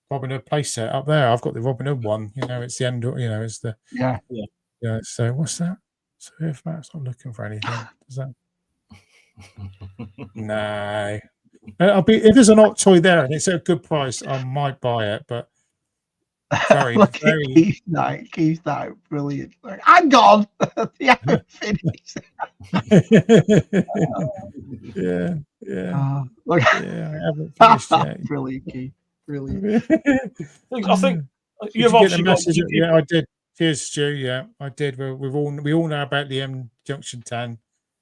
Robin Hood playset up there. I've got the Robin Hood one. It's the end. It's the yeah. So what's that? So if Matt's not looking for anything, does that? No. If there's an odd toy there and it's at a good price, I might buy it. But Look at Keith Knight. Keith Knight, brilliant. I'm gone. You haven't finished. Yeah. Look. I haven't finished yet. Brilliant, Keith. Brilliant. I think you've obviously got. Yeah, I did. Cheers, Stu. Yeah, I did. We all know about the M Junction 10.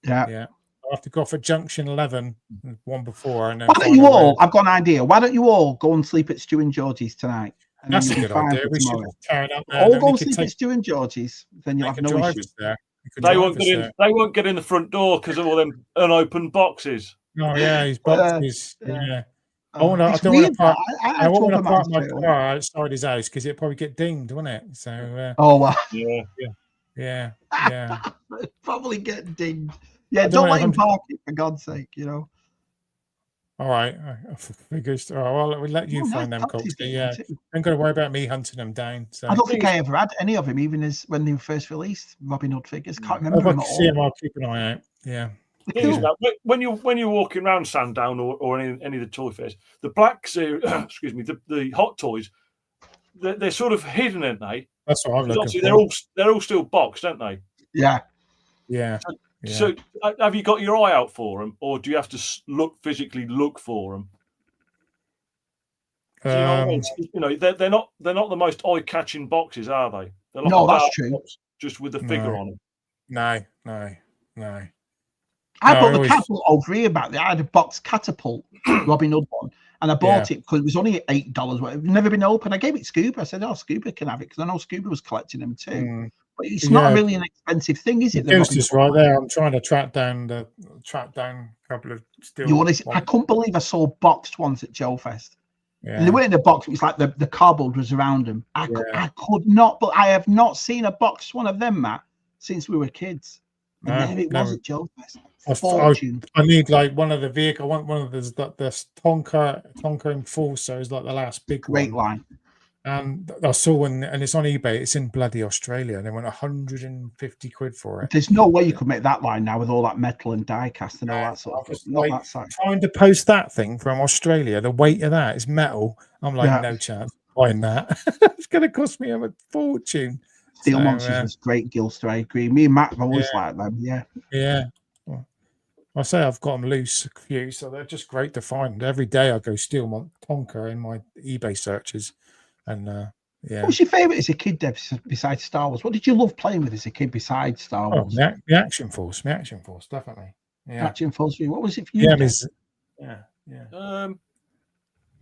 Yeah. I have to go for Junction 11, one before. And then why don't you all? I've got an idea. Why don't you all go and sleep at Stu and Georgie's tonight? And that's a good idea. We should turn up there. All go and sleep at Stu and Georgie's. Then you'll have no issues there. They won't get in. They won't get in the front door because of all them unopened boxes. Oh yeah, his boxes. I don't want to park my car outside his house because it'd probably get dinged, wouldn't it? So. Yeah. Probably get dinged. Yeah, don't let him park it for God's sake. All right, figures. Well, we'll let you find them, Cox. Yeah, I'm going to worry about me hunting them down. So I don't think I ever had any of him, even when they were first released. Robin Hood figures. Can't remember them at all. See them, I'll keep an eye out. Yeah. When you're walking around Sandown or any of the toy fairs, the black series, excuse me, the hot toys, they're sort of hidden, aren't they? That's what I'm looking for. They're all still boxed, aren't they? Yeah. So have you got your eye out for them, or do you have to physically look for them? They're not the most eye-catching boxes, are they? No, that's true. just with the figure on it. No. I bought the catapult over here back there. I had a box catapult, Robin Hood one, and I bought it because it was only $8. It's never been open. I gave it Scuba. I said, "Oh, Scuba can have it," because I know Scuba was collecting them too. But it's not really an expensive thing, is it? It's just right there. I'm trying to track down a couple of still. I couldn't believe I saw boxed ones at Joe Fest. Yeah. And they weren't in a box. It was like the cardboard was around them. I could not, but I have not seen a boxed one of them, Matt, since we were kids. And there it was at Joe Fest. I need like one of the vehicle. I want one of the Tonka Enforcer is like the last big great line. And I saw one, and it's on eBay. It's in bloody Australia, and they went 150 quid for it. There's no way you could make that line now with all that metal and die cast and all that sort of thing. Like, trying to post that thing from Australia, the weight of that is metal. I'm like, no chance buying that. It's going to cost me a fortune. Steel Monsters was great, Gilster. I agree. Me and Matt have always liked them. Yeah. Well, I say I've got them loose a few, so they're just great to find. Every day I go Steel Tonka in my eBay searches. And what was your favorite as a kid, Deb, besides Star Wars? What did you love playing with as a kid besides Star Wars? The Action Force, definitely. Yeah, Action Force. What was it for you?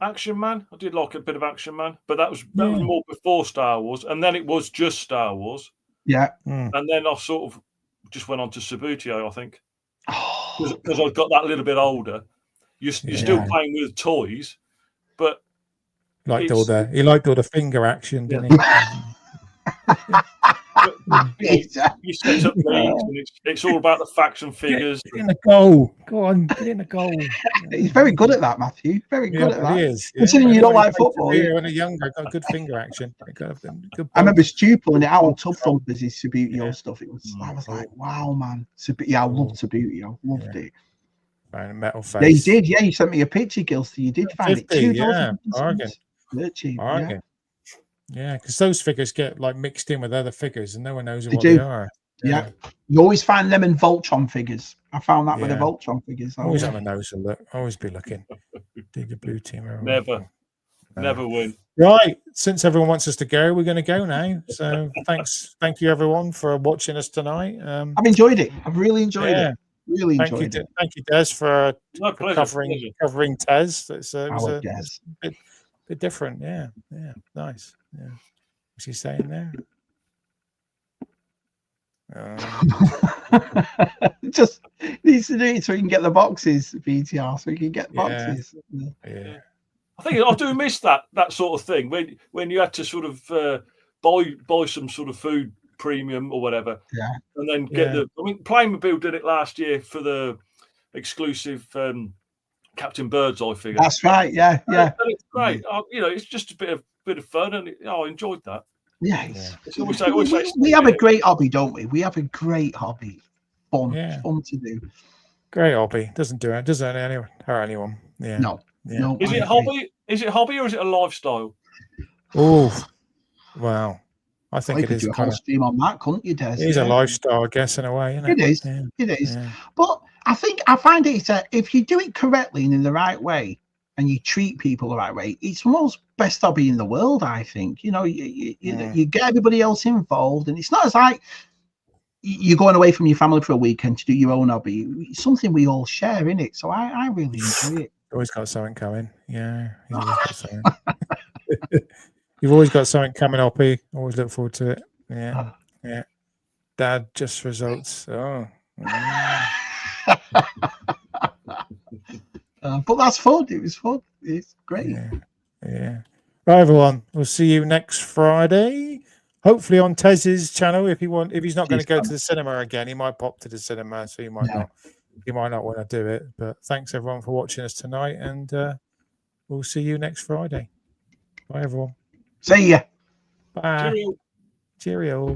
Action Man. I did like a bit of Action Man, but that was more before Star Wars, and then it was just Star Wars. Yeah, and then I sort of just went on to Sabutio, I think, because I got that little bit older. You're still playing with toys, but he liked all the finger action, didn't he? You set up leagues, and it's all about the facts and figures. Get in the goal. Go on, get in the goal. He's very good at that, Matthew. Very good at that. He is. Considering you don't like football. When you're younger, got good finger action. I remember Stu pulling it out on Tub Thumpers, his Sabutio stuff. I was like, wow, man. I loved Sabutio. Loved it. Metal face. Yeah, you did. Yeah, you sent me a picture, Gilster. You did find 50, it. Yeah, because those figures get like mixed in with other figures, and no one knows what they are. Yeah, you always find them in Voltron figures. I found that with the Voltron figures. Always have a nose and look. Always be looking. Did the blue team never win. Right. Since everyone wants us to go, we're going to go now. So thank you everyone for watching us tonight. I've enjoyed it. I've really enjoyed it. Really enjoyed it. Thank you, Des, for covering Tez. It was a bit different. Yeah, nice. Yeah, what's he saying there? Just needs to do it so we can get the boxes, BTR, so we can get boxes. Yeah. I think I do miss that sort of thing when you had to sort of buy some sort of food premium or whatever, and then get Playmobil did it last year for the exclusive Captain Birdseye figure. That's right, yeah. And it's great. It's just a bit of fun, and I enjoyed that. Yeah, we have a great hobby, don't we? We have a great hobby. Fun to do. Great hobby. Doesn't hurt anyone. Yeah. No. Is it a hobby? Is it a hobby or is it a lifestyle? Oh, wow. I think it is. Do a whole stream on that, couldn't you, Des? It is a lifestyle, I guess, in a way. Isn't it? It is. Yeah. It is. Yeah. But I find it if you do it correctly and in the right way, and you treat people the right way, it's the most best hobby in the world. I think. You get everybody else involved, and it's not as like you're going away from your family for a weekend to do your own hobby. It's something we all share in it. So I really enjoy it. Always got something coming. Yeah. You've always got something coming up. Always look forward to it. Yeah. Dad, just results. Oh. But that's fun. It was fun. It's great. Yeah. Right, everyone. We'll see you next Friday. Hopefully on Tez's channel. If he's not going to go to the cinema again, he might pop to the cinema, so he might not. He might not want to do it. But thanks everyone for watching us tonight, and we'll see you next Friday. Bye, everyone. See ya. Bye. Cheerio.